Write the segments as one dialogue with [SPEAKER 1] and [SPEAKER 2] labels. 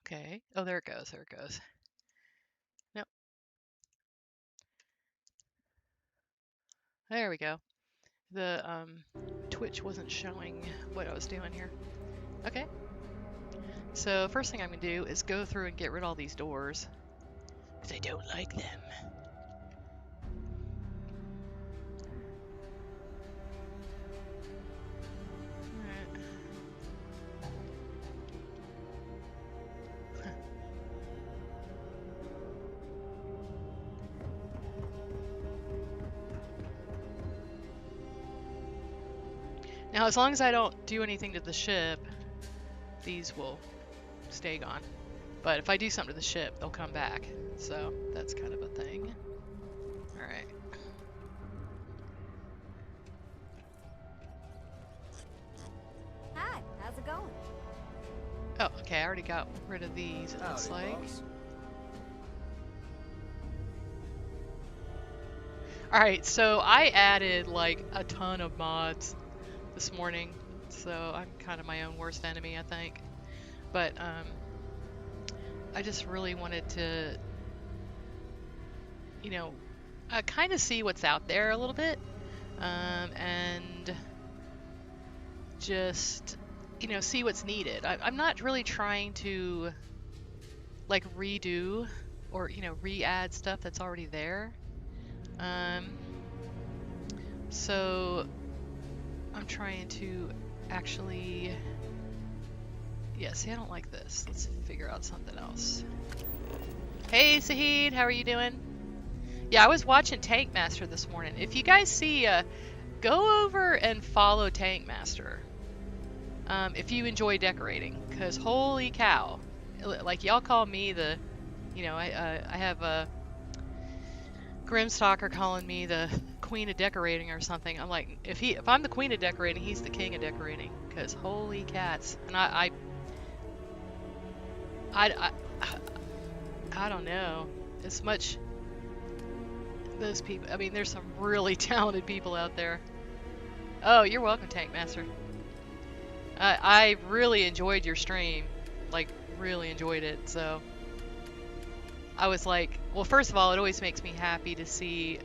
[SPEAKER 1] Okay. Oh, there it goes. There it goes. Nope. There we go. The Twitch wasn't showing what I was doing here. Okay. So first thing I'm gonna do is go through and get rid of all these doors, because I don't like them. Alright. Now, as long as I don't do anything to the ship, these will stay gone. But if I do something to the ship, they'll come back. So that's kind of a thing. Alright.
[SPEAKER 2] Hi, how's it going?
[SPEAKER 1] Oh, okay, I already got rid of these, it looks like. Alright, so I added like a ton of mods this morning, so I'm kind of my own worst enemy, I think. But I just really wanted to, you know, kind of see what's out there a little bit, and just, you know, see what's needed. I'm not really trying to like redo or, you know, re-add stuff that's already there. So I'm trying to actually, yeah, see, I don't like this. Let's figure out something else. Hey, Sahid, how are you doing? Yeah, I was watching TankMaster this morning. If you guys see, go over and follow TankMaster. If you enjoy decorating, because holy cow, like y'all call me the, you know, I have a Grimstalker calling me the queen of decorating or something. I'm like, if I'm the queen of decorating, he's the king of decorating, because holy cats. And I don't know as much. Those people, I mean, there's some really talented people out there. Oh, you're welcome, TankMaster. I really enjoyed your stream, like really enjoyed it. So I was like, well, first of all, it always makes me happy to see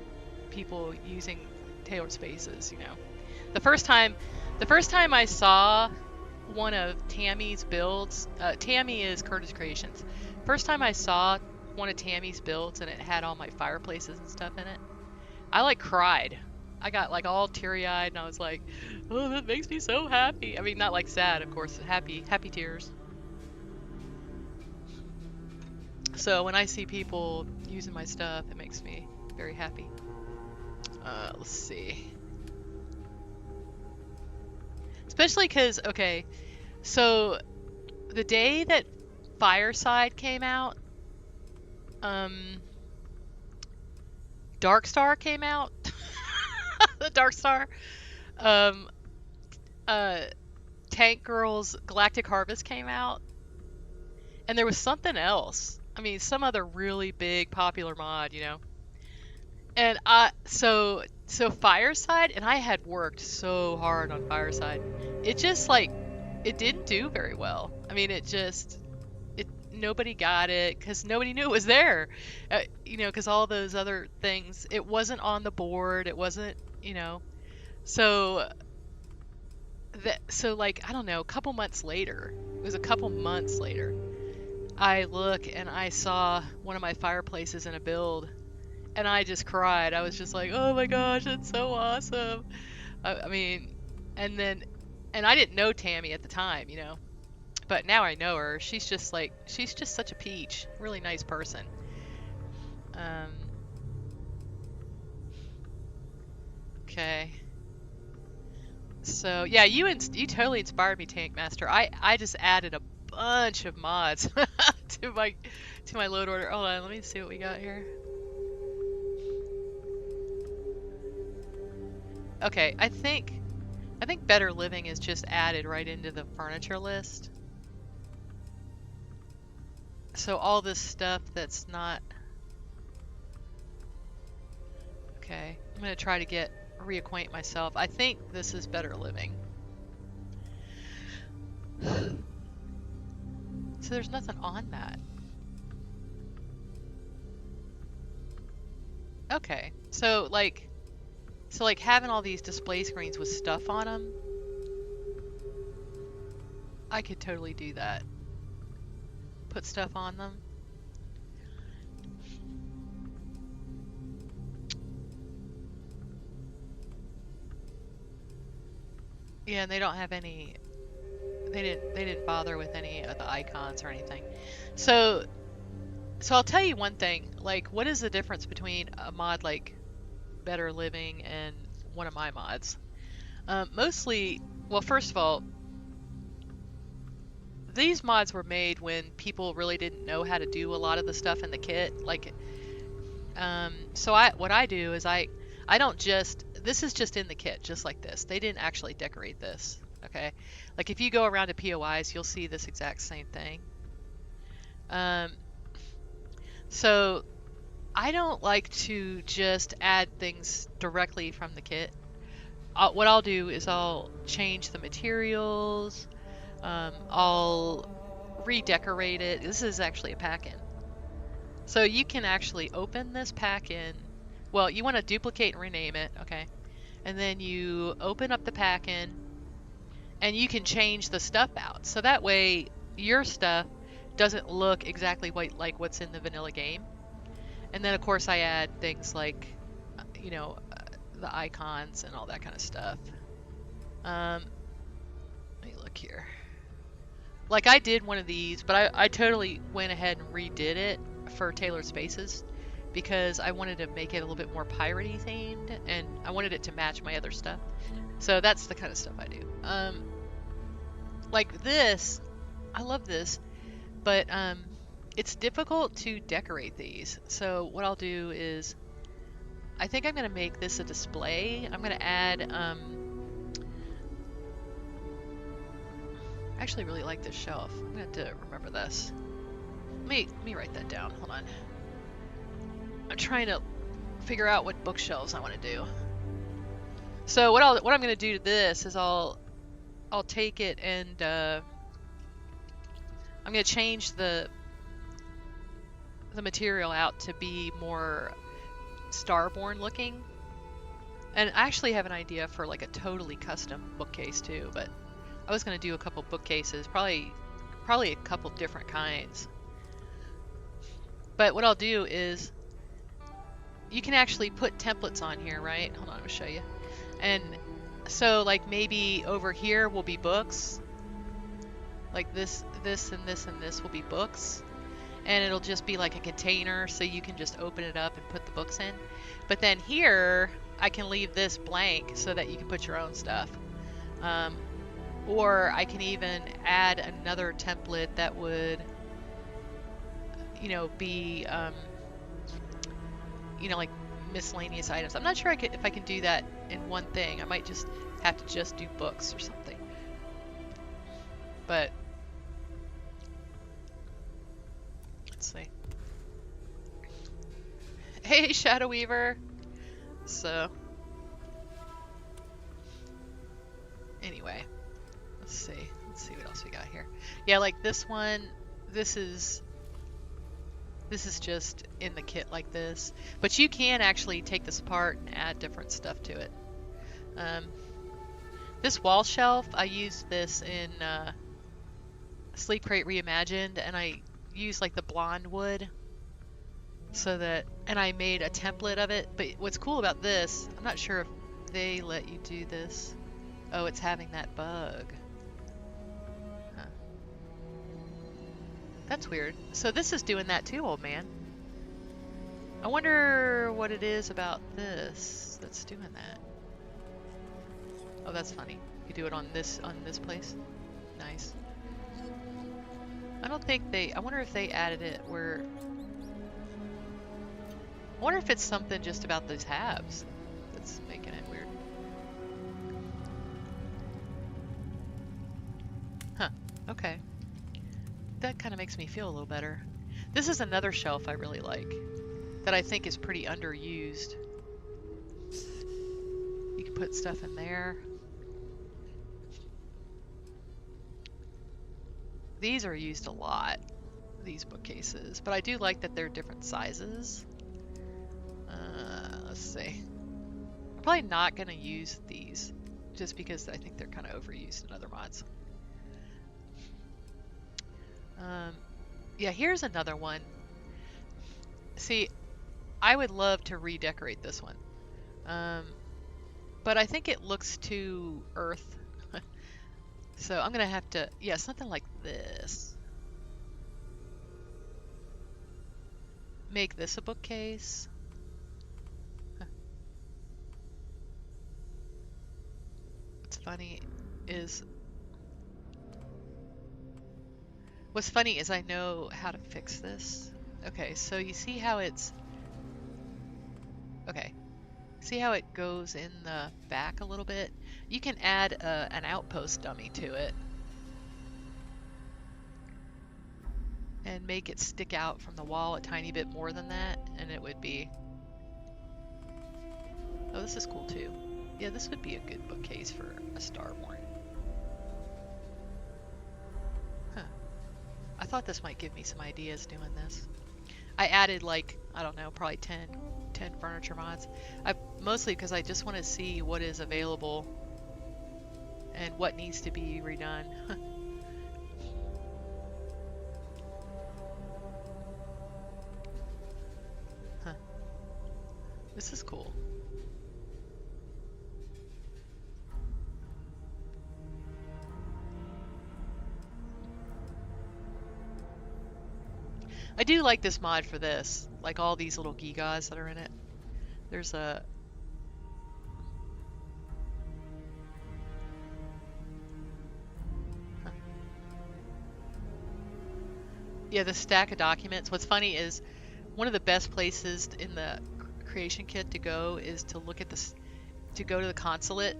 [SPEAKER 1] people using tailored spaces. You know, the first time I saw one of Tammy's builds, Tammy is Curtis Creations. First time I saw one of Tammy's builds and it had all my fireplaces and stuff in it, I like cried. I got like all teary-eyed and I was like, oh, that makes me so happy. I mean, not like sad, of course, happy tears. So when I see people using my stuff, it makes me very happy. Let's see. Especially because, okay, so the day that Fireside came out, Darkstar came out. The Darkstar. Um, Tank Girl's Galactic Harvest came out. And there was something else. I mean, some other really big popular mod, you know. And so Fireside, and I had worked so hard on Fireside. It just like it didn't do very well. I mean, nobody got it because nobody knew it was there. You know, because all those other things, it wasn't on the board. It wasn't, you know. So like I don't know, a couple months later, it was a couple months later, I look and I saw one of my fireplaces in a build, and I just cried. I was just like, oh my gosh, that's so awesome. I mean, and I didn't know Tammy at the time, you know, but now I know her. She's just such a peach, really nice person. Okay. So yeah, you totally inspired me, TankMaster. I just added a bunch of mods to my load order. Hold on, let me see what we got here. Okay, I think Better Living is just added right into the furniture list. So all this stuff that's not... Okay, I'm gonna try to reacquaint myself. I think this is Better Living. So So there's nothing on that. Okay. So like having all these display screens with stuff on them, I could totally do that. Put stuff on them. Yeah, and they don't have any, they didn't bother with any of the icons or anything. So I'll tell you one thing, like what is the difference between a mod like Better Living and one of my mods? Mostly, well, first of all, these mods were made when people really didn't know how to do a lot of the stuff in the kit. Like, so what I do is I don't just, this is just in the kit, just like this. They didn't actually decorate this, okay? Like if you go around to POIs, you'll see this exact same thing. So I don't like to just add things directly from the kit. What I'll do is I'll change the materials, I'll redecorate it. This is actually a pack-in. So you can actually open this pack-in. Well, you want to duplicate and rename it, okay? And then you open up the pack-in, and you can change the stuff out. So that way, your stuff doesn't look exactly like what's in the vanilla game. And then, of course, I add things like, you know, the icons and all that kind of stuff. Let me look here. Like I did one of these, but I totally went ahead and redid it for Tailored Spaces because I wanted to make it a little bit more piratey themed, and I wanted it to match my other stuff. So that's the kind of stuff I do. Like this, I love this, but it's difficult to decorate these. So what I'll do is, I think I'm going to make this a display. I'm going to add, I actually really like this shelf. I'm going to have to remember this. Let me write that down. Hold on. I'm trying to figure out what bookshelves I want to do. So what I'm going to do to this is I'll take it and I'm going to change the material out to be more Starborn looking. And I actually have an idea for like a totally custom bookcase too, but I was going to do a couple bookcases, probably a couple different kinds. But what I'll do is, you can actually put templates on here, right? Hold on, I'll show you. And so like maybe over here will be books. Like this, and this, and this will be books. And it'll just be like a container, so you can just open it up and put the books in. But then here, I can leave this blank so that you can put your own stuff. Or I can even add another template that would, you know, be, you know, like miscellaneous items. I'm not sure if I can do that in one thing. I might just have to just do books or something. But let's see. Hey, Shadow Weaver. So anyway, let's see what else we got here. Yeah, like this one, this is just in the kit like this, but you can actually take this apart and add different stuff to it. This wall shelf, I used this in Sleep Crate Reimagined, and I used like the blonde wood so that, and I made a template of it. But what's cool about this, I'm not sure if they let you do this. Oh, it's having that bug. Huh. That's weird. So this is doing that too, old man. I wonder what it is about this that's doing that. Oh, that's funny. You do it on this place. Nice. I don't think they, I wonder if they added it where, I wonder if it's something just about the tabs that's making it weird. Huh, okay. That kind of makes me feel a little better. This is another shelf I really like that I think is pretty underused. You can put stuff in there. these are used a lot, these bookcases, but I do like that they're different sizes. Let's see. I'm probably not going to use these just because I think they're kind of overused in other mods. Yeah, here's another one. See, I would love to redecorate this one. But I think it looks too earth. So I'm going to have to, yeah, something like this. Make this a bookcase. What's funny is I know how to fix this. Okay, so you see how it's, okay, see how it goes in the back a little bit? You can add an outpost dummy to it and make it stick out from the wall a tiny bit more than that, and it would be, oh, this is cool too. Yeah, this would be a good bookcase for a Starborn. Huh. I thought this might give me some ideas doing this. I added like, I don't know, probably 10 furniture mods. Mostly because I just want to see what is available and what needs to be redone. Huh. This is cool. I do like this mod for this, like all these little gigas that are in it. There's a... Huh. Yeah, the stack of documents. What's funny is one of the best places in the creation kit to go is to look at this, to go to the consulate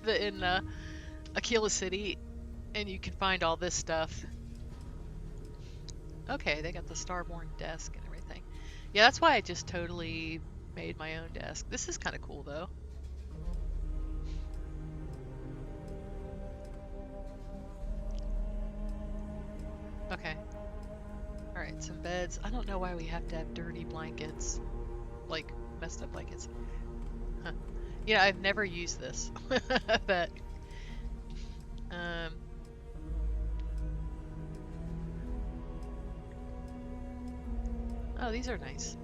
[SPEAKER 1] in Aquila City, and you can find all this stuff. Okay, they got the Starborn desk and everything. Yeah, that's why I just totally made my own desk. This is kind of cool, though. Okay. Alright, some beds. I don't know why we have to have dirty blankets. Like, messed up blankets. Huh. Yeah, I've never used this. But... Oh, these are nice.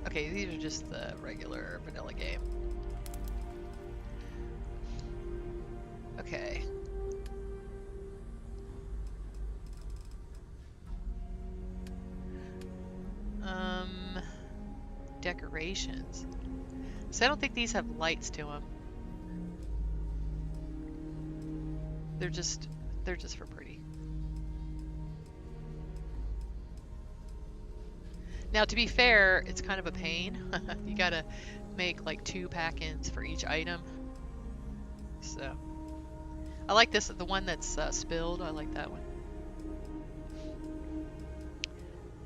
[SPEAKER 1] Okay, these are just the regular vanilla game. Okay. Decorations. So I don't think these have lights to them. They're just for pretty. Now, to be fair, it's kind of a pain. You gotta make like 2 pack-ins for each item. So, I like this, the one that's spilled. I like that one.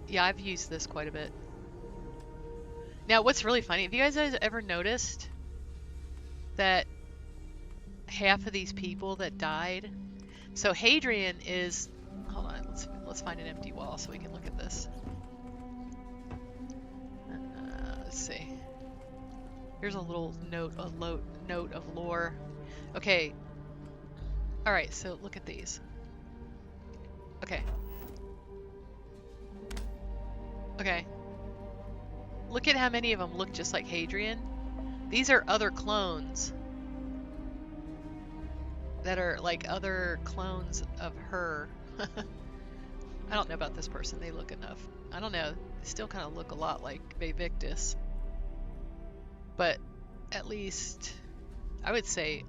[SPEAKER 1] Yeah, I've used this quite a bit. Now, what's really funny, have you guys ever noticed that half of these people that died? So Hadrian is, hold on, let's find an empty wall so we can look at this. Let's see. Here's a little note of lore. Okay. All right, so look at these. Okay. Okay. Look at how many of them look just like Hadrian. These are other clones that are like other clones of her. I don't know about this person. They look enough. I don't know. They still kind of look a lot like Victus. But at least I would say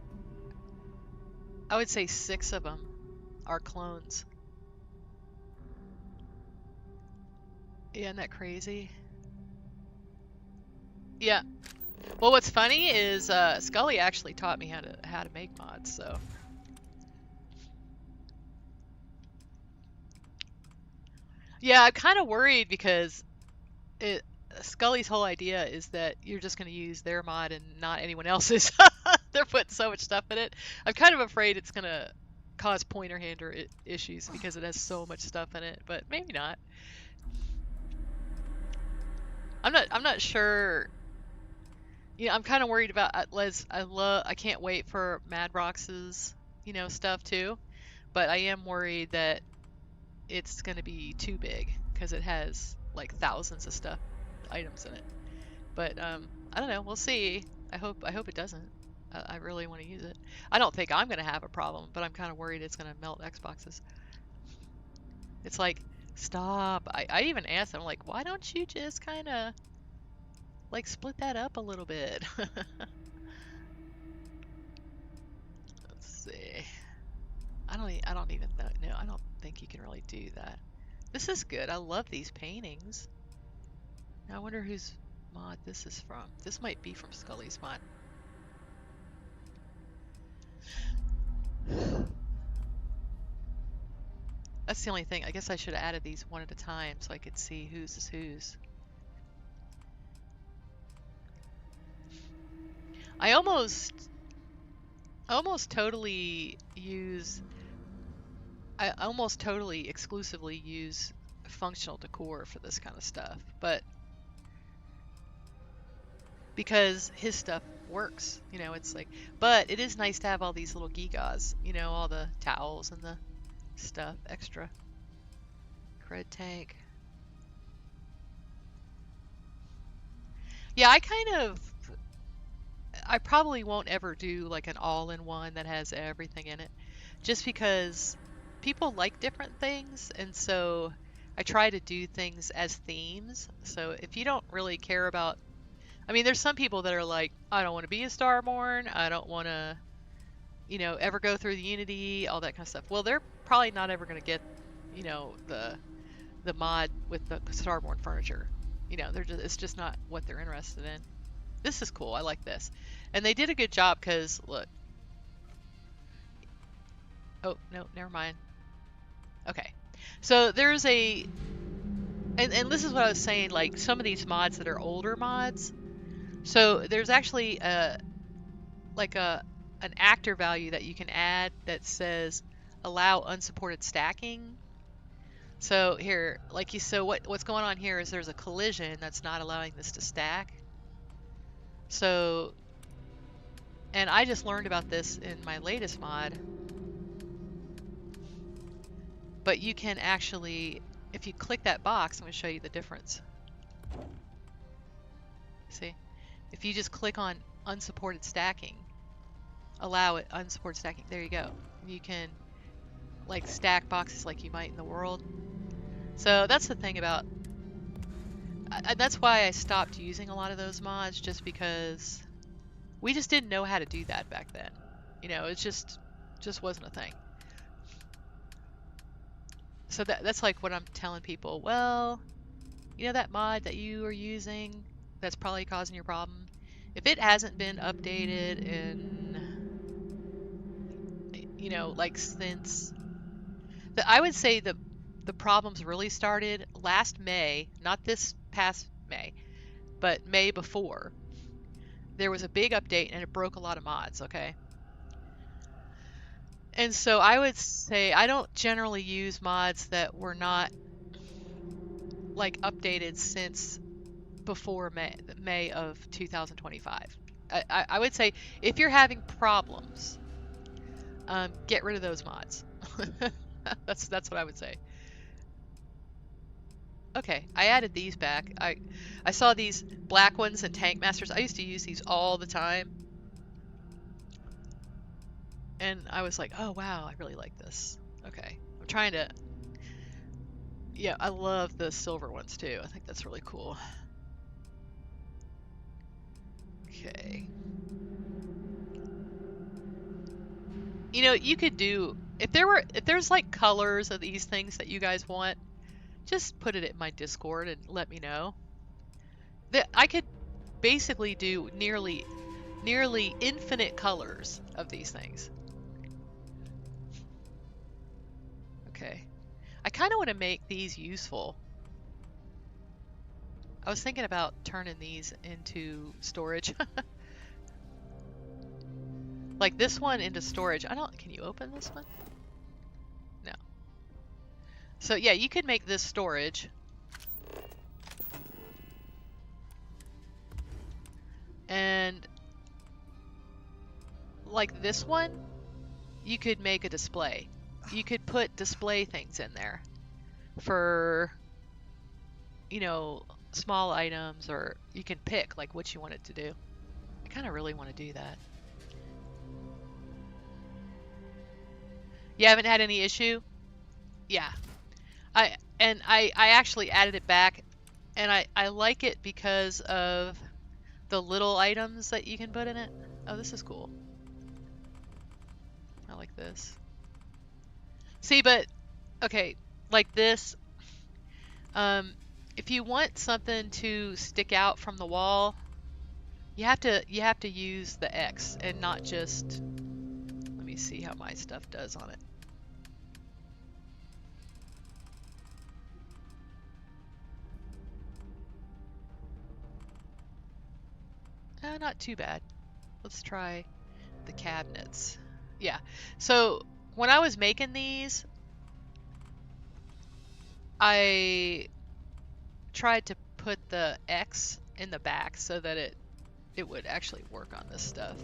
[SPEAKER 1] 6 of them are clones. Yeah, isn't that crazy? Yeah. Well, what's funny is Scully actually taught me how to make mods, so. Yeah, I'm kind of worried because Scully's whole idea is that you're just going to use their mod and not anyone else's. They're putting so much stuff in it. I'm kind of afraid it's gonna cause pointer hander issues because it has so much stuff in it, but maybe not. I'm not sure. Yeah, I'm kind of worried about Les. I can't wait for Madrox's, stuff too. But I am worried that it's going to be too big because it has like thousands of items in it. But I don't know. We'll see. I hope it doesn't. I really want to use it. I don't think I'm going to have a problem, but I'm kind of worried it's going to melt Xboxes. It's like, stop. I even asked them, like, why don't you just kind of like split that up a little bit? Let's see. I don't even know. No, I don't think you can really do that. This is good. I love these paintings. Now I wonder whose mod this is from. This might be from Scully's mod. That's the only thing. I guess I should have added these one at a time so I could see whose is whose. I almost totally exclusively use functional decor for this kind of stuff, but because his stuff works, it's like, but it is nice to have all these little gigas, all the towels and the stuff extra. Cred tank. Yeah, I probably won't ever do like an all-in-one that has everything in it, just because people like different things, and so I try to do things as themes. So if you don't really care about, I mean, there's some people that are like, I don't want to be a Starborn, I don't want to, ever go through the Unity, all that kind of stuff. Well, they're probably not ever going to get, the mod with the Starborn furniture. It's just not what they're interested in. This is cool. I like this. And they did a good job because, look. Oh, no, never mind. Okay. So there's and this is what I was saying, like some of these mods that are older mods. So there's actually an actor value that you can add that says allow unsupported stacking. So here, so what's going on here is there's a collision that's not allowing this to stack. So, and I just learned about this in my latest mod, but you can actually, if you click that box, I'm going to show you the difference. See, if you just click on unsupported stacking, allow it unsupported stacking, there you go. You can like stack boxes like you might in the world. So that's the thing about, that's why I stopped using a lot of those mods, just because we just didn't know how to do that back then. It just wasn't a thing. So that's like what I'm telling people. Well, that mod that you are using that's probably causing your problem, if it hasn't been updated in, like since, I would say the problems really started last May, not this past May, but May before. There was a big update and it broke a lot of mods, okay? And so I would say I don't generally use mods that were not like updated since before May of 2025. I would say if you're having problems, get rid of those mods. That's what I would say. Okay, I added these back. I saw these black ones and TankMasters. I used to use these all the time. And I was like, oh wow, I really like this. Okay, I'm trying to, yeah, I love the silver ones too. I think that's really cool. Okay. You could do, if there's like colors of these things that you guys want, just put it in my Discord and let me know. I could basically do nearly infinite colors of these things. Okay. I kind of want to make these useful. I was thinking about turning these into storage. like this one into storage. Can you open this one? No. So yeah, you could make this storage. And like this one, you could make a display. You could put display things in there for, you know, small items, or you can pick like what you want it to do. I kind of really want to do that. You haven't had any issue? Yeah. I actually added it back, and I like it because of the little items that you can put in it. Oh, this is cool. I like this. See, but okay, like this, if you want something to stick out from the wall, you have to use the X and not just, let me see how my stuff does on it. Not too bad. Let's try the cabinets. Yeah. So when I was making these, I tried to put the X in the back so that it would actually work on this stuff.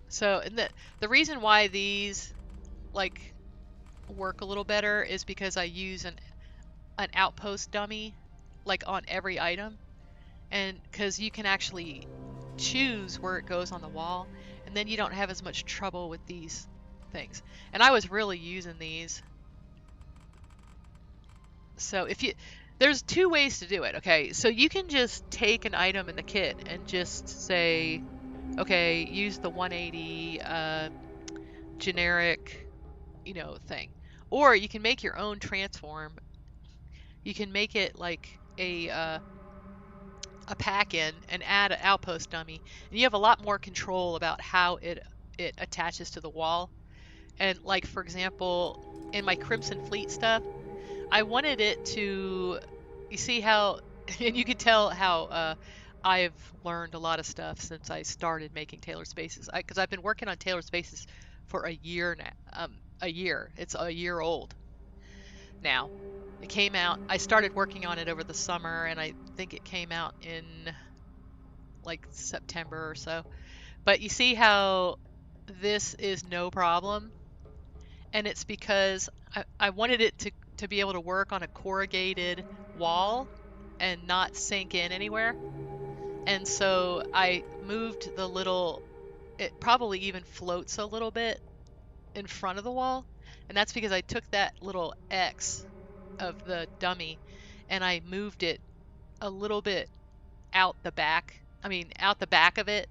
[SPEAKER 1] So, and the reason why these like work a little better is because I use an outpost dummy like on every item, and because you can actually choose where it goes on the wall, and then you don't have as much trouble with these things. And I was really using these. So there's two ways to do it. Okay, so you can just take an item in the kit and just say, okay, use the 180 generic, you know, thing. Or you can make your own transform. You can make it like a pack-in and add an outpost dummy, and you have a lot more control about how it attaches to the wall. And like, for example, in my Crimson Fleet stuff, I wanted it to, you see how, and you can tell how I've learned a lot of stuff since I started making Tailored Spaces, because I've been working on Tailored Spaces for a year now. A year. It's a year old now. It came out, I started working on it over the summer, and I think it came out in like September or so. But you see how this is no problem? And it's because I wanted it to be able to work on a corrugated wall and not sink in anywhere. And so I moved the little, it probably even floats a little bit in front of the wall. And that's because I took that little X of the dummy and I moved it a little bit out the back. I mean, out the back of it,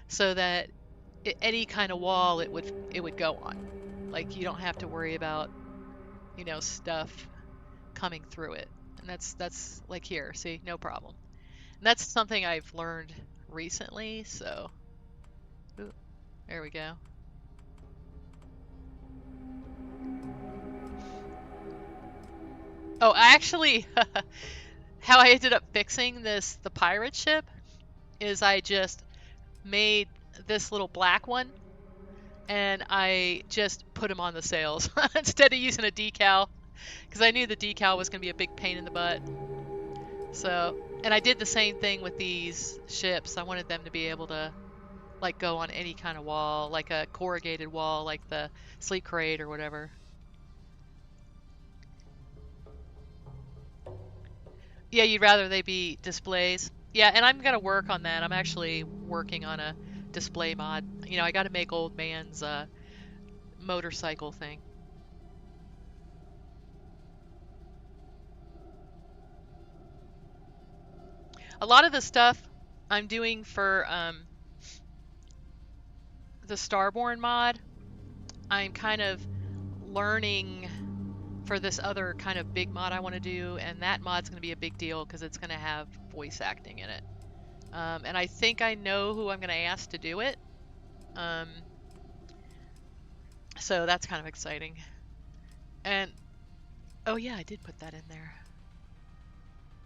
[SPEAKER 1] so that any kind of wall it would go on. Like, you don't have to worry about, you know, stuff coming through it. And that's like here, see, no problem. And that's something I've learned recently, so ooh, there we go. Oh, actually, how I ended up fixing the pirate ship is I just made this little black one and I just put him on the sails instead of using a decal, because I knew the decal was going to be a big pain in the butt. So, and I did the same thing with these ships. I wanted them to be able to like go on any kind of wall, like a corrugated wall, like the Sleep Crate or whatever. Yeah, you'd rather they be displays. Yeah, and I'm gonna work on that. I'm actually working on a display mod. You know, I gotta make old man's motorcycle thing. A lot of the stuff I'm doing for the Starborn mod, I'm kind of learning for this other kind of big mod I want to do, and that mod's going to be a big deal because it's going to have voice acting in it. And I think I know who I'm going to ask to do it. So that's kind of exciting. And, oh yeah, I did put that in there.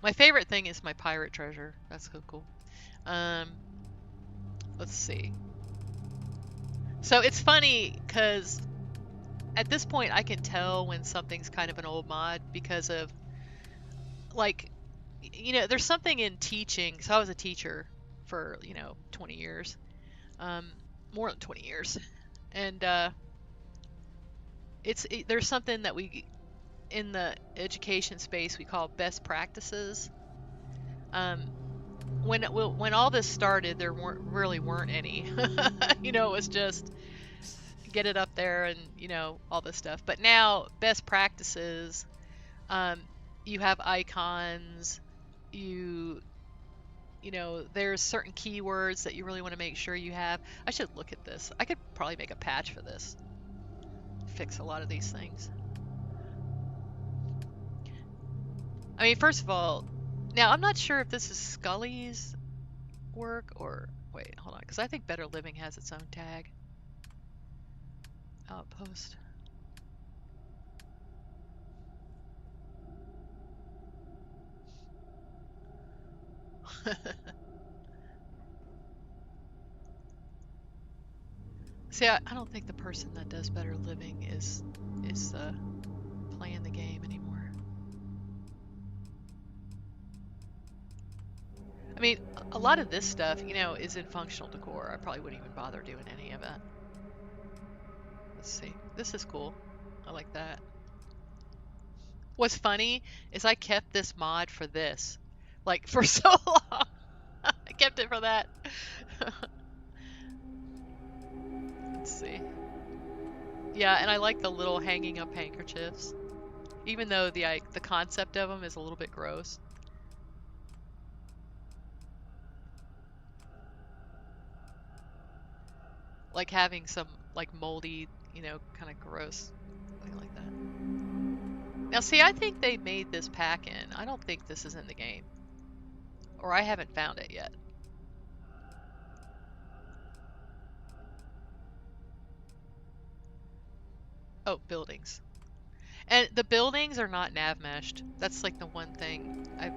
[SPEAKER 1] My favorite thing is my pirate treasure. That's so cool. let's see. So it's funny because at this point I can tell when something's kind of an old mod because of, like, there's something in teaching. So I was a teacher for, 20 years, more than 20 years. And there's something that we, in the education space, we call best practices. When all this started, there weren't any. It was just get it up there and, all this stuff. But now, best practices, you have icons, there's certain keywords that you really want to make sure you have. I should look at this. I could probably make a patch for this. Fix a lot of these things. I mean, first of all, now I'm not sure if this is Scully's work or... Wait, hold on, because I think Better Living has its own tag. Outpost. See, I don't think the person that does Better Living is playing the game anymore. I mean, a lot of this stuff, is in functional decor. I probably wouldn't even bother doing any of it. Let's see. This is cool. I like that. What's funny is I kept this mod for this. Like, for so long. I kept it for that. Let's see. Yeah, and I like the little hanging up handkerchiefs. Even though the concept of them is a little bit gross. Like having some, like, moldy, kind of gross thing like that. Now, see, I think they made this pack in. I don't think this is in the game. Or I haven't found it yet. Oh, buildings. And the buildings are not nav meshed. That's like the one thing I've...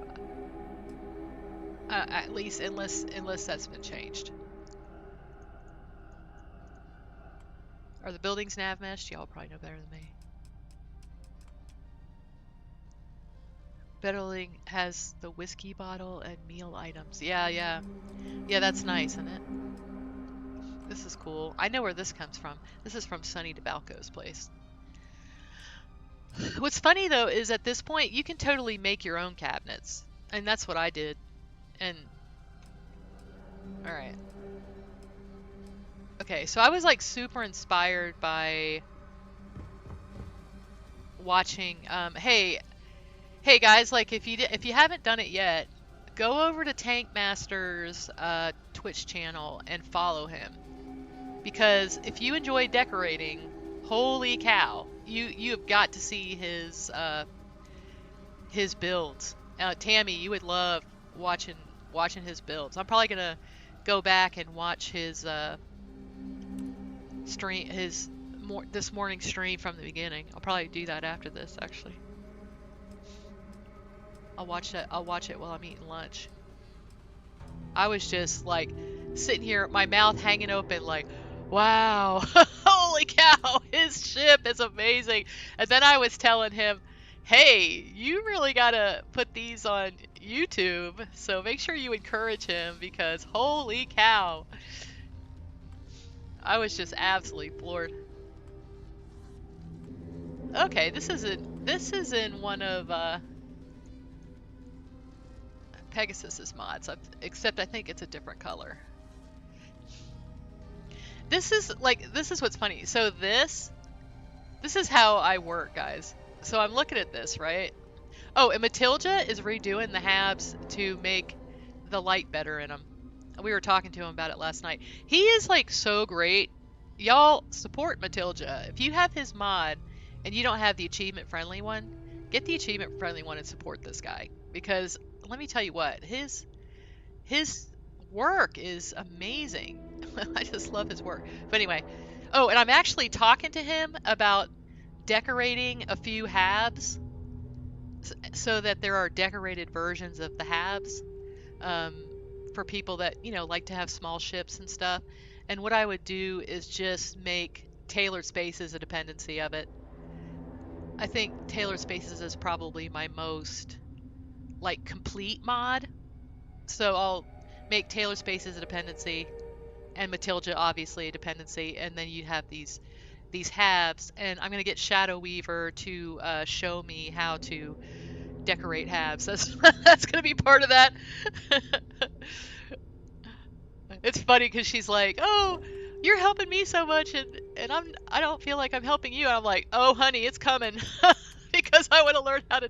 [SPEAKER 1] at least, unless that's been changed. Are the buildings nav meshed? Y'all probably know better than me. Better Living has the whiskey bottle and meal items. Yeah, yeah. Yeah, that's nice, isn't it? This is cool. I know where this comes from. This is from Sonny DeBalco's place. What's funny, though, is at this point, you can totally make your own cabinets. And that's what I did. And... Alright. Okay, so I was, like, super inspired by watching... Hey guys, like, if you haven't done it yet, go over to TankMaster's Twitch channel and follow him. Because if you enjoy decorating, holy cow, you have got to see his builds. Tammy, you would love watching his builds. I'm probably gonna go back and watch his stream, this morning's stream from the beginning. I'll probably do that after this, actually. I'll watch it while I'm eating lunch. I was just like sitting here, my mouth hanging open, like, wow, holy cow, his ship is amazing. And then I was telling him, hey, you really gotta put these on YouTube, so make sure you encourage him, because holy cow. I was just absolutely floored. Okay, this is in one of Pegasus's mods, except I think it's a different color. This is what's funny. So this is how I work, guys. So I'm looking at this, right? Oh, and Matilda is redoing the halves to make the light better in them. We were talking to him about it last night. He is like so great. Y'all support Matilda. If you have his mod and you don't have the achievement friendly one, get the achievement friendly one and support this guy, because let me tell you what, his work is amazing. I just love his work. But anyway, oh, and I'm actually talking to him about decorating a few halves so that there are decorated versions of the halves. for people that, you know, like to have small ships and stuff. And what I would do is just make tailored spaces a dependency of it. I think tailored spaces is probably my most like complete mod. So I'll make tailored spaces a dependency and Matilda obviously a dependency, and then you have these halves, and I'm gonna get Shadow Weaver to show me how to decorate halves. That's gonna be part of that. It's funny because she's like, "Oh, you're helping me so much, and I don't feel like I'm helping you." And I'm like, "Oh, honey, it's coming," because I want to learn how to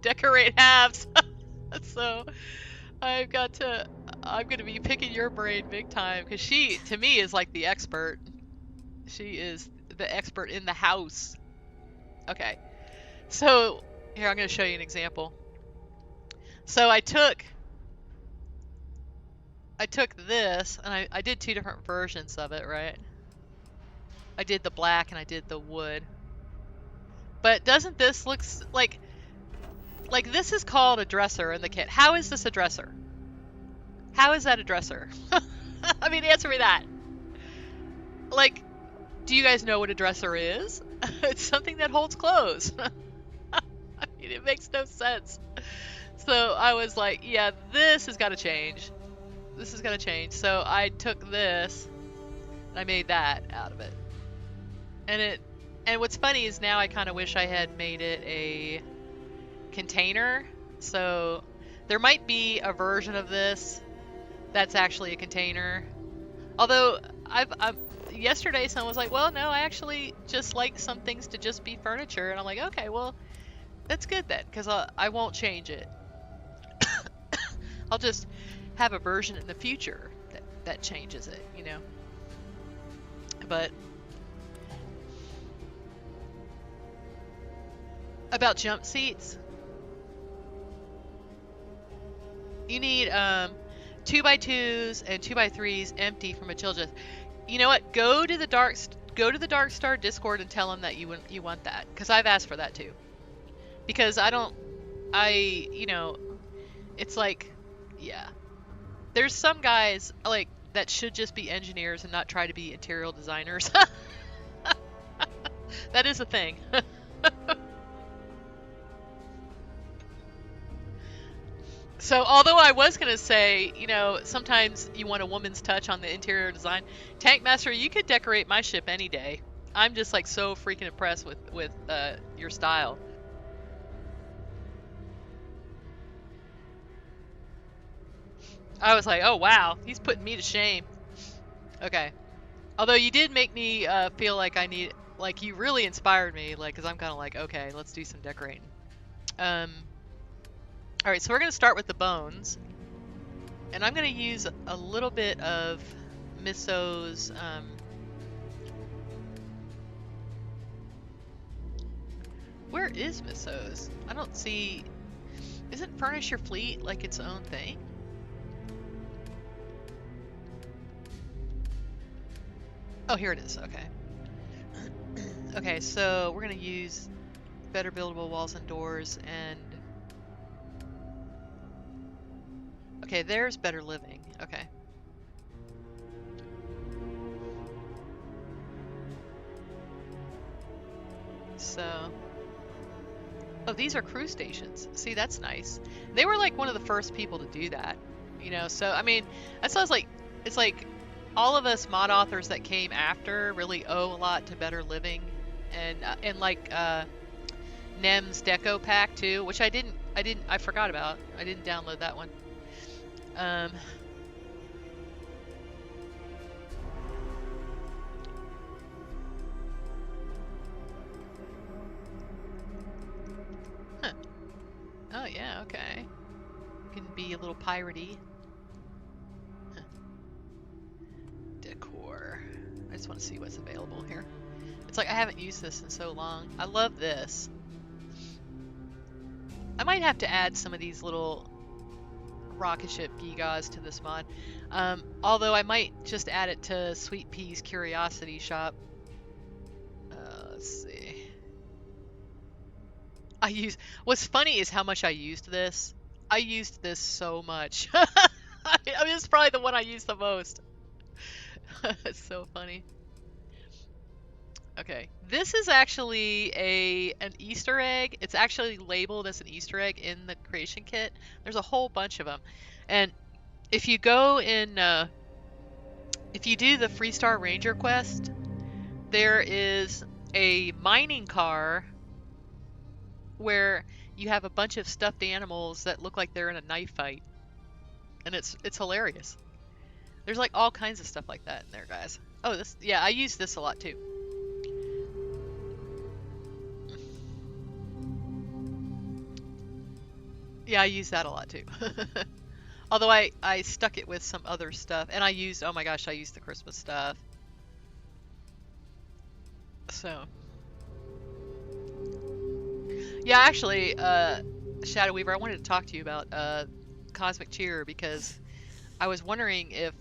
[SPEAKER 1] decorate halves. So I've got to. I'm gonna be picking your brain big time because she, to me, is like the expert. She is the expert in the house. Okay, so here I'm gonna show you an example. So I took this and I did two different versions of it, right? I did the black and I did the wood. But doesn't this look like this is called a dresser in the kit? How is this a dresser? How is that a dresser? I mean, answer me that. Like, do you guys know what a dresser is? It's something that holds clothes. I mean, it makes no sense. So I was like, yeah, this has got to change. This is going to change. So I took this and I made that out of it. And what's funny is now I kind of wish I had made it a container. So there might be a version of this that's actually a container. Although yesterday someone was like, well, no, I actually just like some things to just be furniture. And I'm like, okay, well, that's good then, because I won't change it. I'll just have a version in the future that changes it, you know. But about jump seats, you need 2x2s and 2x3s empty from a Matilda. You know what? Go to the Dark Star Discord and tell them that you want that, because I've asked for that too. Because you know, it's like, yeah, there's some guys like that should just be engineers and not try to be interior designers. That is a thing. So, although I was going to say, you know, sometimes you want a woman's touch on the interior design, TankMaster, you could decorate my ship any day. I'm just like so freaking impressed with your style. I was like, oh wow, he's putting me to shame. Okay. Although you did make me feel like like you really inspired me, like, because I'm kind of like, okay, let's do some decorating. All right, so we're going to start with the bones. And I'm going to use a little bit of Misso's where is Misso's? I don't see. Isn't Furnish Your Fleet like its own thing? Oh, here it is. Okay. Okay, so we're going to use better buildable walls and doors and okay, there's better living. Okay. So, oh, these are crew stations. See, that's nice. They were like one of the first people to do that, you know. So, I mean, that sounds like it's like all of us mod authors that came after really owe a lot to better living, and like Nem's Deco Pack too, which I forgot about. I didn't download that one. Huh. Oh yeah, okay. Can be a little piratey. Huh. Decor. I just want to see what's available here. It's like I haven't used this in so long. I love this. I might have to add some of these little rocket ship gigas to this mod. Although I might just add it to Sweet Pea's Curiosity Shop. Let's see. What's funny is how much I used this. I used this so much. I mean, it's probably the one I use the most. It's so funny. Okay, this is actually an Easter egg. It's actually labeled as an Easter egg in the creation kit. There's a whole bunch of them, and if you go in, if you do the Freestar Ranger quest, there is a mining car where you have a bunch of stuffed animals that look like they're in a knife fight, and it's hilarious. There's like all kinds of stuff like that in there, guys. Oh, this, yeah, I use this a lot too. Yeah, I use that a lot too. Although I stuck it with some other stuff, and I used, oh my gosh, I used the Christmas stuff. So, yeah, actually, Shadow Weaver, I wanted to talk to you about Cosmic Cheer because I was wondering if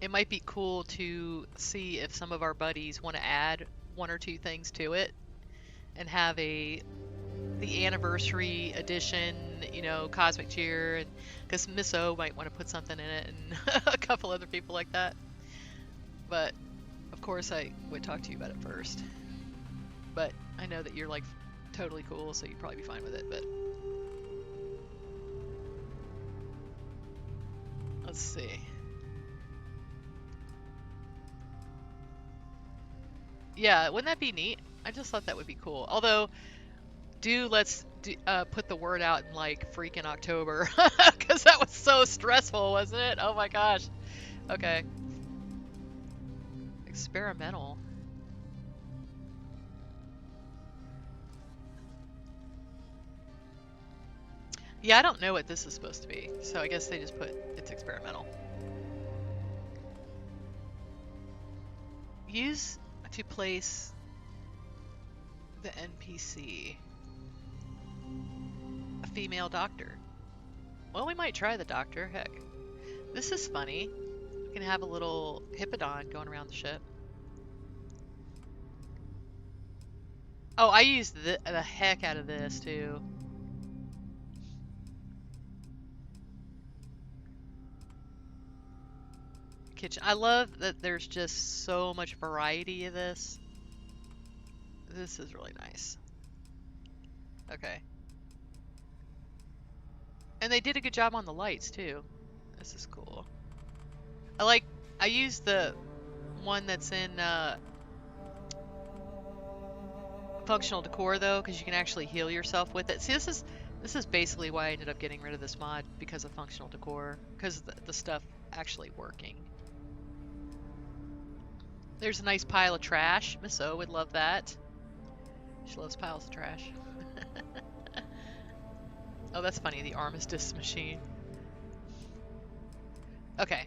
[SPEAKER 1] it might be cool to see if some of our buddies want to add one or two things to it and have the anniversary edition, you know, Cosmic Cheer, and because Miss O might want to put something in it, and a couple other people like that. But of course, I would talk to you about it first. But I know that you're like totally cool, so you'd probably be fine with it. But let's see. Yeah, wouldn't that be neat? I just thought that would be cool. Although, let's put the word out in like freaking October, because that was so stressful, wasn't it? Oh my gosh. Okay. Experimental. Yeah, I don't know what this is supposed to be, so I guess they just put it's experimental. Use to place the NPC. A female doctor. Well, we might try the doctor, heck. This is funny. We can have a little hippodon going around the ship. Oh, I used the heck out of this, too. Kitchen. I love that there's just so much variety of this. This is really nice. Okay. And they did a good job on the lights, too. This is cool. I used the one that's in functional decor though, because you can actually heal yourself with it. See, this is basically why I ended up getting rid of this mod, because of functional decor, because the stuff actually working. There's a nice pile of trash. Miss O would love that. She loves piles of trash. Oh, that's funny, the armistice machine. Okay.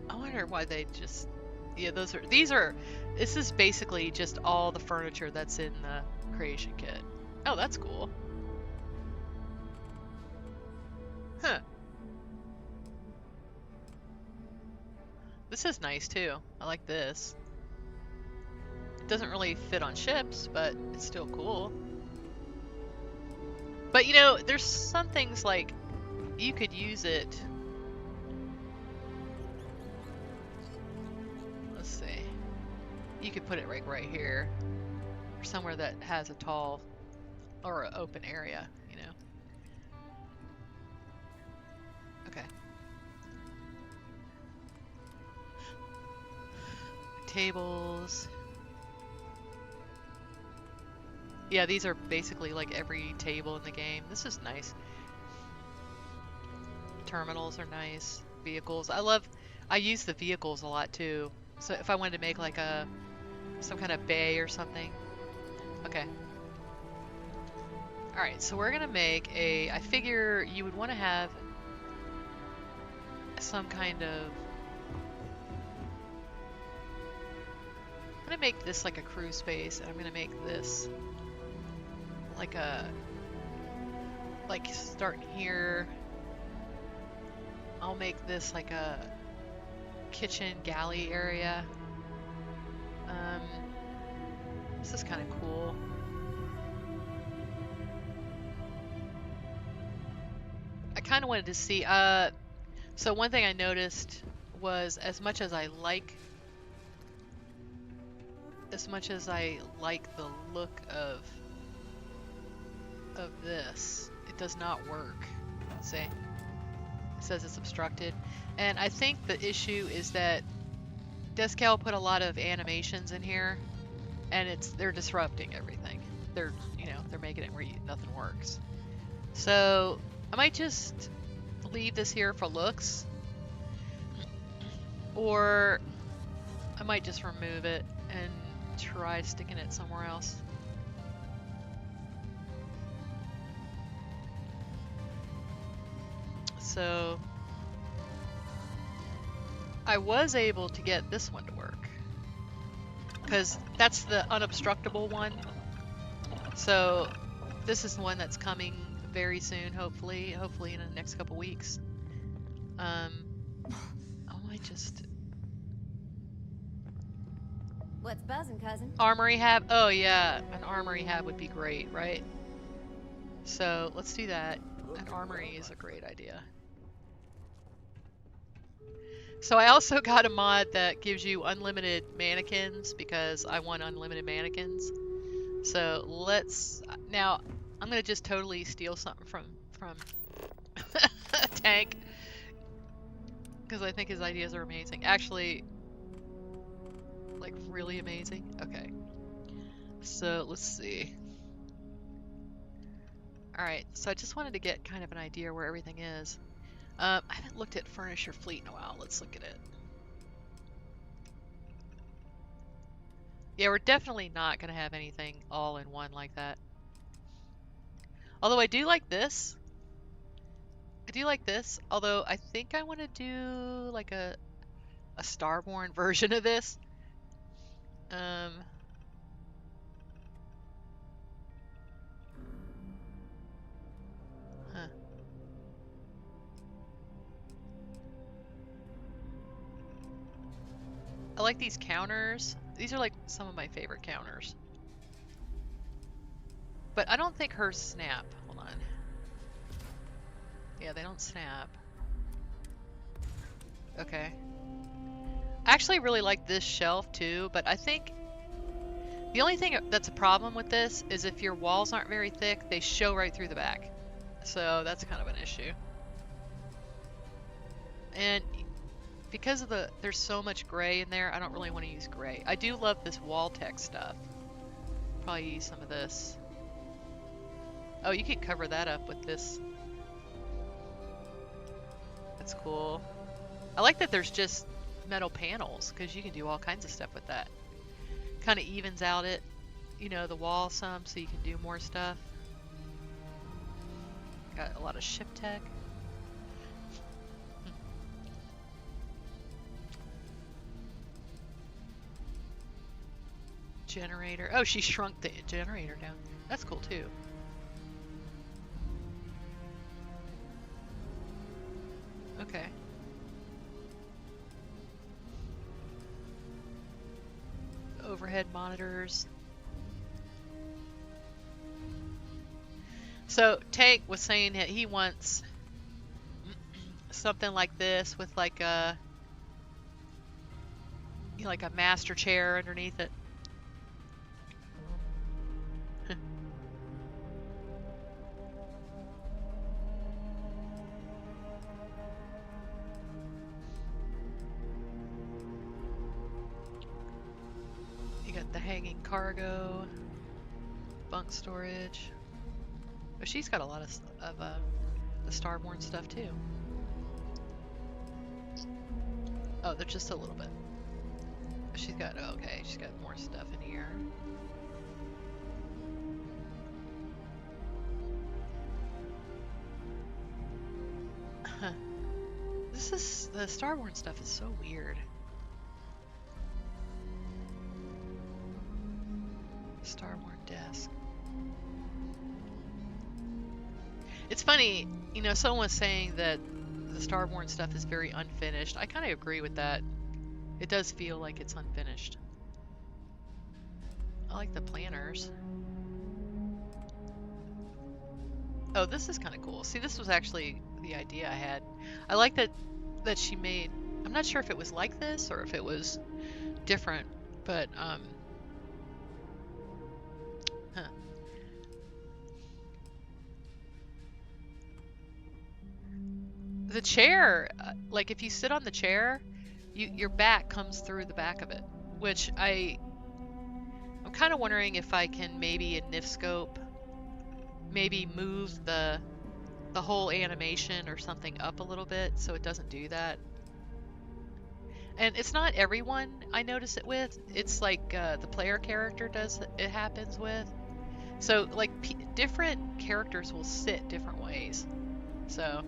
[SPEAKER 1] I wonder why they just... Yeah, this is basically just all the furniture that's in the creation kit. Oh, that's cool. Huh. This is nice too. I like this. It doesn't really fit on ships, but it's still cool. But you know, there's some things like you could use it. Let's see. You could put it right here, or somewhere that has a tall or an open area, you know. Okay. Tables. Yeah, these are basically like every table in the game. This is nice. Terminals are nice. Vehicles. I use the vehicles a lot too. So if I wanted to make like some kind of bay or something. Okay. Alright, so we're gonna make I figure you would want to have some kind of... I'm gonna make this like a crew space, and I'm gonna make this like starting here. I'll make this like a kitchen galley area. This is kind of cool. I kind of wanted to see, so one thing I noticed was as much as I like the look of this, it does not work. See? It says it's obstructed. And I think the issue is that Descal put a lot of animations in here, and they're disrupting everything. They're making it where nothing works. So I might just leave this here for looks, or I might just remove it and try sticking it somewhere else. So I was able to get this one to work because that's the unobstructable one. So this is the one that's coming very soon, hopefully in the next couple weeks. I might just...
[SPEAKER 2] What's buzzing, cousin?
[SPEAKER 1] Armory hab? Oh yeah, an armory hab would be great, right? So let's do that. An armory is a great idea. So I also got a mod that gives you unlimited mannequins because I want unlimited mannequins. So now I'm gonna just totally steal something from Tank because I think his ideas are amazing. Actually, like really amazing. Okay. So let's see. Alright, so I just wanted to get kind of an idea where everything is. I haven't looked at Furnish Your Fleet in a while. Let's look at it. Yeah, we're definitely not going to have anything all in one like that. Although I do like this. Although I think I want to do like a Starborn version of this. Huh. I like these counters. These are like some of my favorite counters. But I don't think hers snap. Hold on. Yeah, they don't snap. Okay. I actually really like this shelf too, but I think the only thing that's a problem with this is if your walls aren't very thick, they show right through the back. So that's kind of an issue. And because of there's so much gray in there, I don't really want to use gray. I do love this wall tech stuff. Probably use some of this. Oh, you could cover that up with this. That's cool. I like that there's just metal panels because you can do all kinds of stuff with that. Kind of evens out the wall some so you can do more stuff. Got a lot of ship tech. Generator. Oh, she shrunk the generator down. That's cool too. Okay. Overhead monitors. So Tank was saying that he wants something like this with like a master chair underneath it. The hanging cargo, bunk storage. But she's got a lot of the Starborn stuff too. Oh, they're just a little bit. She's got she's got more stuff in here. The Starborn stuff is so weird. Starborn desk. It's funny, someone was saying that the Starborn stuff is very unfinished. I kind of agree with that. It does feel like it's unfinished. I like the planners. Oh, this is kind of cool. See, this was actually the idea I had. I like that she made. I'm not sure if it was like this or if it was different, but huh. The chair, like if you sit on the chair, your back comes through the back of it, which I'm kind of wondering if I can maybe in NIF scope maybe move the whole animation or something up a little bit so it doesn't do that. And it's not everyone I notice it with. It's like the player character does it happens with. So like different characters will sit different ways. So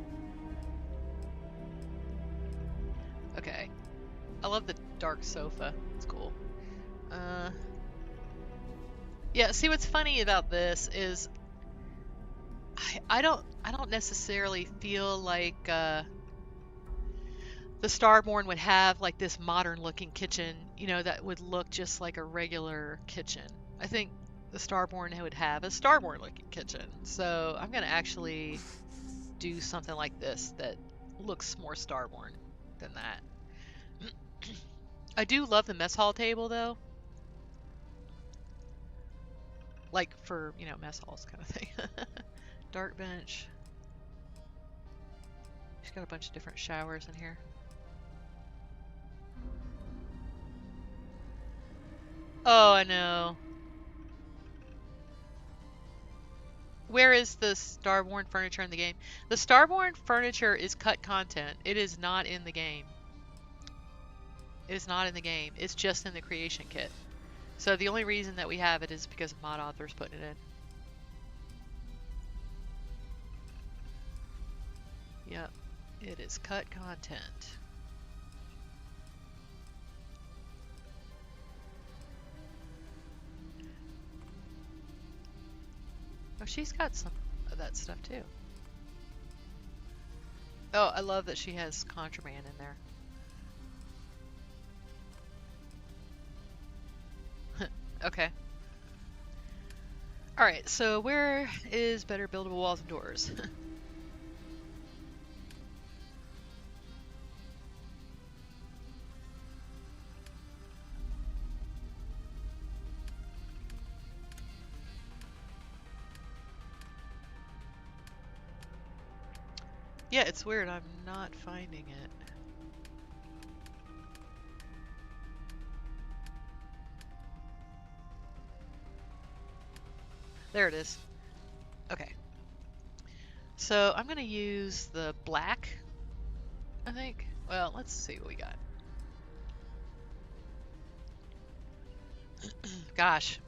[SPEAKER 1] okay, I love the dark sofa. It's cool. Uh, yeah. See, what's funny about this is I don't necessarily feel like the Starborn would have like this modern looking kitchen, you know, that would look just like a regular kitchen. I think the Starborn would have a Starborn looking kitchen. So I'm gonna actually do something like this that looks more Starborn than that. I do love the mess hall table though, like for, you know, mess halls kind of thing. Dark bench. She's got a bunch of different showers in here. Oh, I know. Where is the Starborn furniture in the game? The Starborn furniture is cut content. It is not in the game. It is not in the game. It's just in the creation kit. So the only reason that we have it is because of mod authors putting it in. Yep. It is cut content. Oh, she's got some of that stuff too. Oh, I love that she has contraband in there. Okay. Alright, so where is better buildable walls and doors? Yeah, it's weird. I'm not finding it. There it is. Okay. So I'm going to use the black, I think. Well, let's see what we got. Gosh.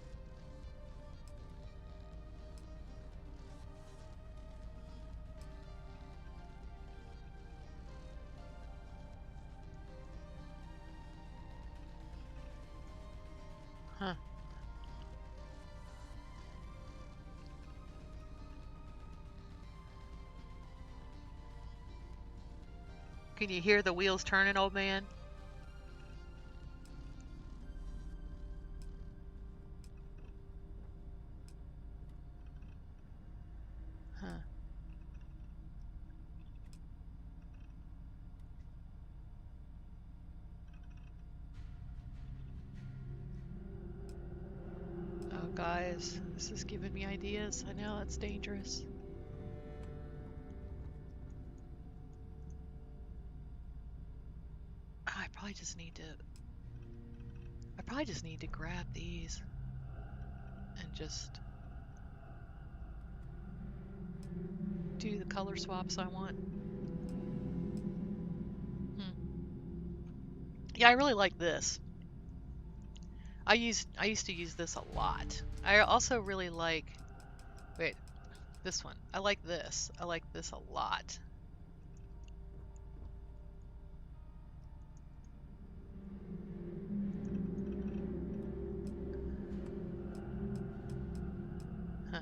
[SPEAKER 1] Huh. Can you hear the wheels turning, old man? Huh. Oh, guys, this is giving me ideas. I know it's dangerous. I probably just need to. I probably just need to grab these and just do the color swaps I want. Hmm. Yeah, I really like this. I used to use this a lot. I also really like, wait, this one. I like this. I like this a lot. Huh.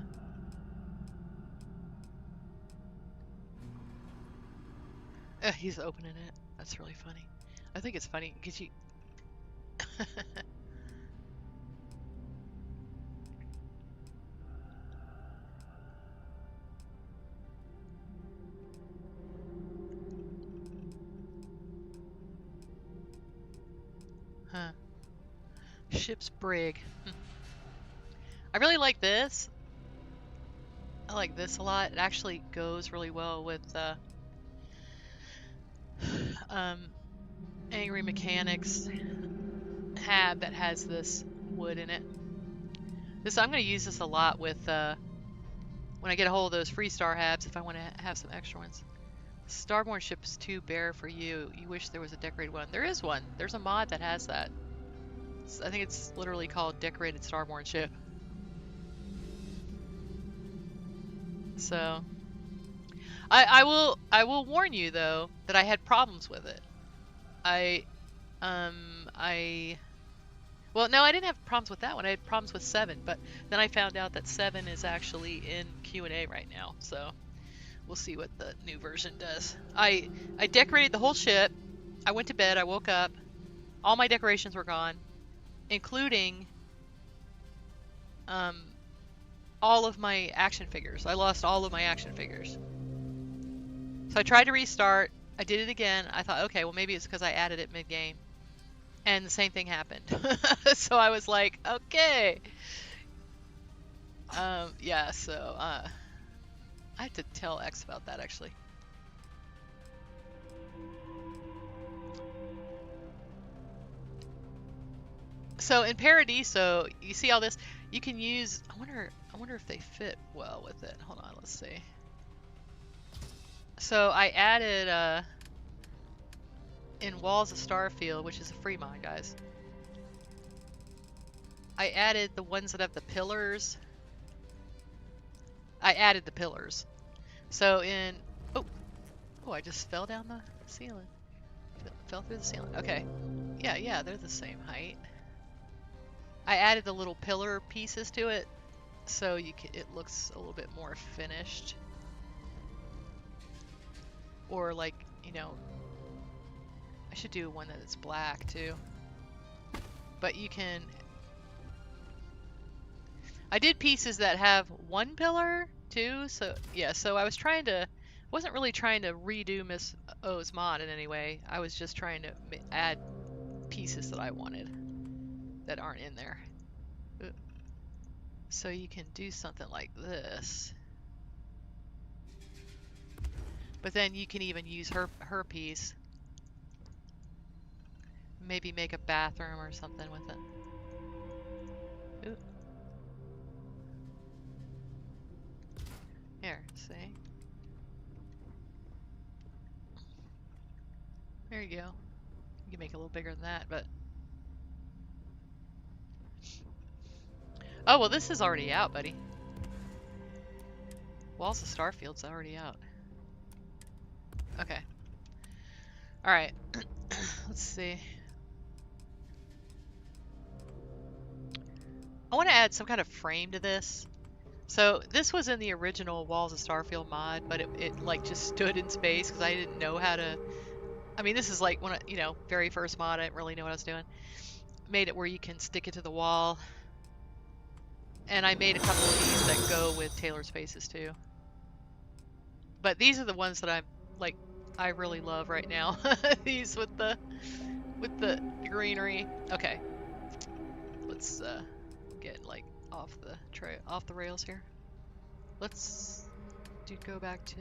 [SPEAKER 1] He's opening it. That's really funny. I think it's funny because you Ship's brig. I really like this. I like this a lot. It actually goes really well with um, Angry Mechanics hab that has this wood in it. I'm going to use this a lot with when I get a hold of those Freestar habs if I want to have some extra ones. Starborn ship is too bare for you. You wish there was a decorated one. There is one. There's a mod that has that. I think it's literally called Decorated Starborn Ship. So I will warn you though that I had problems with it. Well, no, I didn't have problems with that one. I had problems with 7, but then I found out that 7 is actually in Q&A right now. So we'll see what the new version does. I decorated the whole ship. I went to bed. I woke up. All my decorations were gone, including all of my action figures. I lost all of my action figures. So I tried to restart. I did it again. I thought, okay, well maybe it's because I added it mid-game. And the same thing happened. So I was like, okay. Yeah, so I have to tell X about that actually. So in Paradiso, you see all this, you can use, I wonder if they fit well with it. Hold on, let's see. So I added in Walls of Starfield, which is a free mod, guys. I added the ones that have the pillars. I added the pillars. So in oh, I just fell down the ceiling. Fell through the ceiling. Okay. Yeah, they're the same height. I added the little pillar pieces to it, so it looks a little bit more finished. Or like, you know, I should do one that's black too. But you can. I did pieces that have one pillar too, so yeah. So I was wasn't really trying to redo Miss O's mod in any way. I was just trying to add pieces that I wanted that aren't in there. So you can do something like this. But then you can even use her piece. Maybe make a bathroom or something with it. Ooh. Here, see? There you go. You can make it a little bigger than that, but... Oh, well this is already out, buddy. Walls of Starfield's already out. Okay. Alright. Let's see. I want to add some kind of frame to this. So this was in the original Walls of Starfield mod, but it like just stood in space because I didn't know how to. I mean, this is like when very first mod. I didn't really know what I was doing. Made it where you can stick it to the wall, and I made a couple of these that go with Taylor's faces too. But these are the ones that I really love right now. These with the greenery. Okay, let's get like off the rails here. Let's go back to.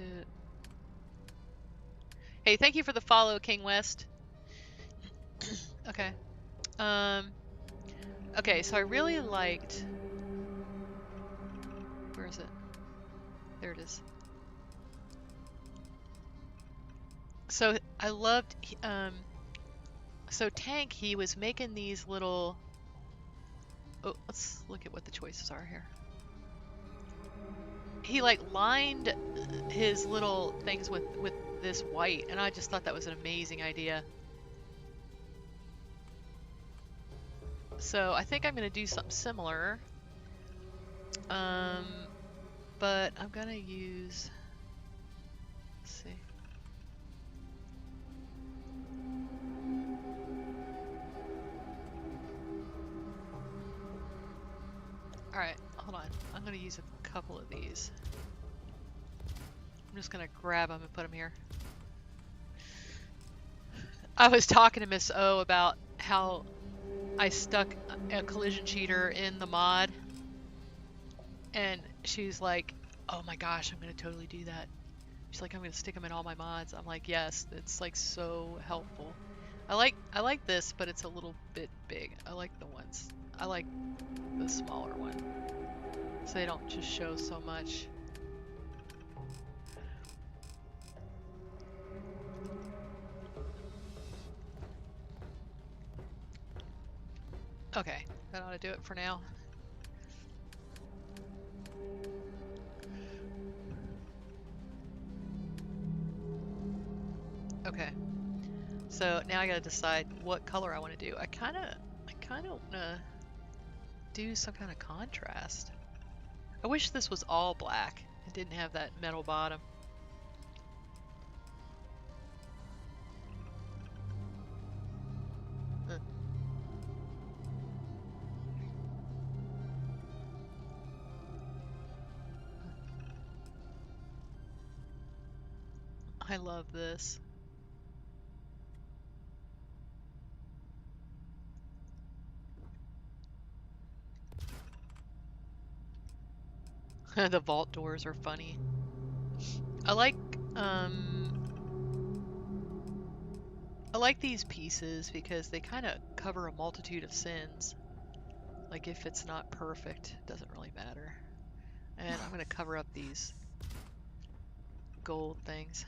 [SPEAKER 1] Hey, thank you for the follow, King West. Okay. Okay, so I really liked. Where is it? There it is. So I loved. So Tank, he was making these little. Oh, let's look at what the choices are here. He like lined his little things with this white, and I just thought that was an amazing idea. So I think I'm gonna do something similar. But I'm gonna use. Let's see. Alright, hold on. I'm going to use a couple of these. I'm just going to grab them and put them here. I was talking to Miss O about how I stuck a collision cheater in the mod, and she's like, "Oh my gosh, I'm gonna totally do that." She's like, "I'm gonna stick them in all my mods." I'm like, "Yes, it's like so helpful." I like this, but it's a little bit big. I like the ones. I like the smaller one, so they don't just show so much. Okay, that ought to do it for now. Okay, so now I gotta decide what color I want to do. I kind of want to do some kind of contrast. I wish this was all black and didn't have that metal bottom. Huh. I love this. The vault doors are funny. I like I like these pieces because they kind of cover a multitude of sins. Like if it's not perfect, it doesn't really matter. And I'm going to cover up these gold things.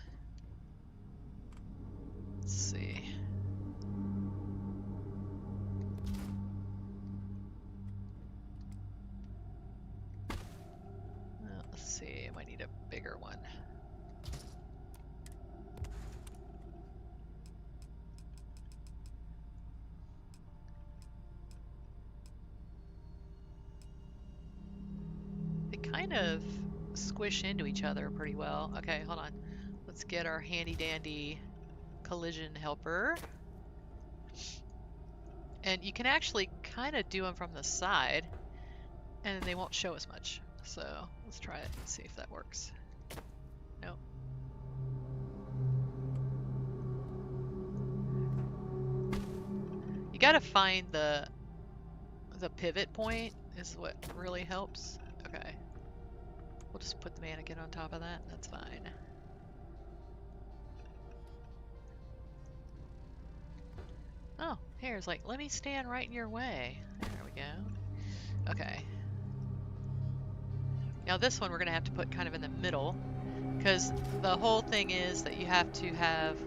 [SPEAKER 1] Let's see. Let's see, I might need a bigger one. They kind of squish into each other pretty well. Okay, hold on. Let's get our handy dandy collision helper. And you can actually kind of do them from the side, and they won't show as much. So let's try it and see if that works. Nope. You gotta find the pivot point is what really helps. Okay. We'll just put the mannequin on top of that. That's fine. Oh, here's like, let me stand right in your way. There we go. Okay. Now this one we're gonna have to put kind of in the middle, because the whole thing is that you have to have,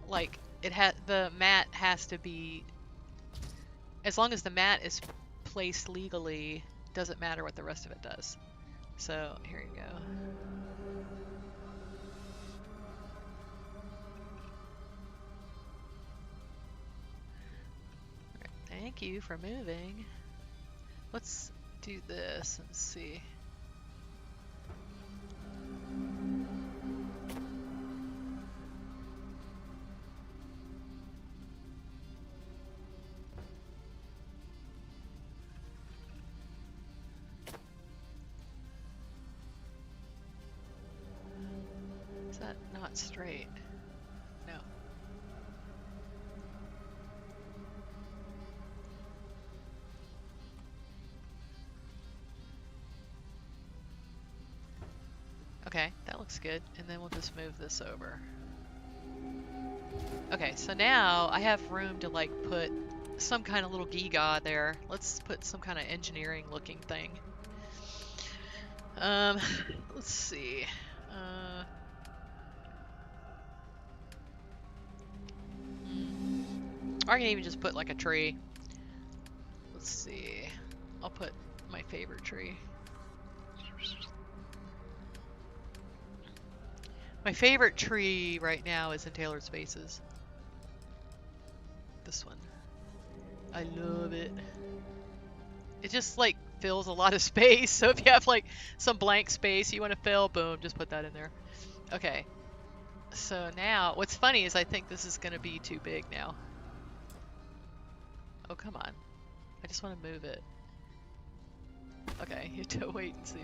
[SPEAKER 1] like, the mat has to be, as long as the mat is placed legally, doesn't matter what the rest of it does. So here you go. Thank you for moving. Let's do this and see. Is that not straight? No. Okay, that looks good. And then we'll just move this over. Okay, so now I have room to like put some kind of little gewgaw there. Let's put some kind of engineering looking thing. Let's see. Or I can even just put like a tree. Let's see. I'll put my favorite tree. My favorite tree right now is in Tailored Spaces. This one. I love it. It just like fills a lot of space. So if you have like some blank space you want to fill, boom, just put that in there. Okay. So now, what's funny is I think this is going to be too big now. Oh, come on. I just want to move it. Okay, you have to wait and see.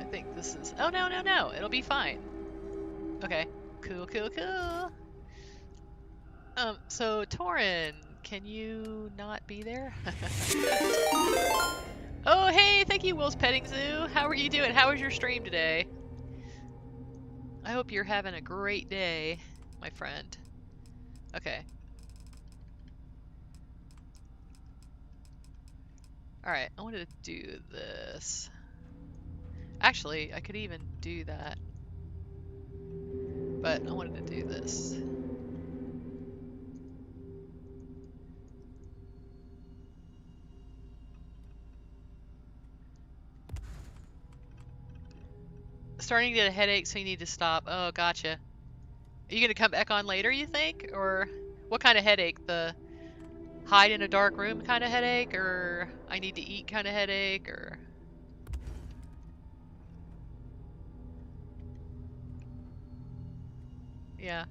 [SPEAKER 1] I think this is... Oh, no, no, no. It'll be fine. Okay. Cool, cool, cool. So Torin, can you not be there? Oh, hey, thank you, Will's Petting Zoo. How are you doing? How was your stream today? I hope you're having a great day, my friend. Okay. Alright, I wanted to do this. Actually, I could even do that. But I wanted to do this. Starting to get a headache, so you need to stop. Oh, gotcha. Are you gonna come back on later, you think? Or what kind of headache? The hide in a dark room kind of headache? Or I need to eat kind of headache? Or... Yeah.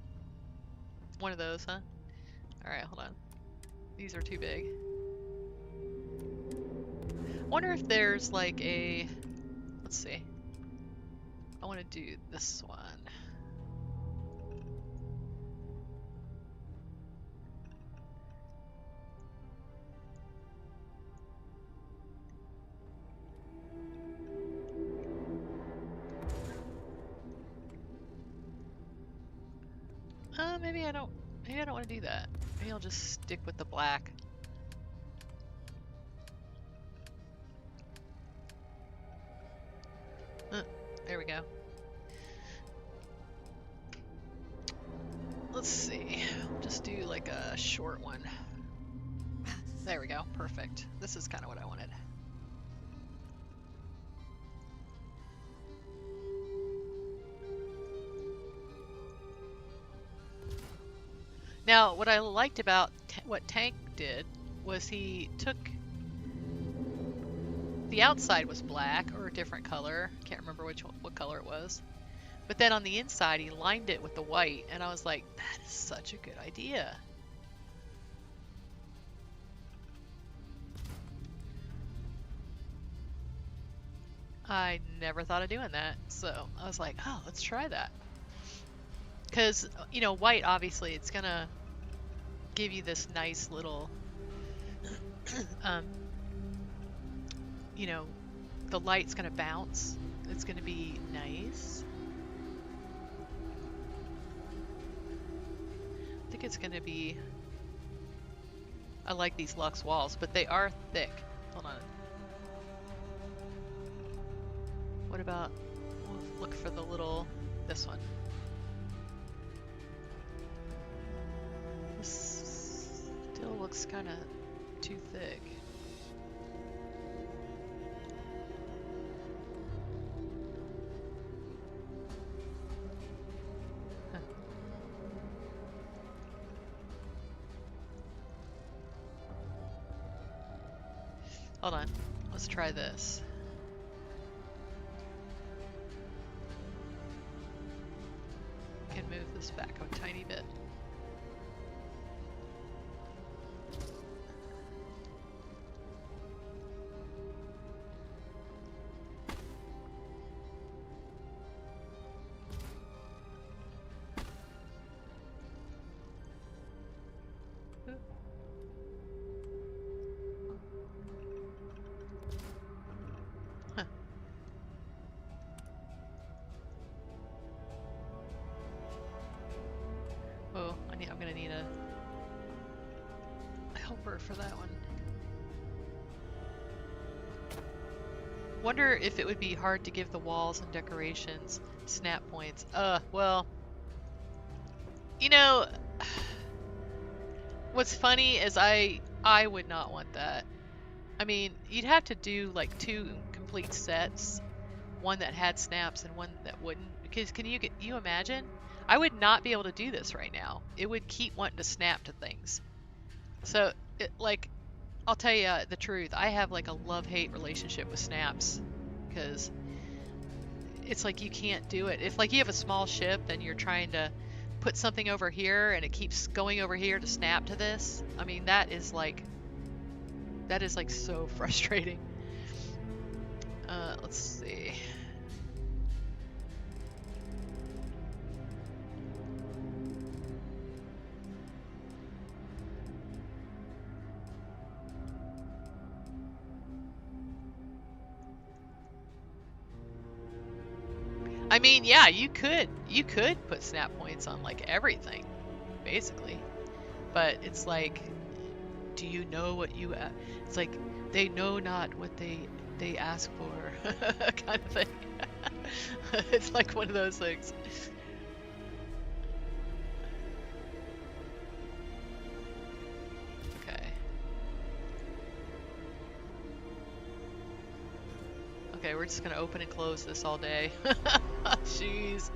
[SPEAKER 1] One of those, huh? Alright, hold on. These are too big. Wonder if there's like a... Let's see. I want to do this one. Maybe I don't want to do that. Maybe I'll just stick with the black. There we go. Let's see. We'll just do like a short one. There we go. Perfect. This is kind of what I wanted. Now, what I liked about what Tank did was he took... The outside was black or a different color. Can't remember what color it was. But then on the inside, he lined it with the white, and I was like, that is such a good idea. I never thought of doing that, so I was like, oh, let's try that. Because, you know, white, obviously, it's gonna give you this nice little, you know, the light's gonna bounce. It's gonna be nice. I think it's gonna be... I like these luxe walls, but they are thick. Hold on. What about... We'll look for the little... this one. This still looks kind of too thick. Huh. Hold on. Let's try this. Can move this back a tiny bit. Oh, I'm gonna need a helper for that one. Wonder if it would be hard to give the walls and decorations snap points. Well, you know, what's funny is I would not want that. I mean, you'd have to do like 2 complete sets, one that had snaps and one that wouldn't. Because can you imagine? I would not be able to do this right now. It would keep wanting to snap to things. So, like, I'll tell you the truth. I have like a love-hate relationship with snaps because it's like you can't do it. If like you have a small ship and you're trying to put something over here and it keeps going over here to snap to this, I mean, that is like so frustrating. Let's see. I mean, yeah, you could put snap points on like everything, basically. But it's like, do you know what you? It's like they know not what they ask for, kind of thing. It's like one of those things. Okay. Okay, we're just gonna open and close this all day. Jeez.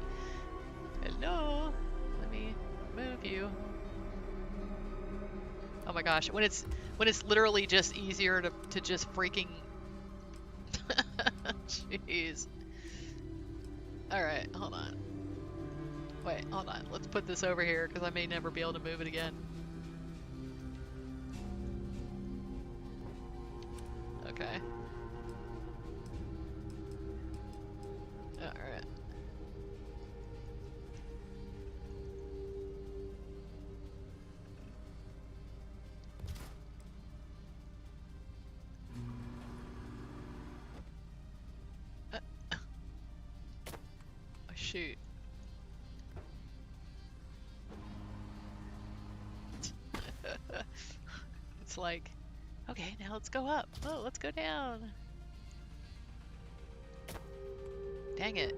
[SPEAKER 1] Hello. Let me move you. Oh my gosh, when it's literally just easier to just freaking. Jeez. All right, hold on. Wait, hold on. Let's put this over here because I may never be able to move it again. Okay. All right. Oh, shoot. It's like, okay, now let's go up. Oh, let's go down. Dang it.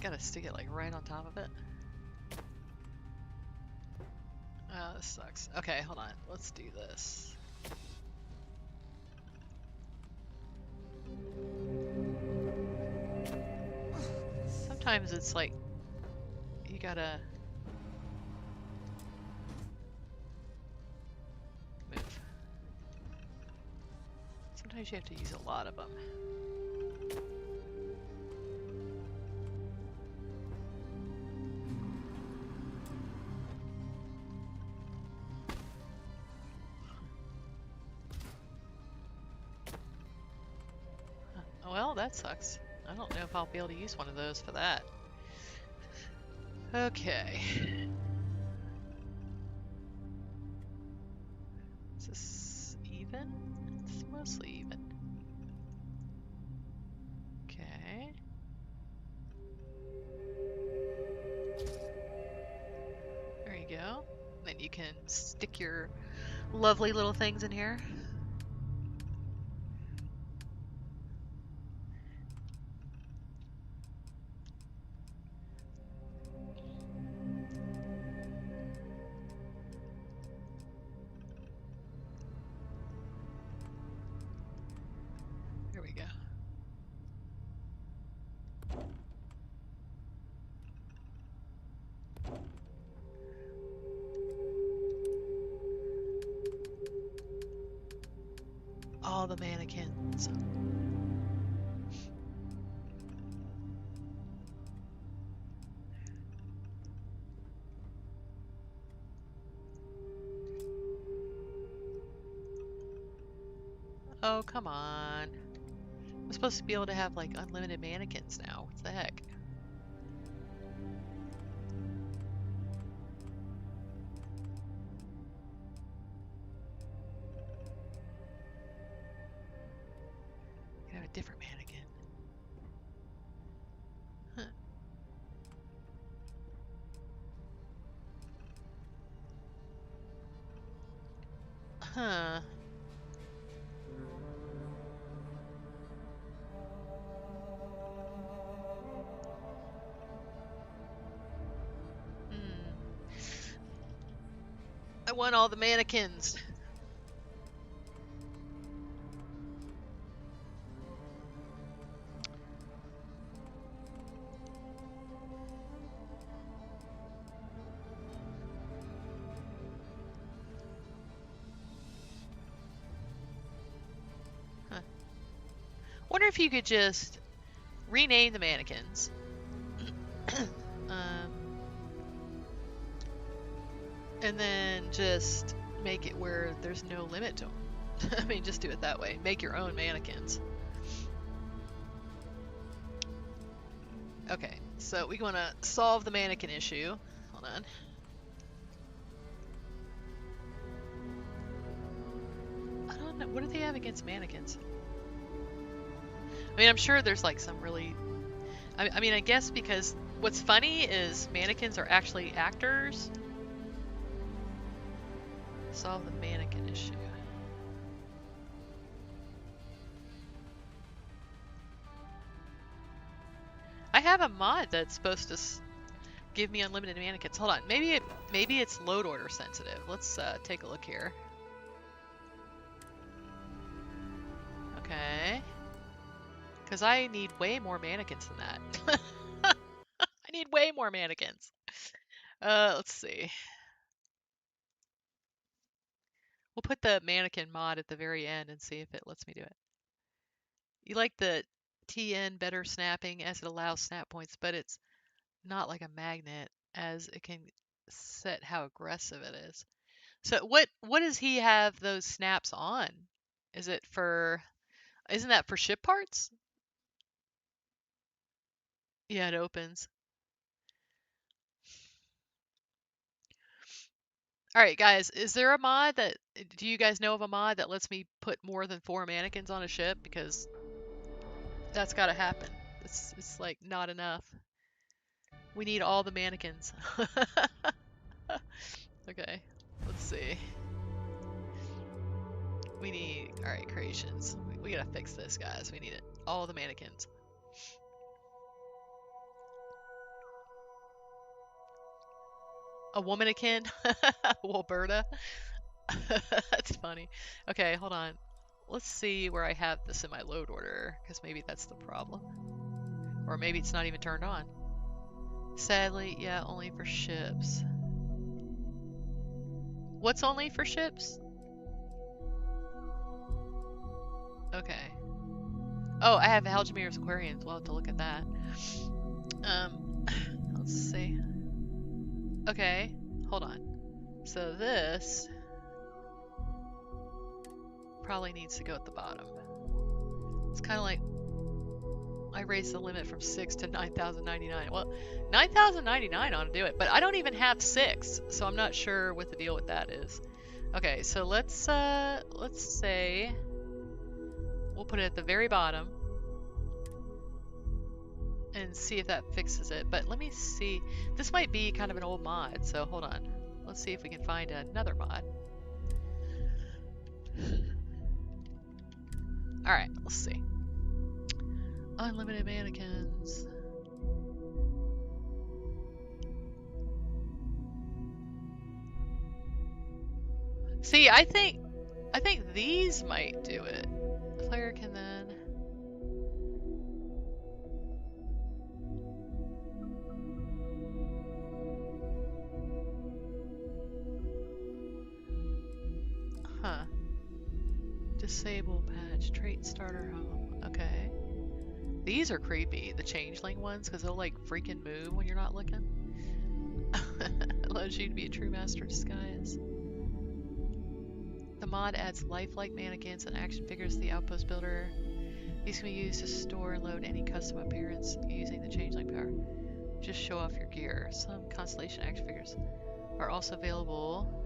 [SPEAKER 1] Gotta stick it like right on top of it. Oh, this sucks. Okay, hold on. Let's do this. Sometimes it's like, you gotta move. Sometimes you have to use a lot of them. Well, that sucks. I don't know if I'll be able to use one of those for that. Okay. Is this even? It's mostly even. Okay. There you go. Then you can stick your lovely little things in here. Here we go. All the mannequins. Oh, come on. I'm supposed to be able to have like unlimited mannequins now. What the heck? I have a different mannequin. Huh. Huh. I want all the mannequins. Huh. Wonder if you could just rename the mannequins. And then just make it where there's no limit to them. I mean, just do it that way. Make your own mannequins. Okay, so we want to solve the mannequin issue. Hold on. I don't know. What do they have against mannequins? I mean, I'm sure there's like some really. I mean, I guess because what's funny is mannequins are actually actors. Solve the mannequin issue. I have a mod that's supposed to give me unlimited mannequins. Hold on, maybe it's load order sensitive. Let's take a look here. Okay, because I need way more mannequins than that. I need way more mannequins. Let's see. We'll put the mannequin mod at the very end and see if it lets me do it. You like the TN better snapping as it allows snap points, but it's not like a magnet as it can set how aggressive it is. So what does he have those snaps on? Is it for isn't that for ship parts? Yeah, it opens. All right, guys, is there a mod that do you guys know of a mod that lets me put more than 4 mannequins on a ship? Because that's got to happen. It's like not enough. We need all the mannequins. Okay, let's see. We need, all right, creations. We gotta fix this, guys. We need it. All the mannequins. A womanikin? Wilberta? That's funny. Okay, hold on. Let's see where I have this in my load order, because maybe that's the problem. Or maybe it's not even turned on. Sadly, yeah, only for ships. What's only for ships? Okay. Oh, I have Algemir's Aquariums. We'll have to look at that. Let's see. Okay, hold on. So this probably needs to go at the bottom. It's kind of like I raised the limit from 6 to 9,099. Well, 9,099 ought to do it, but I don't even have 6, so I'm not sure what the deal with that is. Okay, so let's say we'll put it at the very bottom and see if that fixes it. But let me see. This might be kind of an old mod, so hold on. Let's see if we can find another mod. Alright, let's see. Unlimited mannequins. See, I think these might do it. The player can then disable patch trait starter home. Okay. These are creepy, the changeling ones, because they'll like freaking move when you're not looking. Allows you to be a true master of disguise. The mod adds lifelike mannequins and action figures to the outpost builder. These can be used to store and load any custom appearance using the changeling power. Just show off your gear. Some constellation action figures are also available.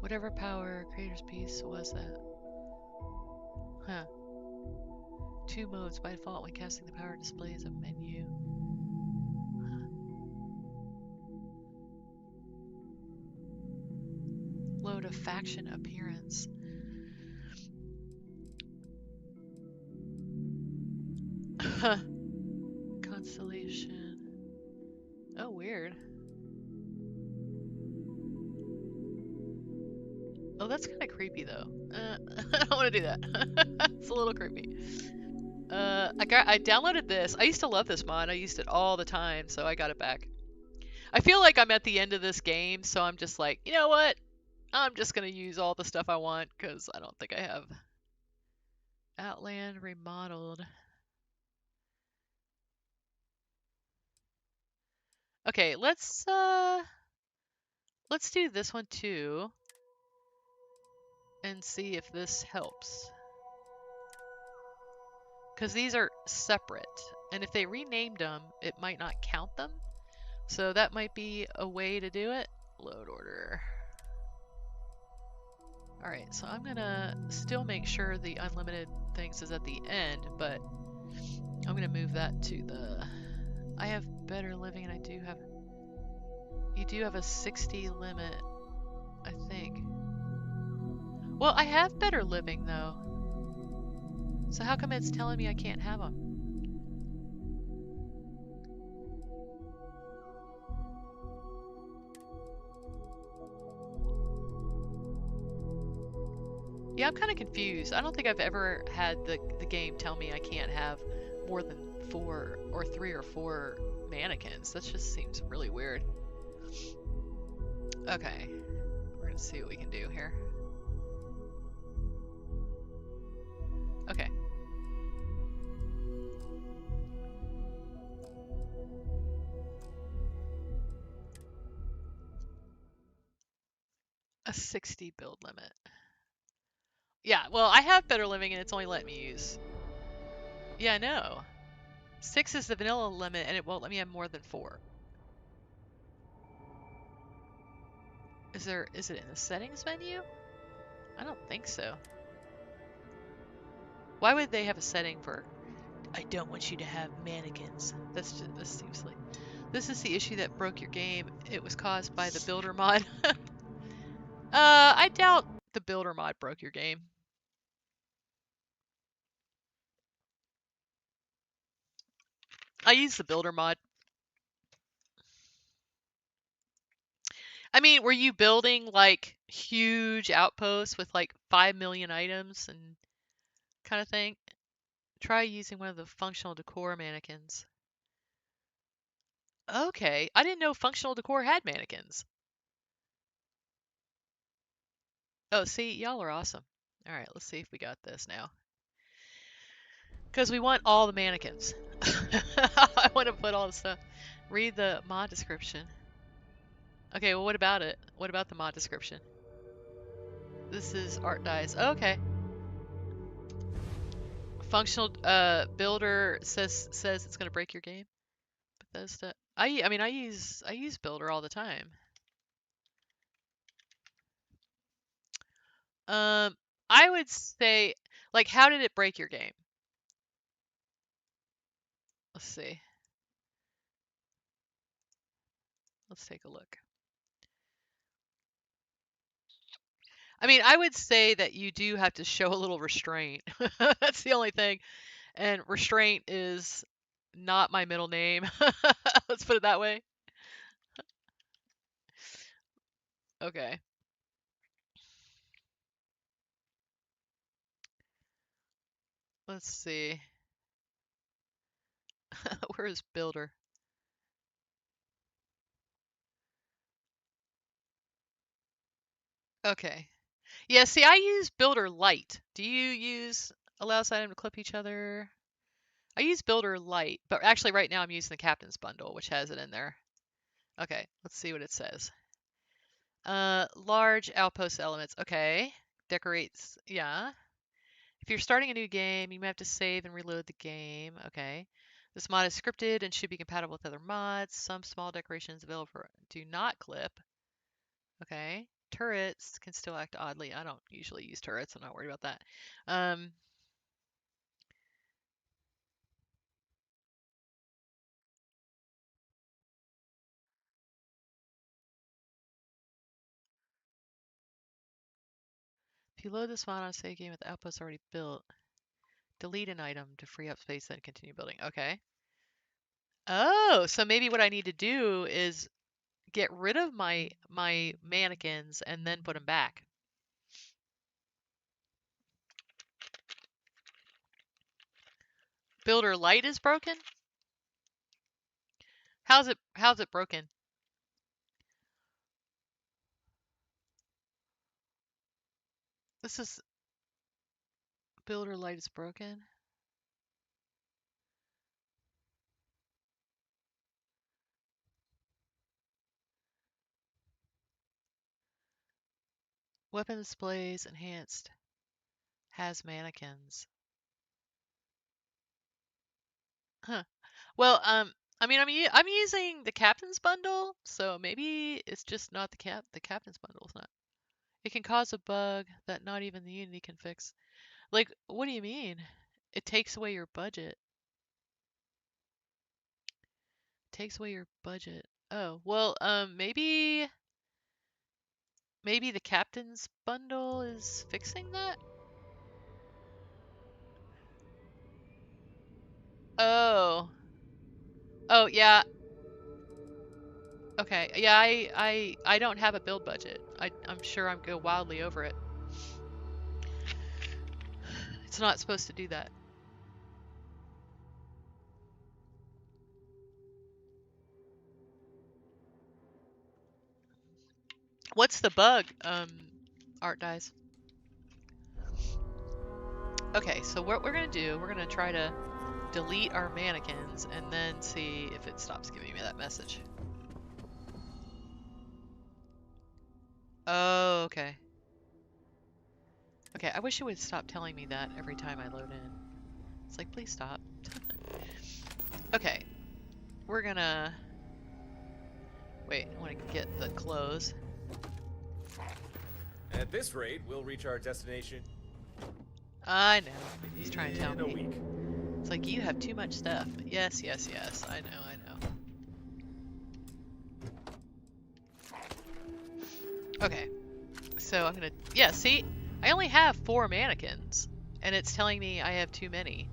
[SPEAKER 1] Whatever power creator's piece was that? Huh. 2 modes by default when casting the power displays a menu. Huh. Load a faction appearance. Huh. Constellation. Oh, weird. Oh, that's kind of creepy though. I don't want to do that. It's a little creepy. I downloaded this. I used to love this mod. I used it all the time, so I got it back. I feel like I'm at the end of this game, so I'm just like, you know what? I'm just gonna use all the stuff I want because I don't think I have Outland remodeled. Okay, let's do this one too and see if this helps. Because these are separate, and if they renamed them, it might not count them. So that might be a way to do it. Load order. Alright, so I'm gonna still make sure the unlimited things is at the end, but I'm gonna move that to the... I have better living and I do have... You do have a 60 limit, I think. Well, I have better living though. So how come it's telling me I can't have them? Yeah, I'm kind of confused. I don't think I've ever had the game tell me I can't have more than 4 or 3 or 4 mannequins. That just seems really weird. Okay, we're gonna see what we can do here. Okay. A 60 build limit. Yeah, well, I have better living and it's only letting me use. Yeah, I know. 6 is the vanilla limit and it won't let me have more than 4. Is it in the settings menu? I don't think so. Why would they have a setting for I don't want you to have mannequins? This seems like this is the issue that broke your game. It was caused by the builder mod. I doubt the builder mod broke your game. I use the builder mod. I mean, were you building like huge outposts with like 5 million items and kind of thing? Try using one of the functional decor mannequins. Okay, I didn't know functional decor had mannequins. Oh, see, y'all are awesome. All right, let's see if we got this now. Because we want all the mannequins. I want to put all the stuff. Read the mod description. Okay, well, what about it? What about the mod description? This is art dies. Oh, okay. Functional builder says it's gonna break your game. Bethesda. I mean I use builder all the time. Um, I would say like how did it break your game? Let's see. Let's take a look. I mean, I would say that you do have to show a little restraint. That's the only thing. And restraint is not my middle name. Let's put it that way. Okay. Let's see. Where is builder? Okay. Yeah, see, I use builder light. Do you use allows item to clip each other? I use builder light, but actually right now I'm using the captain's bundle, which has it in there. Okay, let's see what it says. Large outpost elements. Okay. Decorates. Yeah. If you're starting a new game, you may have to save and reload the game. Okay. This mod is scripted and should be compatible with other mods. Some small decorations available for do not clip. Okay. Turrets can still act oddly. I don't usually use turrets. I'm not worried about that. If you load this mod on a save game with the outposts already built, delete an item to free up space and continue building. Okay. Oh, so maybe what I need to do is get rid of my mannequins and then put them back. Builder light is broken? How's it broken? This is builder light is broken. Weapon displays enhanced has mannequins. Huh. Well, I mean, I'm using the captain's bundle, so maybe it's just not the captain's bundle. It's not. It can cause a bug that not even the Unity can fix. Like, what do you mean? It takes away your budget. Takes away your budget. Oh, well, maybe the captain's bundle is fixing that? Oh. Oh, yeah. Okay. Yeah, I don't have a build budget. I'm sure I'm go wildly over it. It's not supposed to do that. What's the bug? Art dies. Okay, so what we're gonna do, we're gonna try to delete our mannequins and then see if it stops giving me that message. Oh, okay. Okay, I wish it would stop telling me that every time I load in. It's like, please stop. Okay, we're gonna... Wait, I want to get the clothes.
[SPEAKER 3] At this rate, we'll reach our destination.
[SPEAKER 1] I know. He's trying to tell
[SPEAKER 3] in a
[SPEAKER 1] me.
[SPEAKER 3] week.
[SPEAKER 1] It's like, you have too much stuff. Yes, yes, yes. I know, I know. Okay. So I'm gonna... Yeah, see? I only have 4 mannequins. And it's telling me I have too many.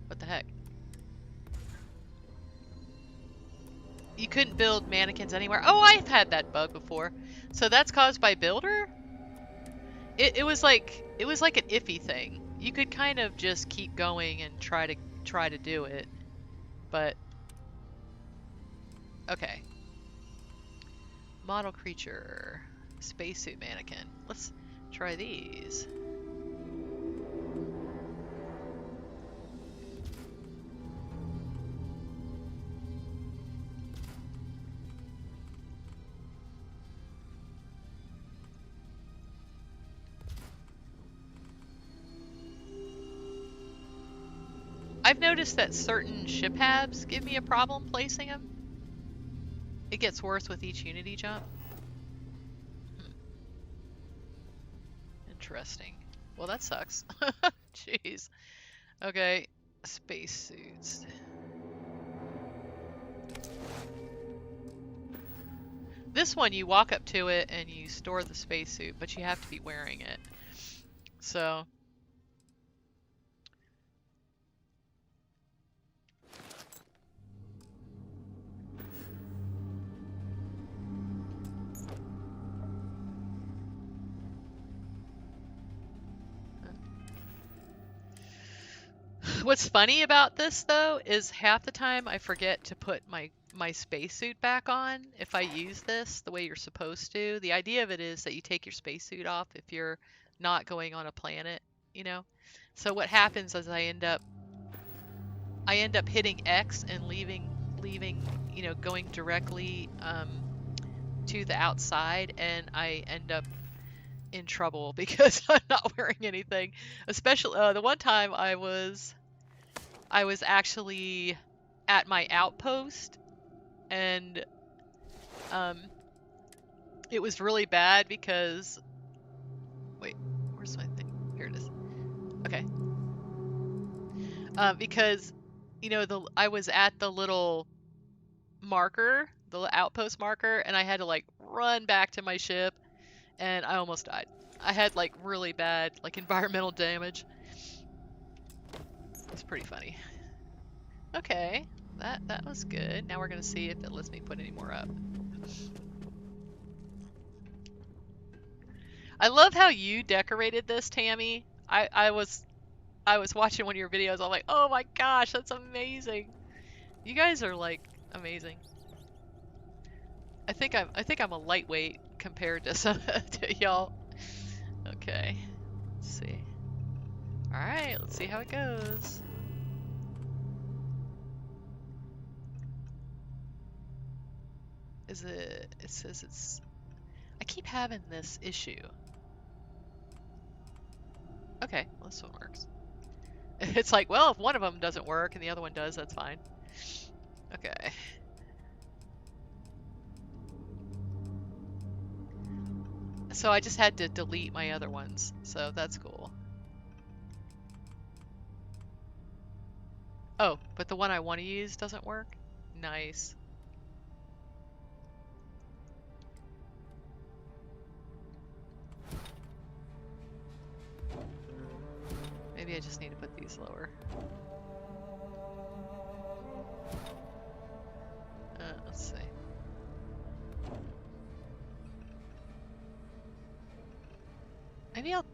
[SPEAKER 1] What the heck? You couldn't build mannequins anywhere. Oh, I've had that bug before. So that's caused by Builder? It was like an iffy thing. You could kind of just keep going and try to do it. But okay. Model creature, spacesuit mannequin. Let's try these. I've noticed that certain ship halves give me a problem placing them. It gets worse with each Unity jump. Interesting. Well, that sucks. Jeez. Okay, spacesuits. This one, you walk up to it and you store the spacesuit, but you have to be wearing it. So... What's funny about this, though, is half the time I forget to put my spacesuit back on if I use this the way you're supposed to. The idea of it is that you take your spacesuit off if you're not going on a planet, you know? So what happens is I end up hitting X and leaving, you know, going directly to the outside, and I end up in trouble because I'm not wearing anything. Especially the one time I was actually at my outpost, and it was really bad because wait, where's my thing? Here it is. Okay. Because you know, I was at the little marker, the outpost marker, and I had to like run back to my ship, and I almost died. I had like really bad like environmental damage. It's pretty funny. Okay, that was good. Now we're gonna see if it lets me put any more up. I love how you decorated this, Tammy. I was watching one of your videos. I'm like, oh my gosh, that's amazing. You guys are like amazing. I think I'm a lightweight compared to some to y'all. Okay, let's see. All right, let's see how it goes. It says it's... I keep having this issue. Okay, well, this one works. It's like, well, if one of them doesn't work and the other one does, that's fine. Okay. So I just had to delete my other ones, so that's cool. Oh, but the one I want to use doesn't work? Nice. Maybe I just need to put these lower. Let's see. Maybe I'm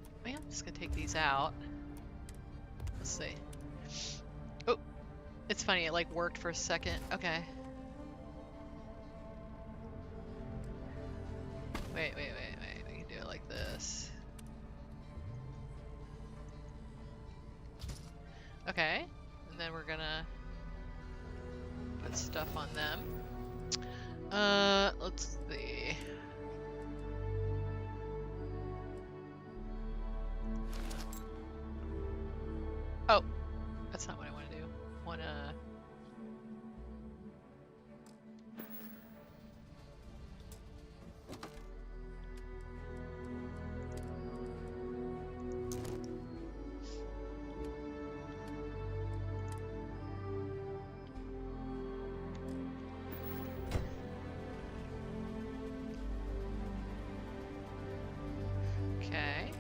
[SPEAKER 1] just gonna take these out. Let's see. Oh, it's funny, it like worked for a second. Okay. Wait. We can do it like this. Okay. And then we're gonna put stuff on them. Let's see. Oh, that's not what I want to do. Okay.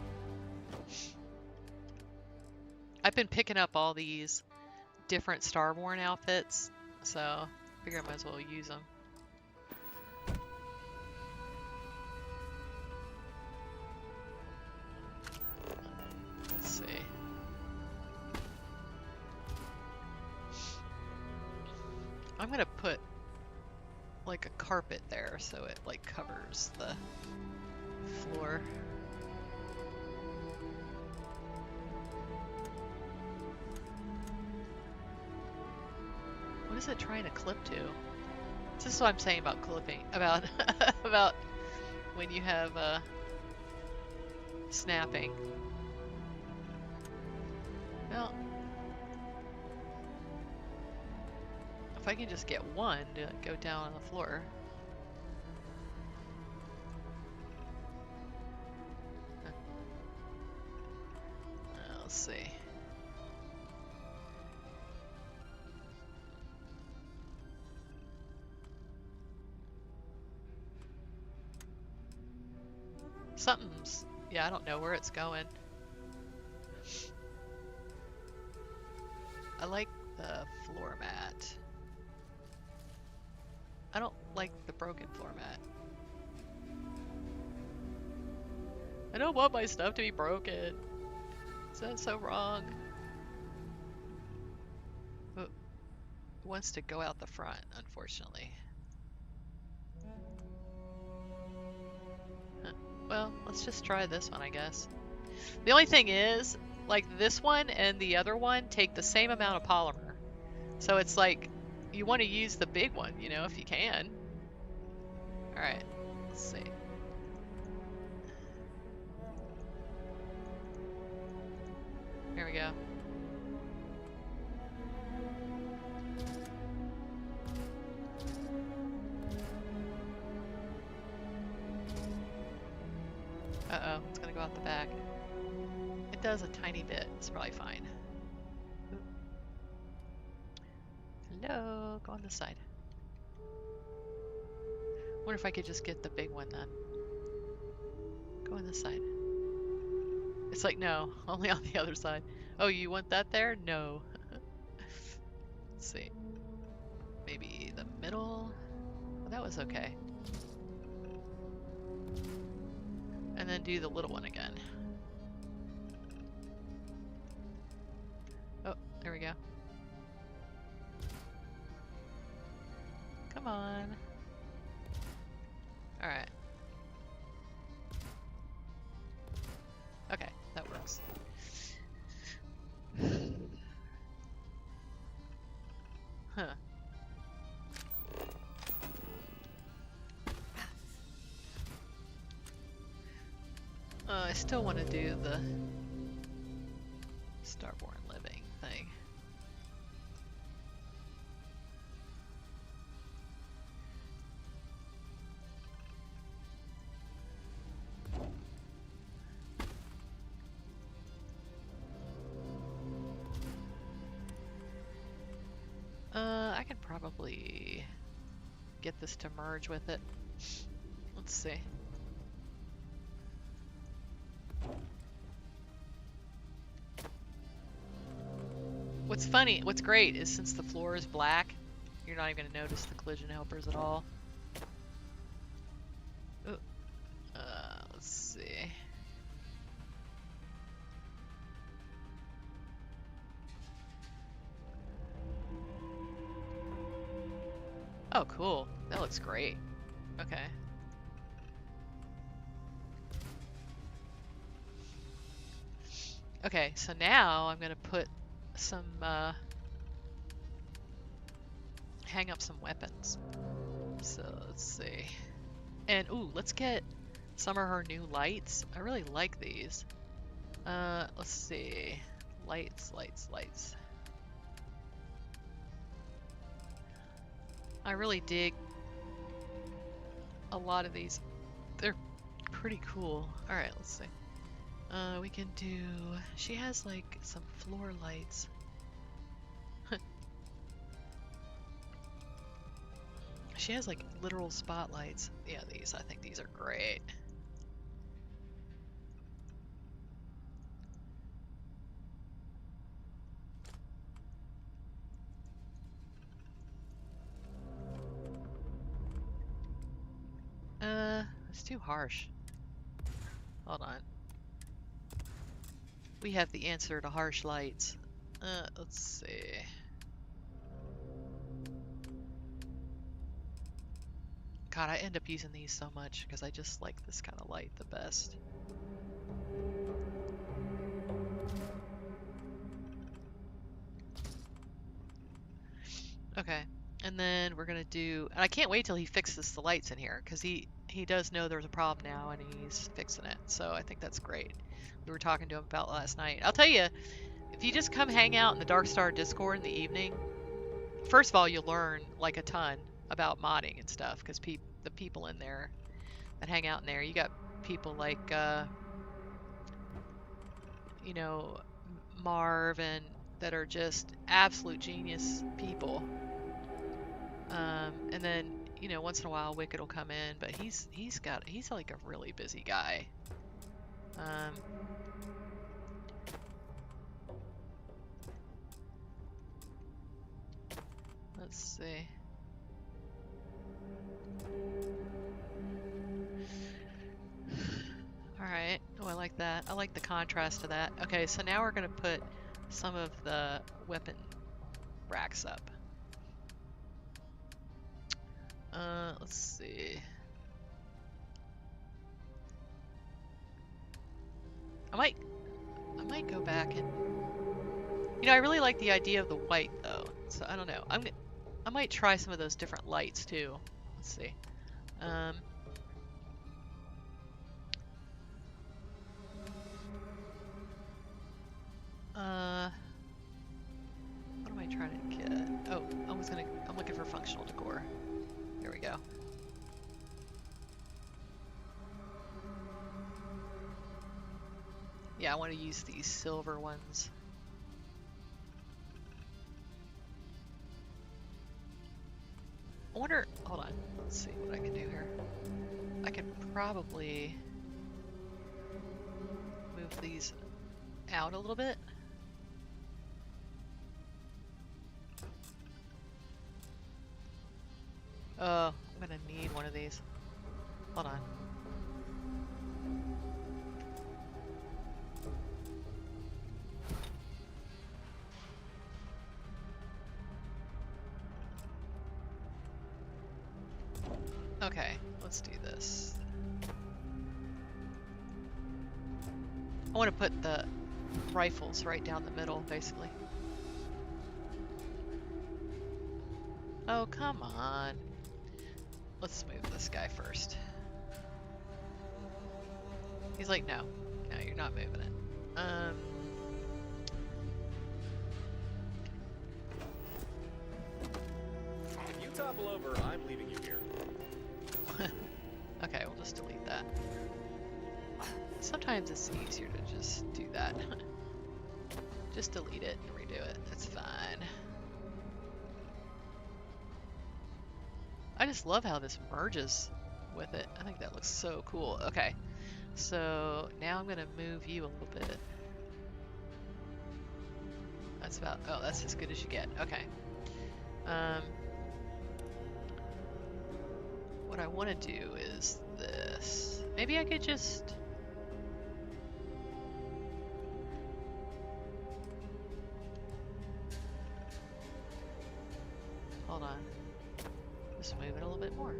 [SPEAKER 1] I've been picking up all these different Starborn outfits, so I figure I might as well use them. Let's see. I'm gonna put like a carpet there so it like covers the floor. What is it trying to clip to? This is what I'm saying about clipping, about about when you have snapping. Well, if I can just get one to go down on the floor. Let's see. Something's, yeah, I don't know where it's going. I like the floor mat. I don't like the broken floor mat. I don't want my stuff to be broken. Is that so wrong? Oh, it wants to go out the front, unfortunately. Huh. Well, let's just try this one, I guess. The only thing is, like this one and the other one take the same amount of polymer. So it's like, you want to use the big one, you know, if you can. Alright, let's see. Here we go. Uh-oh, it's gonna go out the back. It does a tiny bit, it's probably fine. Oop. Hello, go on this side. Wonder if I could just get the big one then. Go on this side. It's like, no, only on the other side. Oh, you want that there? No. Let's see. Maybe the middle? Oh, that was okay. And then do the little one again. Oh, there we go. Come on. Alright. Okay, that works. Huh. I still want to do the Starborn Living thing. I can probably get this to merge with it. Let's see. What's funny, what's great is since the floor is black, you're not even going to notice the collision helpers at all. Ooh. Let's see. Oh, cool. That looks great. Okay. Okay, so now I'm gonna put some, hang up some weapons. So let's see. And ooh, let's get some of her new lights. I really like these. Let's see. Lights, lights, lights. I really dig a lot of these. They're pretty cool. Alright, let's see. We can do... She has like some floor lights. She has like literal spotlights. Yeah, these. I think these are great. It's too harsh. Hold on. We have the answer to harsh lights. Let's see. God, I end up using these so much because I just like this kind of light the best. Okay, and then we're gonna do, and I can't wait till he fixes the lights in here because he does know there's a problem now and he's fixing it. So I think that's great. We were talking to him about last night. I'll tell you, if you just come hang out in the Dark Star Discord in the evening, first of all, you'll learn like a ton about modding and stuff because the people in there that hang out in there, you got people like, you know, Marv and that are just absolute genius people. And then, you know, once in a while Wicked will come in, but he's like a really busy guy. Let's see. Alright. Oh, I like that. I like the contrast to that. Okay, so now we're going to put some of the weapon racks up. Let's see. I might go back and... You know, I really like the idea of the white, though. So, I don't know. I might try some of those different lights, too. Let's see. What am I trying to get? Oh, I'm looking for functional decor. Here we go. Yeah, I want to use these silver ones. I wonder, hold on, let's see what I can do here. I can probably move these out a little bit. Oh, I'm gonna need one of these. Hold on. Okay, let's do this. I want to put the rifles right down the middle, basically. Oh, come on. Let's move this guy first. He's like, no. No, you're not moving it.
[SPEAKER 3] If you topple over, I'm leaving you here.
[SPEAKER 1] Okay, we'll just delete that. Sometimes it's easier to just do that. Just delete it and redo it. It's fine. I just love how this merges with it. I think that looks so cool. Okay, so now I'm gonna move you a little bit. That's about, oh, that's as good as you get. Okay. What I want to do is this. Maybe I could just... Hold on. Just move it a little bit more.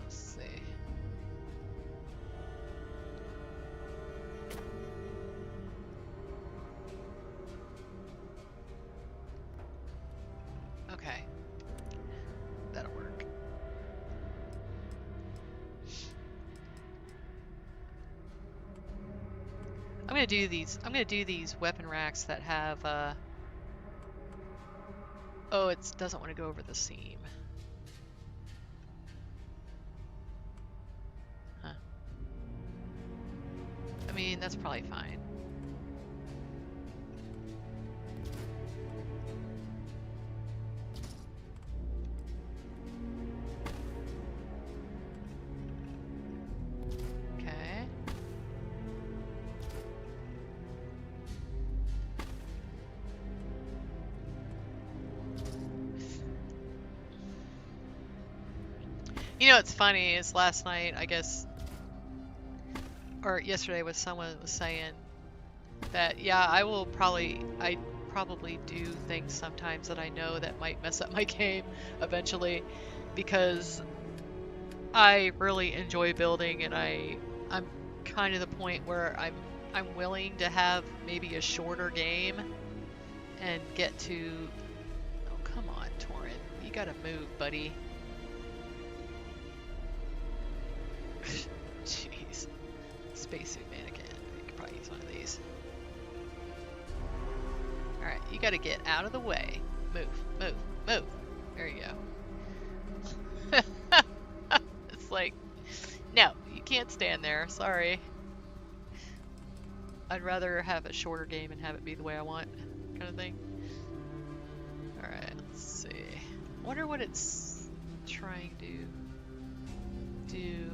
[SPEAKER 1] Let's see. Okay. That'll work. I'm gonna do these weapon racks that have oh, it doesn't want to go over the seam. Huh. I mean, that's probably fine. Okay. You know what's funny is last night, I guess, or yesterday, was someone was saying that, yeah, I probably do things sometimes that I know that might mess up my game eventually, because I really enjoy building, and I'm kind of the point where I'm willing to have maybe a shorter game and get to, oh, come on, Torrent, you gotta move, buddy. Jeez. Spacesuit mannequin. We could probably use one of these. Alright, you gotta get out of the way. Move, move, move. There you go. It's like, no, you can't stand there. Sorry. I'd rather have a shorter game and have it be the way I want, kind of thing. Alright, let's see. I wonder what it's trying to do.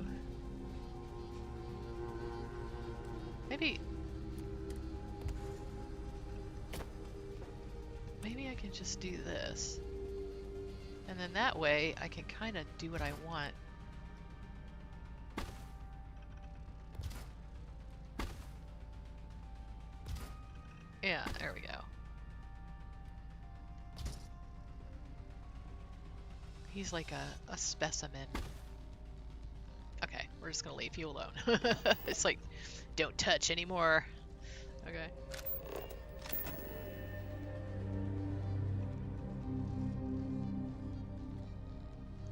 [SPEAKER 1] Maybe I can just do this. And then that way I can kind of do what I want. Yeah, there we go. He's like a specimen. Okay, we're just gonna leave you alone. It's like, don't touch anymore. Okay.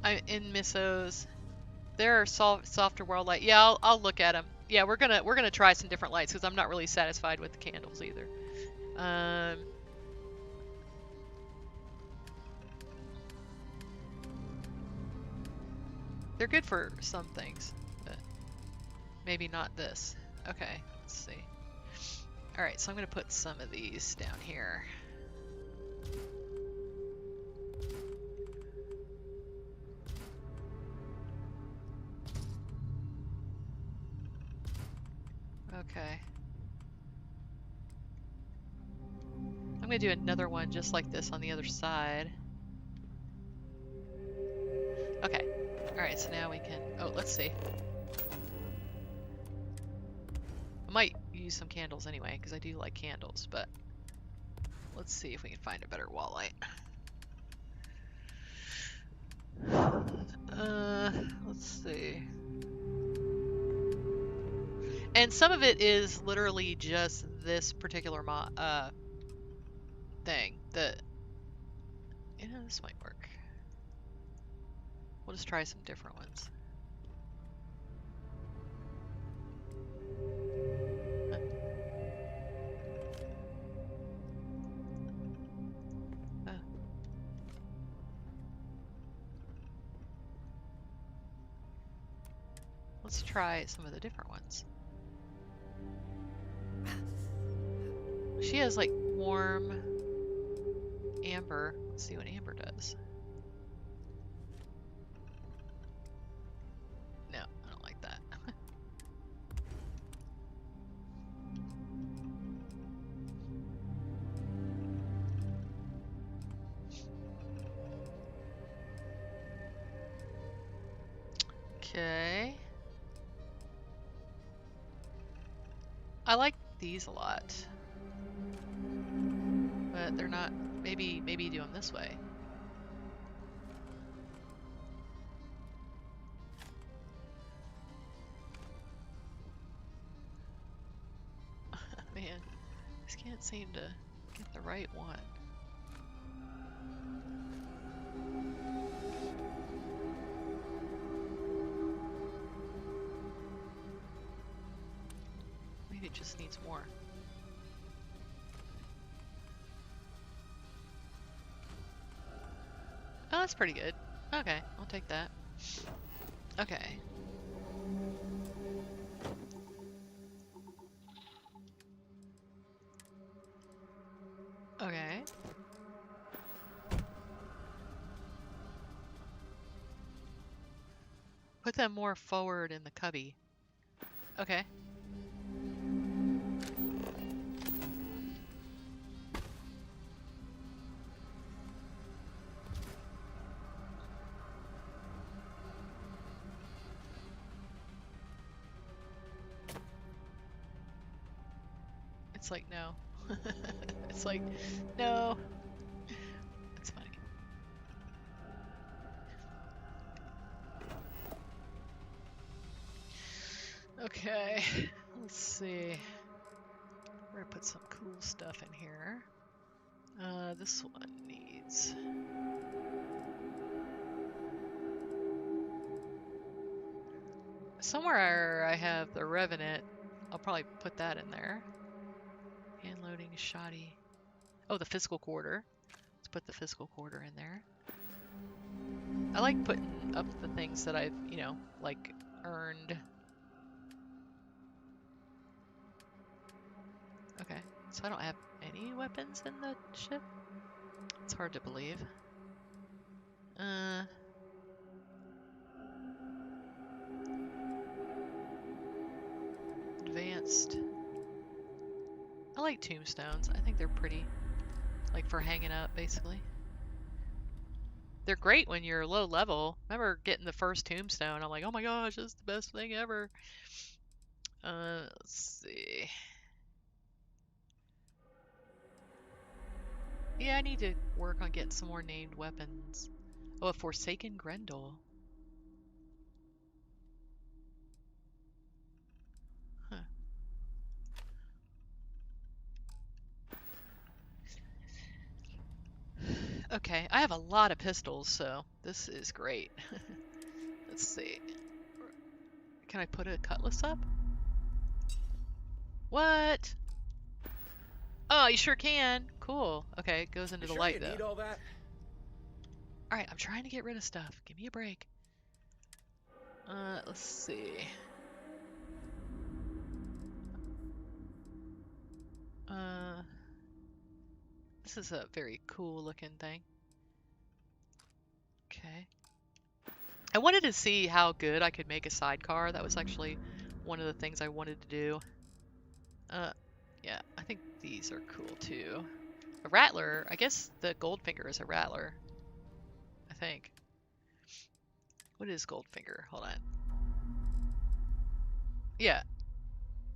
[SPEAKER 1] I'm in Missos. There are softer world light. Yeah, I'll look at them. Yeah, we're gonna try some different lights because I'm not really satisfied with the candles either. They're good for some things, but maybe not this. Okay, let's see. All right, so I'm gonna put some of these down here. Okay. I'm gonna do another one just like this on the other side. Okay. Alright, so now we can... Oh, let's see. I might use some candles anyway, because I do like candles, but... Let's see if we can find a better wall light. Let's see. And some of it is literally just this particular thing. You know, this might work. We'll just try some different ones. Let's try some of the different ones. She has like warm amber. Let's see what amber does. No, I don't like that. Okay. I like these a lot. But they're not, maybe do them this way. Man, I just can't seem to get the right one. Maybe it just needs more. Oh, that's pretty good. Okay, I'll take that. Okay. Okay. Put them more forward in the cubby. Okay. It's like, no. It's like, no. That's funny. Okay, let's see. We're gonna put some cool stuff in here. This one needs... Somewhere I have the Revenant. I'll probably put that in there. Hand loading shoddy. Oh, the fiscal quarter. Let's put the fiscal quarter in there. I like putting up the things that I've, you know, like earned. Okay, so I don't have any weapons in the ship? It's hard to believe. Advanced. I like tombstones. I think they're pretty. Like for hanging up, basically. They're great when you're low level. Remember getting the first tombstone, I'm like, oh my gosh, this is the best thing ever. Let's see. Yeah, I need to work on getting some more named weapons. Oh, a Forsaken Grendel. Huh. Okay, I have a lot of pistols, so this is great. Let's see. Can I put a cutlass up? What? Oh, you sure can. Cool. Okay, it goes into the light,
[SPEAKER 3] you
[SPEAKER 1] though.
[SPEAKER 3] need all that?
[SPEAKER 1] Alright, I'm trying to get rid of stuff. Give me a break. Let's see. This is a very cool looking thing. Okay. I wanted to see how good I could make a sidecar. That was actually one of the things I wanted to do. Yeah, I think these are cool too. A rattler, I guess the Goldfinger is a rattler. I think. What is Goldfinger? Hold on. Yeah.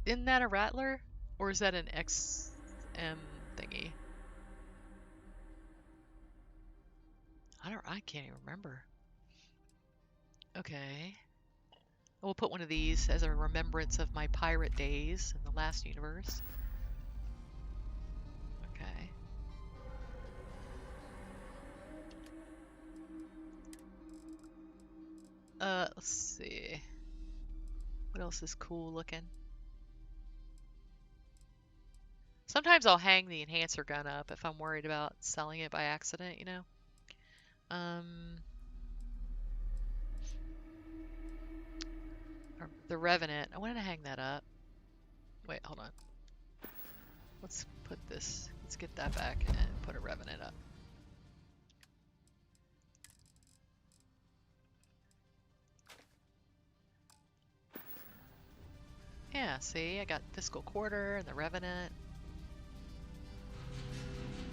[SPEAKER 1] Isn't that a rattler? Or is that an XM thingy? I can't even remember. Okay. We'll put one of these as a remembrance of my pirate days in the last universe. Okay. Let's see. What else is cool looking? Sometimes I'll hang the enhancer gun up if I'm worried about selling it by accident, you know? the Revenant. I wanted to hang that up. Wait, hold on. Let's put this, let's get that back and put a Revenant up. Yeah, see, I got Fiscal Quarter and the Revenant.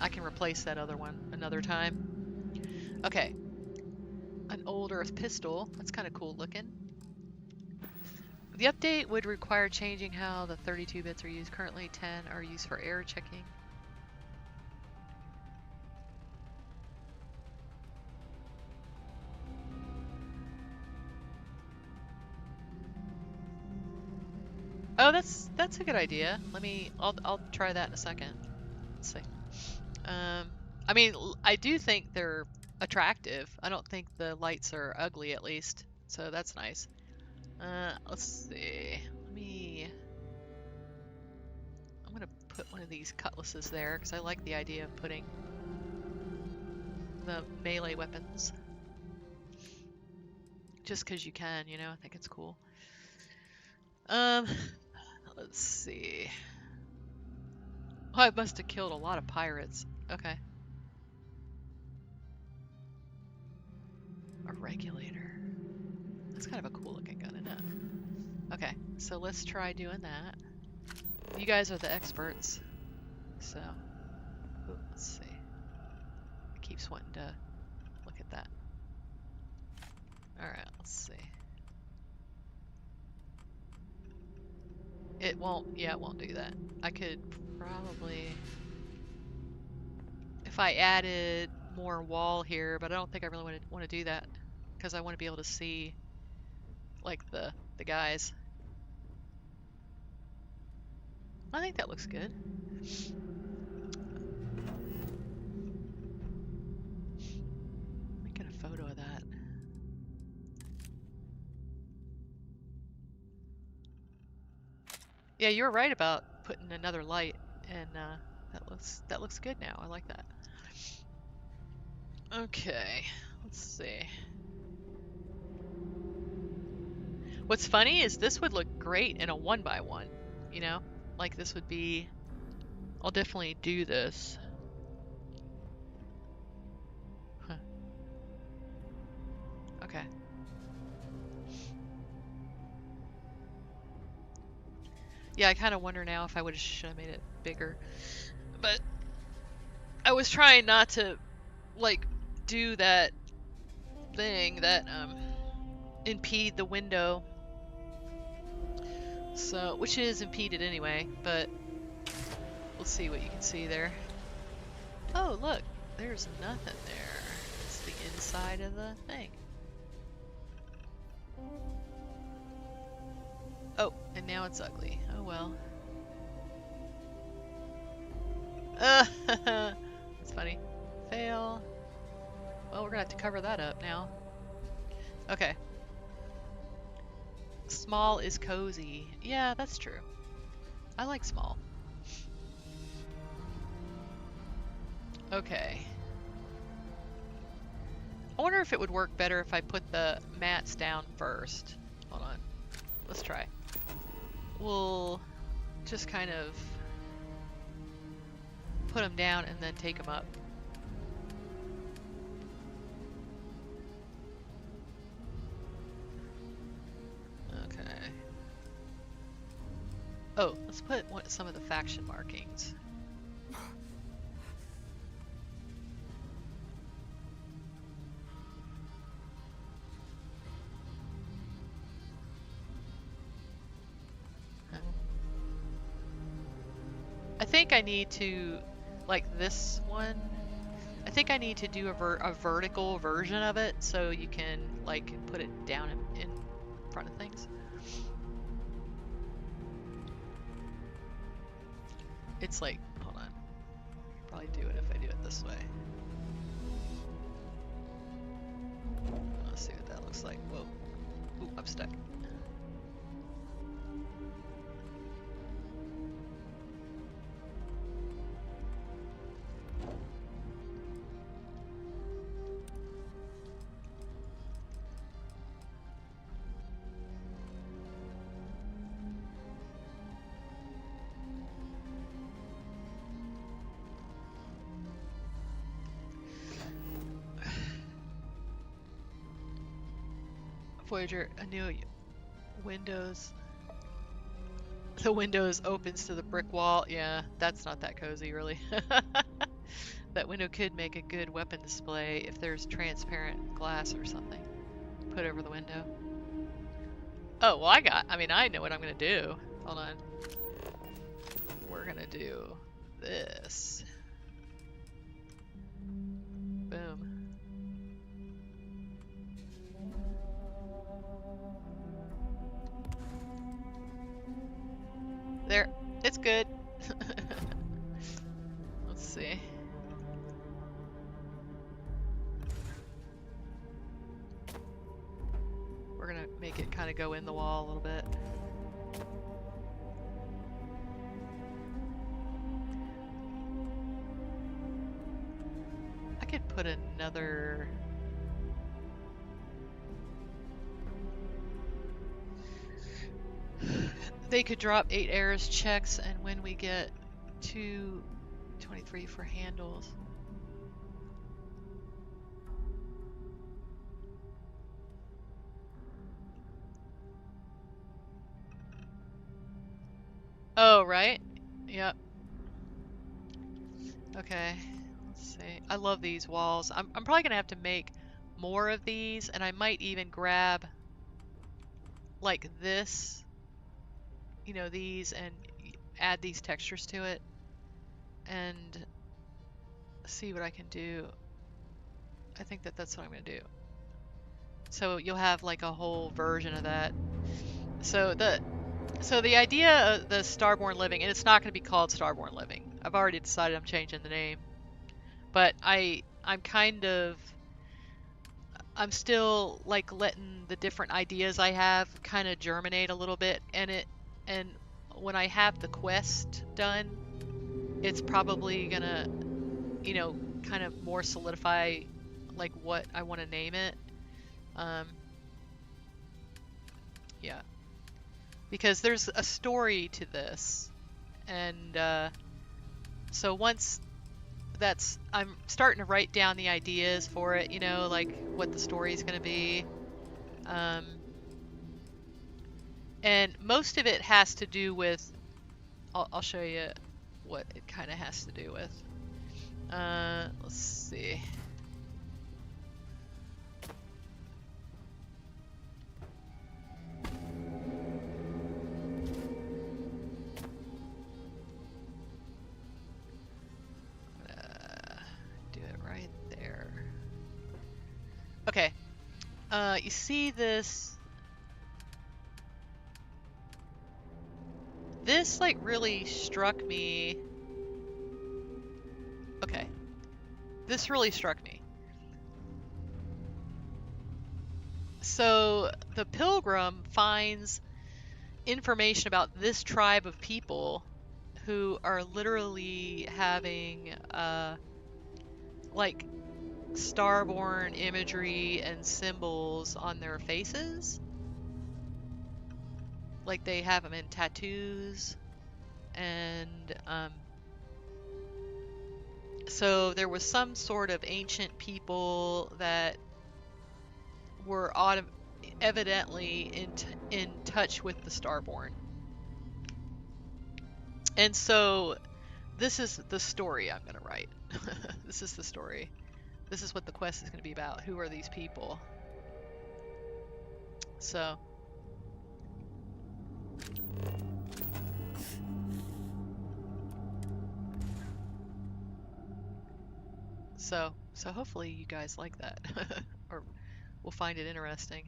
[SPEAKER 1] I can replace that other one another time. Okay. An old Earth pistol. That's kind of cool looking. The update would require changing how the 32 bits are used. Currently 10 are used for error checking. Oh, that's a good idea. I'll try that in a second. Let's see. I mean, I do think they're attractive. I don't think the lights are ugly, at least. So that's nice. Let's see. I'm gonna put one of these cutlasses there because I like the idea of putting the melee weapons. Just because you can, you know, I think it's cool. Let's see. Oh, I must have killed a lot of pirates. Okay. A regulator. That's kind of a cool looking gun, isn't it? Okay, so let's try doing that. You guys are the experts. So, ooh, let's see. I keep wanting to look at that. Alright, let's see. It won't do that. I could probably, if I added more wall here, but I don't think I really want to do that because I want to be able to see like the guys. I think that looks good. Let me get a photo of that. Yeah, you were right about putting another light, and that looks good now. I like that. Okay, let's see. What's funny is this would look great in a 1x1, you know? Like this would be, I'll definitely do this. Huh. Okay. Yeah, I kind of wonder now if I should have made it bigger. But I was trying not to, like, do that thing that, impede the window. So, which is impeded anyway, but we'll see what you can see there. Oh, look, there's nothing there. It's the inside of the thing. Oh, and now it's ugly. Oh well. That's funny. Fail. Well, we're gonna have to cover that up now. Okay. Small is cozy. Yeah, that's true. I like small. Okay. I wonder if it would work better if I put the mats down first. Hold on. Let's try. We'll just kind of put them down and then take them up. Okay. Oh, let's put some of the faction markings. I think I need to, like this one, I think I need to do a vertical version of it so you can like put it down in front of things. It's like, hold on, probably do it if I do it this way. Let's see what that looks like. Whoa, ooh, I'm stuck. Voyager, a new Windows. The Windows opens to the brick wall. Yeah, that's not that cozy, really. That window could make a good weapon display if there's transparent glass or something put over the window. Oh, well, I mean, I know what I'm gonna do. Hold on. We're gonna do this. Boom. There. It's good. Let's see. We're gonna make it kind of go in the wall a little bit. I could put another... They could drop 8 errors checks, and when we get to 23 for handles. Oh, right? Yep. Okay, let's see. I love these walls. I'm probably gonna have to make more of these, and I might even grab like this, you know, these, and add these textures to it and see what I can do. I think that that's what I'm gonna do. So you'll have like a whole version of that. So the idea of the Starborn Living, and it's not going to be called Starborn Living. I've already decided I'm changing the name. But I'm still like letting the different ideas I have kind of germinate a little bit, and when I have the quest done, it's probably gonna, you know, kind of more solidify like what I want to name it. Yeah. Because there's a story to this, and so once I'm starting to write down the ideas for it, you know, like what the story is going to be, and most of it has to do with, I'll show you what it kind of has to do with. Let's see. Okay, you see this? This like really struck me. Okay, this really struck me. So the pilgrim finds information about this tribe of people who are literally having like Starborn imagery and symbols on their faces. Like they have them in tattoos, and so there was some sort of ancient people that were evidently in touch with the Starborn. And so this is the story I'm going to write. This is the story. This is what the quest is going to be about. Who are these people? So hopefully you guys like that, or will find it interesting.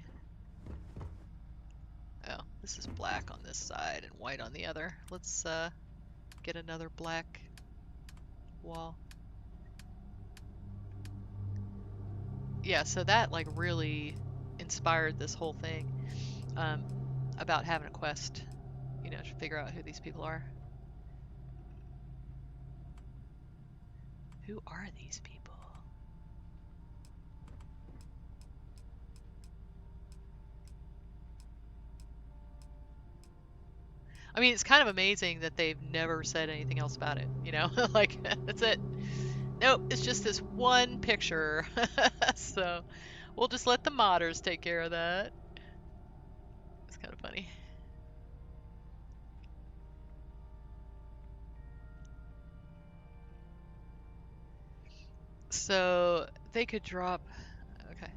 [SPEAKER 1] Oh, this is black on this side and white on the other. Let's get another black wall. Yeah, so that like really inspired this whole thing about having a quest, you know, to figure out who these people are. Who are these people? I mean, it's kind of amazing that they've never said anything else about it, you know? Like, that's it. Nope, it's just this one picture. So, we'll just let the modders take care of that. It's kind of funny. So they could drop. Okay.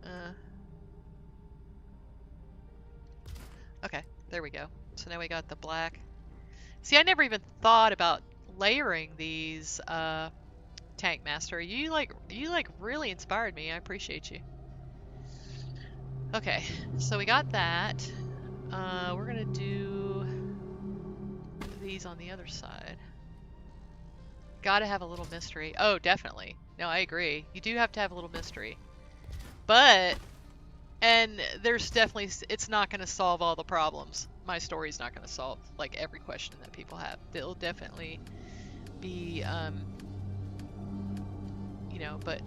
[SPEAKER 1] Uh, okay, there we go. So now we got the black. See, I never even thought about layering these, TankMaster. You like really inspired me. I appreciate you. Okay, so we got that. We're gonna do these on the other side. Gotta have a little mystery. Oh, definitely. No, I agree. You do have to have a little mystery. But, and there's definitely, it's not gonna solve all the problems. My story's not gonna solve, like, every question that people have. There'll definitely be, you know, but,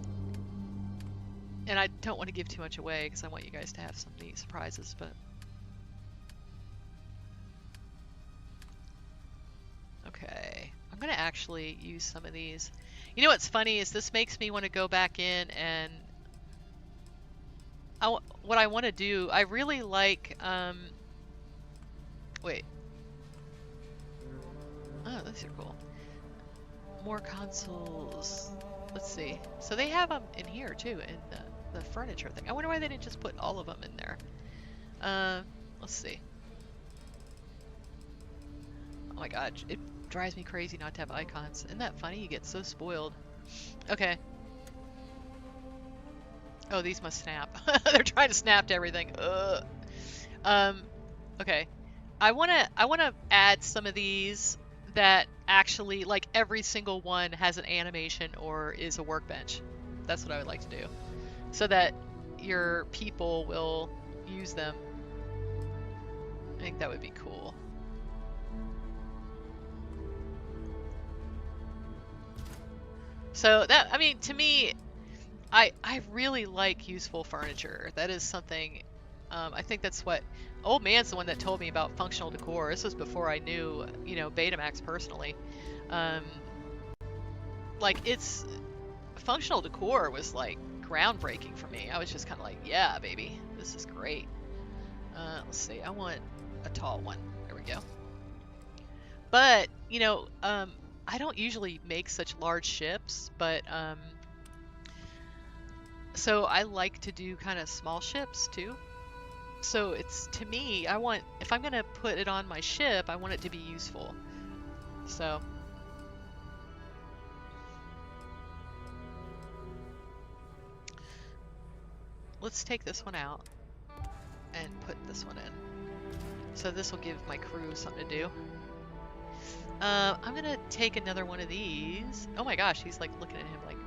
[SPEAKER 1] and I don't want to give too much away because I want you guys to have some neat surprises, but. Okay, I'm gonna actually use some of these. You know what's funny is this makes me want to go back in and what I want to do, I really like, wait. Oh, these are cool. More consoles. Let's see. So they have them in here too, in the furniture thing. I wonder why they didn't just put all of them in there. Let's see. Oh my god, it drives me crazy not to have icons. Isn't that funny? You get so spoiled. Okay. Oh, these must snap. They're trying to snap to everything. Ugh. Okay. I wanna add some of these that actually, like, every single one has an animation or is a workbench. That's what I would like to do. So that your people will use them. I think that would be cool. So that, I mean, to me, I really like useful furniture. That is something, I think that's what, old man's the one that told me about functional decor. This was before I knew, you know, Betamax personally. Like, it's, functional decor was like groundbreaking for me. I was just kind of like, yeah, baby, this is great. Let's see, I want a tall one. There we go. But, you know, I don't usually make such large ships, but, so I like to do kind of small ships too. So it's, to me, I want, if I'm gonna put it on my ship, I want it to be useful. So. Let's take this one out and put this one in. So this will give my crew something to do. I'm gonna take another one of these. Oh my gosh, he's like looking at him like,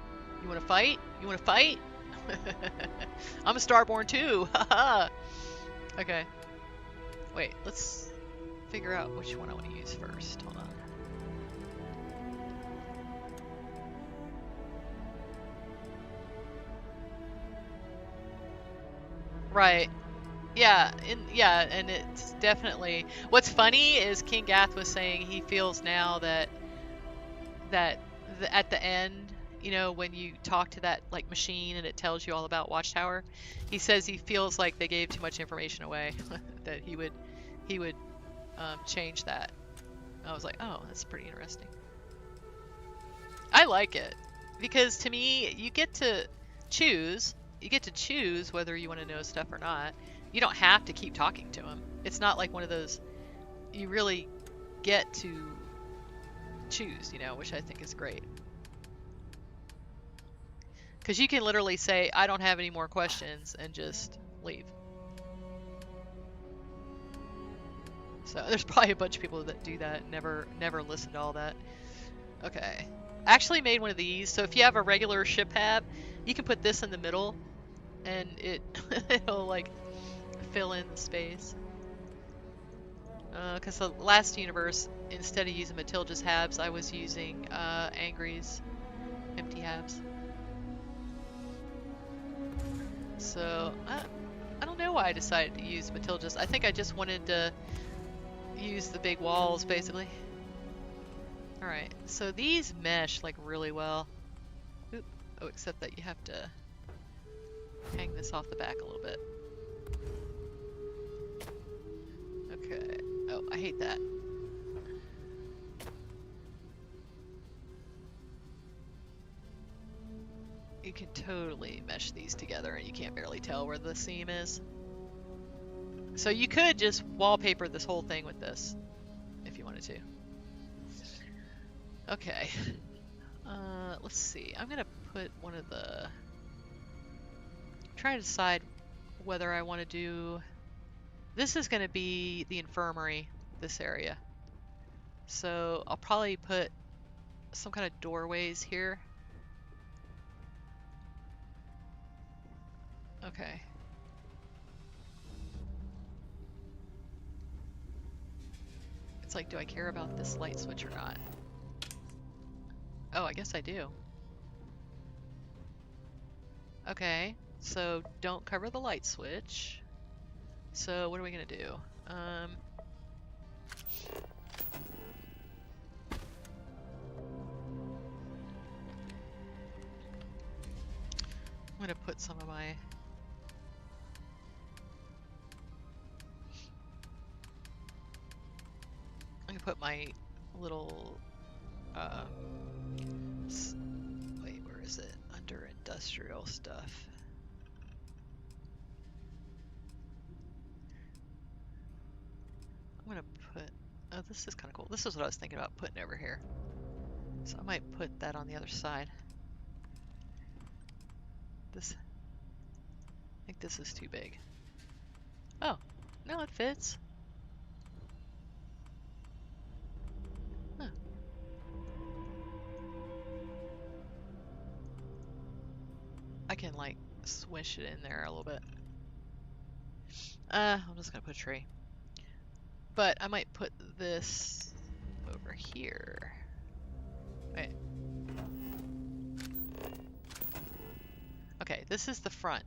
[SPEAKER 1] you wanna fight? You wanna fight? I'm a Starborn too, haha. Okay. Wait, let's figure out which one I want to use first. Hold on. Right. Yeah, and it's definitely. What's funny is King Gath was saying he feels now that at the end, you know, when you talk to that like machine and it tells you all about Watchtower, he says he feels like they gave too much information away. That he would change that. I was like, oh, that's pretty interesting. I like it because to me, you get to choose. You get to choose whether you want to know stuff or not. You don't have to keep talking to him. It's not like one of those. You really get to choose, you know, which I think is great. Because you can literally say, I don't have any more questions, and just leave. So there's probably a bunch of people that do that, never listen to all that. Okay. I actually made one of these, so if you have a regular ship hab, you can put this in the middle, and it'll like fill in the space. Because the last universe, instead of using Matilda's habs, I was using Angry's empty habs. So, I don't know why I decided to use Matilda's. I think I just wanted to use the big walls, basically. Alright, so these mesh like really well. Oop, Oh, except that you have to hang this off the back a little bit. Okay. Oh, I hate that. You can totally mesh these together and you can't barely tell where the seam is. So you could just wallpaper this whole thing with this if you wanted to. Okay. Let's see. I'm gonna put one of the... Try to decide whether I want to do... This is gonna be the infirmary, this area. So I'll probably put some kind of doorways here. Okay. It's like, do I care about this light switch or not? Oh, I guess I do. Okay, so don't cover the light switch. So what are we gonna do? I'm gonna put some of my... I'm gonna put my little, wait, where is it? Under industrial stuff. I'm gonna put, oh, this is kind of cool. This is what I was thinking about putting over here. So I might put that on the other side. This, I think this is too big. Oh, no, it fits. Huh. I can like swish it in there a little bit. I'm just gonna put a tree. But I might put this over here. Wait. Okay, this is the front.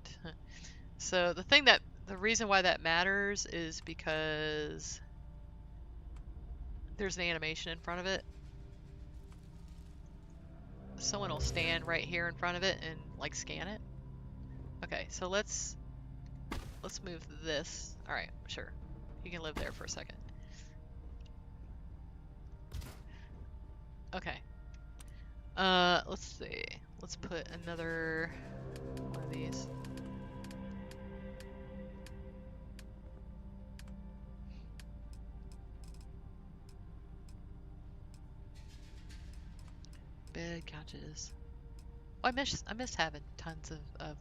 [SPEAKER 1] So the reason why that matters is because there's an animation in front of it. Someone will stand right here in front of it and like scan it. Okay, so let's move this. All right, sure. You can live there for a second. Okay. Let's see. Let's put another one of these. Bed, couches. Oh, I miss having tons of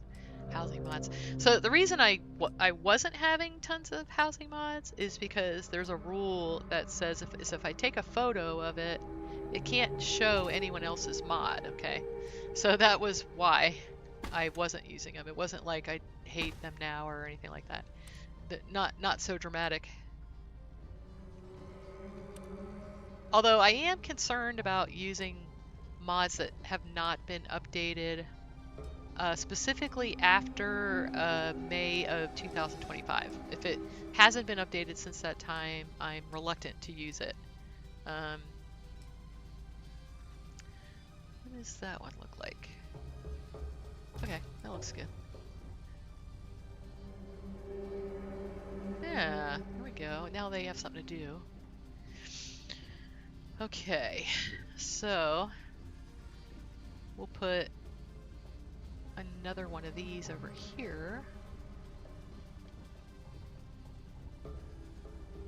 [SPEAKER 1] housing mods. So the reason I wasn't having tons of housing mods is because there's a rule that says if I take a photo of it, it can't show anyone else's mod, okay? So that was why I wasn't using them. It wasn't like I hate them now or anything like that. Not so dramatic. Although I am concerned about using mods that have not been updated specifically after May of 2025. If it hasn't been updated since that time, I'm reluctant to use it. What does that one look like? Okay, that looks good. Yeah, there we go. Now they have something to do. Okay, so we'll put another one of these over here.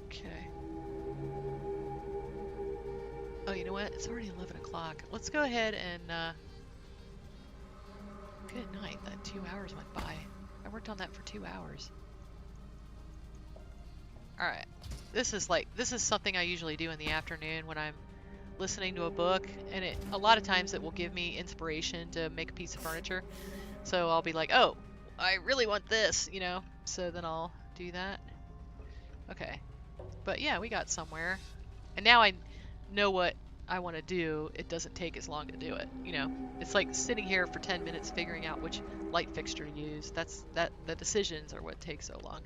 [SPEAKER 1] Okay. Oh, you know what? It's already 11 o'clock. Let's go ahead and, good night. That 2 hours went by. I worked on that for 2 hours. Alright. This is something I usually do in the afternoon when I'm listening to a book, and a lot of times it will give me inspiration to make a piece of furniture. So I'll be like, oh, I really want this, you know? So then I'll do that. Okay. But yeah, we got somewhere. And now I know what I want to do. It doesn't take as long to do it, you know? It's like sitting here for 10 minutes figuring out which light fixture to use. The decisions are what take so long.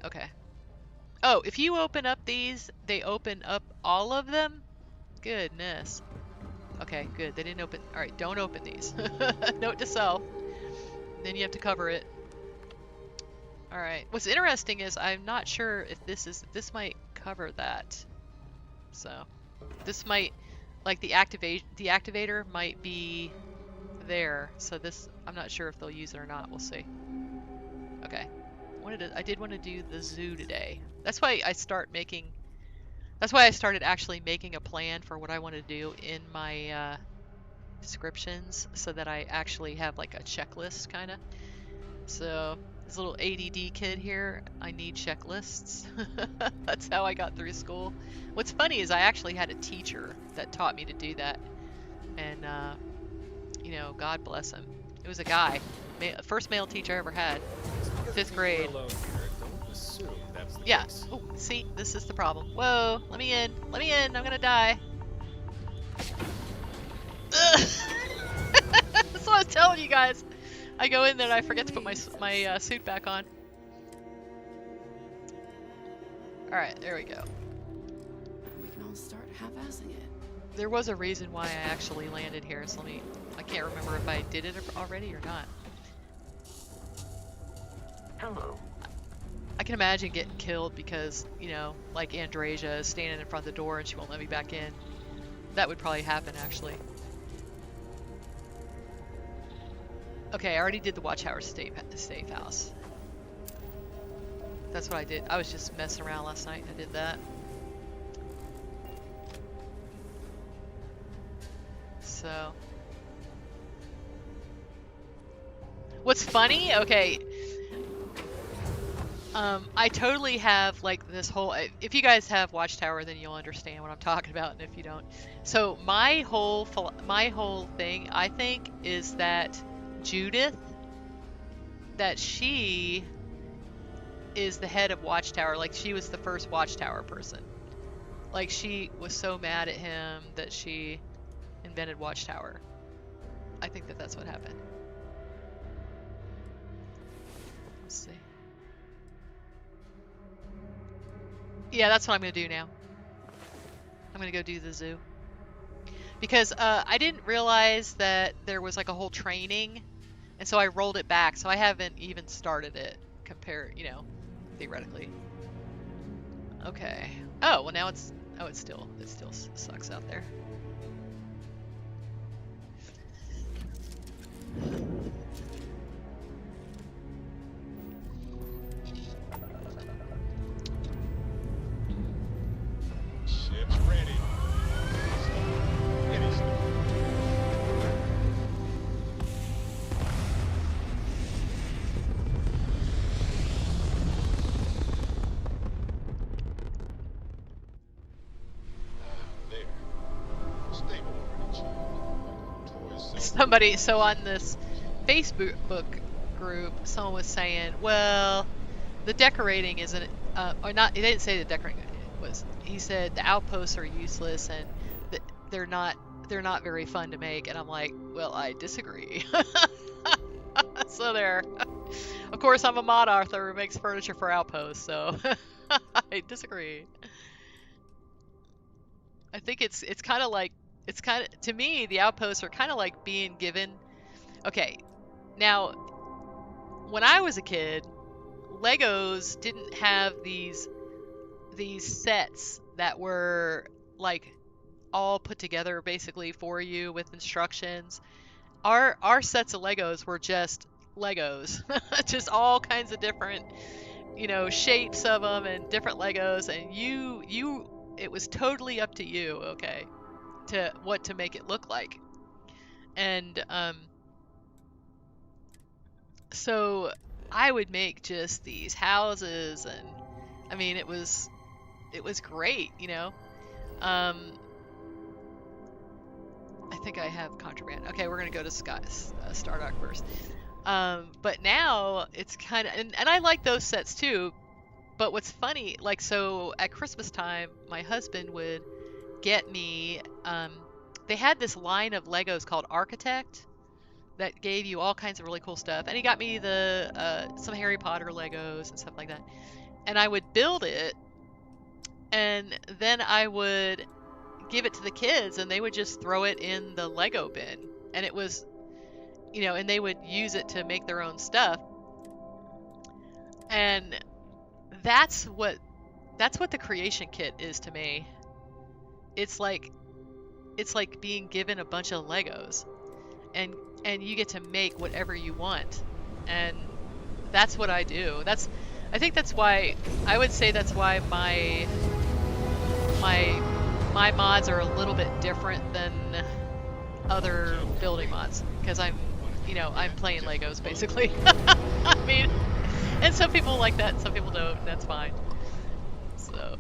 [SPEAKER 1] Okay. Oh, if you open up these, they open up all of them? Goodness. Okay. Okay, good. They didn't open. All right, don't open these. Note to self. Then you have to cover it. All right. What's interesting is I'm not sure if this might cover that. So this might, like the activator might be there. So this, I'm not sure if they'll use it or not. We'll see. Okay. I did want to do the zoo today. That's why I started actually making a plan for what I want to do in my descriptions, so that I actually have like a checklist kind of. So this little ADD kid here, I need checklists. That's how I got through school. What's funny is I actually had a teacher that taught me to do that, and you know, God bless him. It was a guy, first male teacher I ever had, 5th grade. Yeah. Oh, see, this is the problem. Whoa, let me in. Let me in. I'm gonna die. That's what I was telling you guys. I go in there and I forget to put my suit back on. All right, there we go.
[SPEAKER 4] We can all start half-assing it.
[SPEAKER 1] There was a reason why I actually landed here, so I can't remember if I did it already or not.
[SPEAKER 5] Hello.
[SPEAKER 1] I can imagine getting killed because, you know, like Andrasia is standing in front of the door and she won't let me back in. That would probably happen, actually. Okay, I already did the Watchtower safe house. That's what I did. I was just messing around last night and I did that. So. What's funny? Okay. I totally have like this whole, if you guys have Watchtower, then you'll understand what I'm talking about, and if you don't. So my whole thing, I think, is that Judith, that she is the head of Watchtower. Like, she was the first Watchtower person. Like, she was so mad at him that she invented Watchtower. I think that that's what happened. Let's see. Yeah, that's what I'm going to do now. I'm going to go do the zoo. Because I didn't realize that there was like a whole training, and so I rolled it back. So I haven't even started it, you know, theoretically. Okay. Oh, well now it still sucks out there.
[SPEAKER 3] Ship's ready. Finished. There. Stable already, Toys
[SPEAKER 1] Somebody, so on this Facebook group, someone was saying, well, the decorating isn't, or not, he didn't say the decorating was, he said the outposts are useless and they're not very fun to make, and I'm like, well, I disagree. So there. Of course, I'm a mod author who makes furniture for outposts, so I disagree. I think it's kind of like, to me, the outposts are kind of like being given. Okay, now, when I was a kid, Legos didn't have these sets that were like all put together basically for you with instructions. Our sets of Legos were just Legos, just all kinds of different, you know, shapes of them and different Legos, and it was totally up to you, okay, to what to make it look like. And so I would make just these houses, and I mean, it was great, you know. I think I have contraband. Okay, we're gonna go to Stardock first. But now it's kind of, and I like those sets too. But what's funny, like, so at Christmas time, my husband would get me. They had this line of Legos called Architect that gave you all kinds of really cool stuff, and he got me some Harry Potter Legos and stuff like that. And I would build it, and then I would give it to the kids and they would just throw it in the Lego bin. And it was, you know, and they would use it to make their own stuff. And that's what the creation kit is to me. It's like being given a bunch of Legos and you get to make whatever you want. And that's what I do. I think that's why I would say that's why my mods are a little bit different than other building mods, because I'm playing Legos basically. I mean, and some people like that, some people don't, and that's fine. So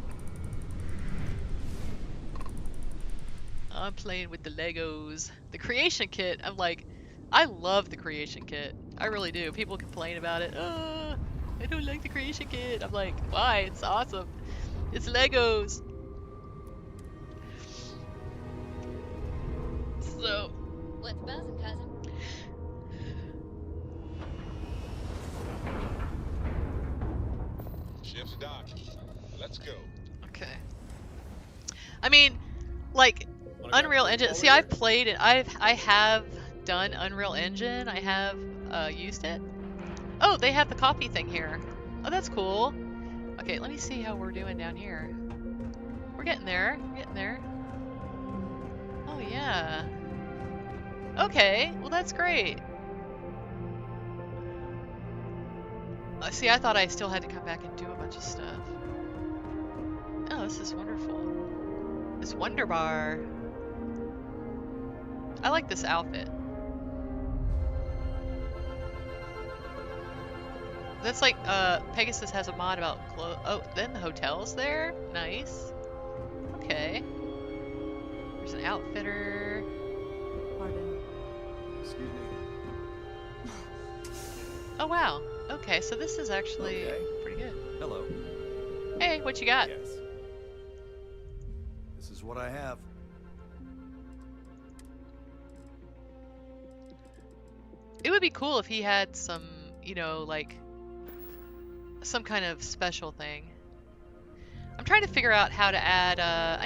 [SPEAKER 1] I'm playing with the Legos. The creation kit, I'm like, I love the creation kit. I really do. People complain about it. Oh, I don't like the creation kit. I'm like, why? It's awesome. It's Legos. So,
[SPEAKER 2] What's buzzing, cousin?
[SPEAKER 3] Ship's docked. Let's go.
[SPEAKER 1] okay. I mean, like, Unreal Engine. See, I've played it. I have done Unreal Engine. I have used it. Oh, they have the copy thing here. Oh, that's cool. Okay, let me see how we're doing down here. We're getting there. We're getting there. Oh, yeah. Okay, well, that's great. See, I thought I still had to come back and do a bunch of stuff. Oh, this is wonderful. This Wonder Bar. I like this outfit. That's like, Pegasus has a mod about clothes. Oh, then the hotel's there? Nice. Okay. There's an outfitter.
[SPEAKER 2] Pardon.
[SPEAKER 5] Excuse me.
[SPEAKER 1] Oh, wow. Okay, so this is actually pretty good.
[SPEAKER 5] Hello.
[SPEAKER 1] Hey, what you got?
[SPEAKER 5] Yes. This is what I have.
[SPEAKER 1] It would be cool if he had some, you know, like, some kind of special thing. I'm trying to figure out how to add, I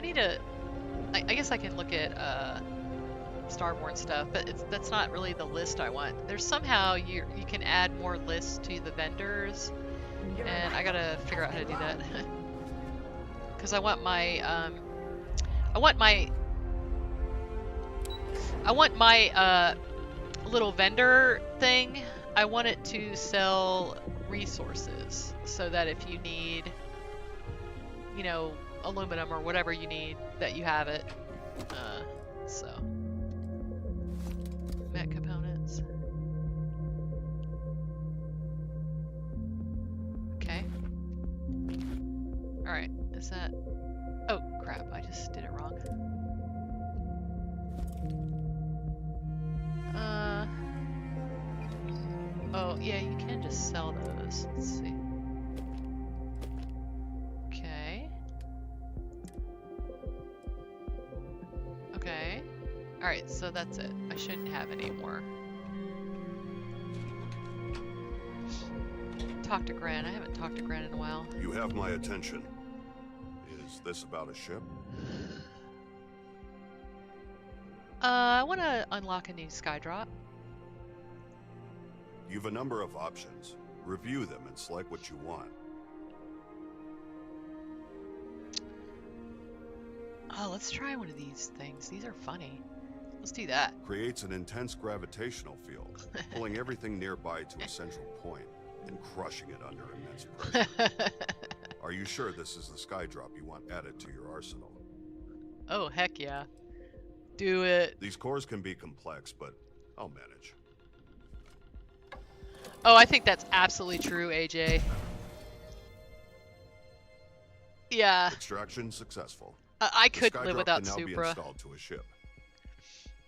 [SPEAKER 1] guess I can look at, Starborn stuff, but that's not really the list I want. There's somehow you can add more lists to the vendors, and I gotta figure out how to do that. Because I want my little vendor thing. I want it to sell resources, so that if you need, you know, aluminum or whatever you need, that you have it. So. Met components. Okay. Alright, is that... Oh, crap, I just did it wrong. Oh, yeah, you can just sell those. Let's see. Okay. Okay. Alright, so that's it. I shouldn't have any more. Talk to Gran. I haven't talked to Gran in a while.
[SPEAKER 6] You have my attention. Is this about a ship?
[SPEAKER 1] I want to unlock a new Skydrop.
[SPEAKER 6] You've a number of options. Review them and select what you want.
[SPEAKER 1] Oh, let's try one of these things. These are funny. Let's do that.
[SPEAKER 6] Creates an intense gravitational field, pulling everything nearby to a central point and crushing it under immense pressure. Are you sure this is the Skydrop you want added to your arsenal?
[SPEAKER 1] Oh, heck yeah. Do it.
[SPEAKER 6] These cores can be complex, but I'll manage.
[SPEAKER 1] Oh, I think that's absolutely true, AJ. Yeah.
[SPEAKER 6] Extraction successful.
[SPEAKER 1] I
[SPEAKER 6] The
[SPEAKER 1] couldn't live
[SPEAKER 6] Skydrop
[SPEAKER 1] without
[SPEAKER 6] can now be
[SPEAKER 1] Supra.
[SPEAKER 6] installed to a ship.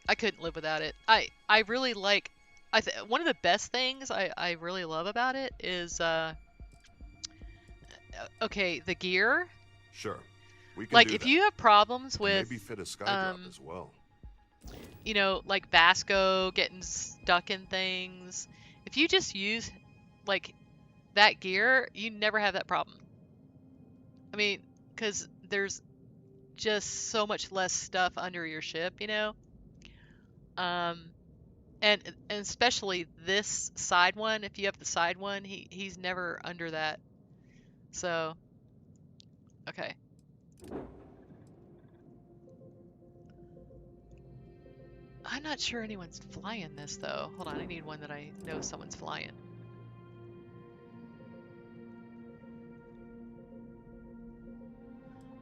[SPEAKER 1] I couldn't live without it. I really like... one of the best things I really love about it is... okay, the gear.
[SPEAKER 6] Sure. We can
[SPEAKER 1] Like,
[SPEAKER 6] do
[SPEAKER 1] if
[SPEAKER 6] that.
[SPEAKER 1] you have problems
[SPEAKER 6] And
[SPEAKER 1] with...
[SPEAKER 6] maybe fit a Skydrop as well.
[SPEAKER 1] you know, like Vasco getting stuck in things. If you just use, like, that gear, you never have that problem. I mean, because there's just so much less stuff under your ship, you know? Um, and especially this side one, if you have the side one, he's never under that. So, okay. I'm not sure anyone's flying this though. Hold on, I need one that I know someone's flying.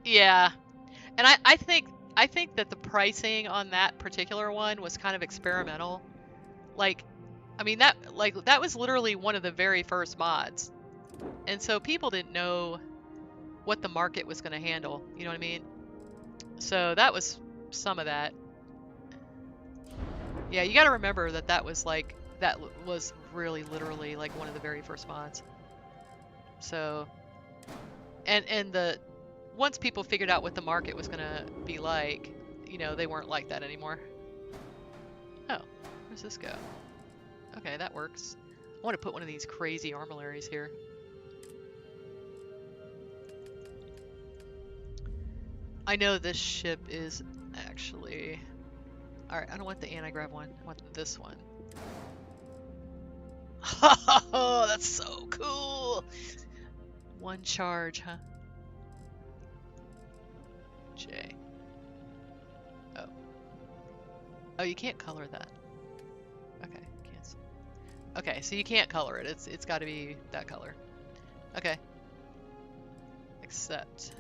[SPEAKER 1] Yeah, and I think that the pricing on that particular one was kind of experimental. Like, I mean that was literally one of the very first mods, and so people didn't know what the market was going to handle. You know what I mean? So that was some of that. Yeah, you got to remember that that was really literally like one of the very first mods. So, and the once people figured out what the market was gonna be like, you know, they weren't like that anymore. Oh, where's this go? Okay, that works. I want to put one of these crazy armillaries here. I know this ship is actually... Alright, I don't want the anti-grav one. I want this one. Oh, that's so cool! One charge, huh? J. Oh. Oh, you can't color that. Okay, cancel. Okay, so you can't color it. It's got to be that color. Okay. Accept.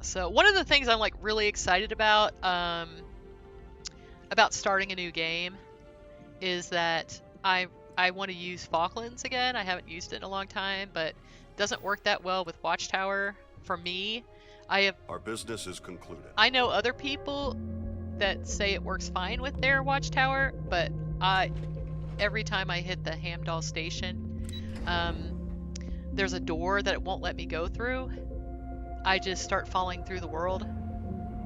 [SPEAKER 1] So one of the things I'm like really excited about starting a new game is that I want to use Falklands again. I haven't used it in a long time, but it doesn't work that well with Watchtower for me.
[SPEAKER 6] Our business is concluded.
[SPEAKER 1] I know other people that say it works fine with their Watchtower, but every time I hit the Hamdall station, there's a door that it won't let me go through. I just start falling through the world.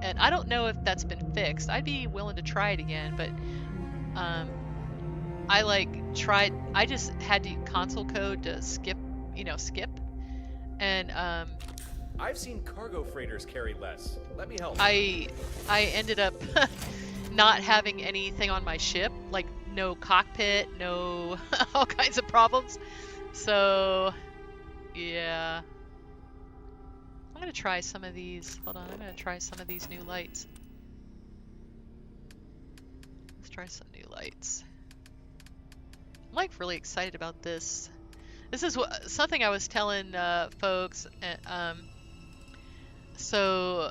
[SPEAKER 1] And I don't know if that's been fixed. I'd be willing to try it again, but I just had to console code to skip. And
[SPEAKER 7] I've seen cargo freighters carry less. Let me help.
[SPEAKER 1] I ended up not having anything on my ship, like no cockpit, no all kinds of problems. So yeah, I'm gonna try some of these. Hold on, I'm gonna try some of these new lights. Let's try some new lights. I'm like really excited about this. This is something I was telling folks. So,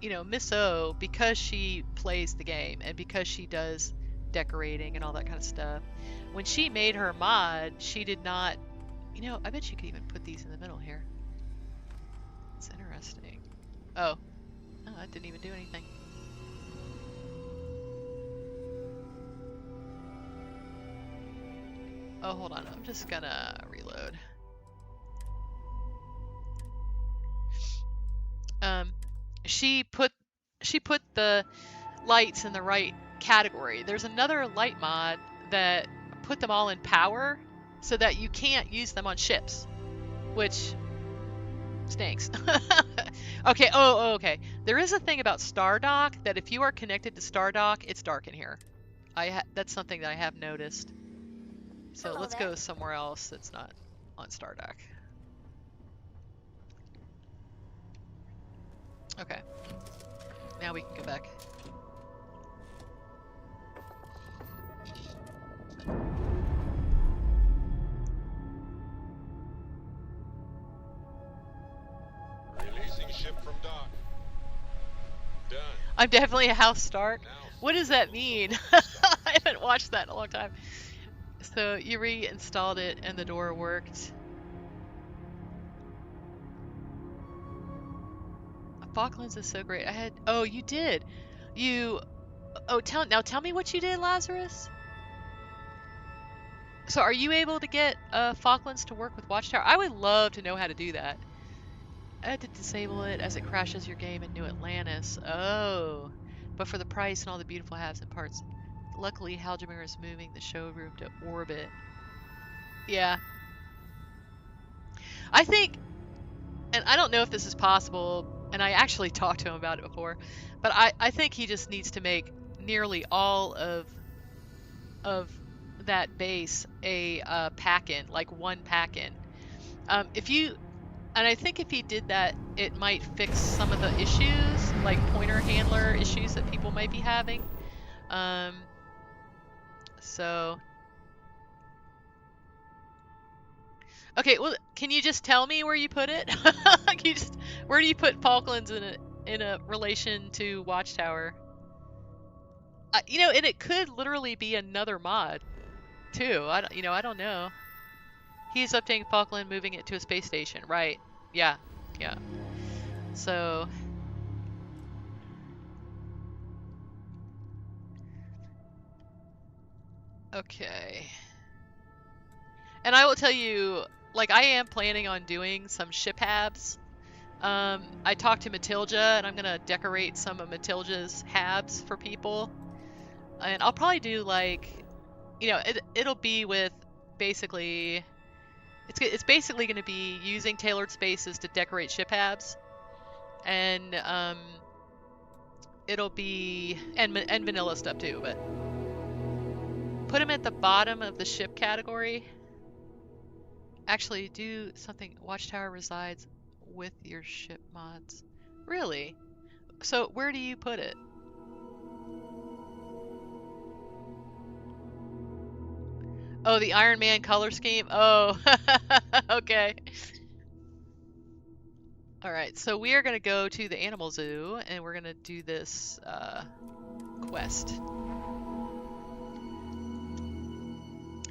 [SPEAKER 1] you know, Miss O, because she plays the game and because she does decorating and all that kind of stuff, when she made her mod, she did not, you know, I bet you could even put these in the middle here. It's interesting. Oh, that didn't even do anything. Oh, hold on, I'm just gonna reload. She put the lights in the right category. There's another light mod that put them all in power so that you can't use them on ships, which stinks. Okay, okay. There is a thing about Stardock that if you are connected to Stardock, it's dark in here. That's something that I have noticed. So let's go somewhere else that's not on Stardock. Okay. Now we can go back.
[SPEAKER 3] Releasing ship from dock. Done.
[SPEAKER 1] I'm definitely a house Stark. What does that mean? I haven't watched that in a long time. So you reinstalled it and the door worked. Falklands is so great. Oh, you did. Tell me what you did, Lazarus. So are you able to get Falklands to work with Watchtower? I would love to know how to do that. I had to disable it as it crashes your game in New Atlantis. Oh, but for the price and all the beautiful halves and parts. Luckily, Haldimir is moving the showroom to orbit. Yeah. I think, and I don't know if this is possible, and I actually talked to him about it before, but I think he just needs to make nearly all of that base a pack-in, like one pack-in. And I think if he did that, it might fix some of the issues, like pointer handler issues that people might be having. So, okay, well, can you just tell me where you put it? Can you just, where do you put Falklands in a relation to Watchtower? You know, and it could literally be another mod, too. I don't know. He's updating Falkland, moving it to a space station, right? Yeah, yeah. So, okay. And I will tell you, like, I am planning on doing some ship habs. I talked to Matilda, and I'm gonna decorate some of Matilda's habs for people. And I'll probably do, like, you know, it'll be with basically, it's basically gonna be using tailored spaces to decorate ship habs. And it'll be, and vanilla stuff too, but put them at the bottom of the ship category. Actually, do something. Watchtower resides with your ship mods. Really? So where do you put it? Oh, the Iron Man color scheme? Oh, okay. Alright, so we are going to go to the animal zoo, and we're going to do this quest.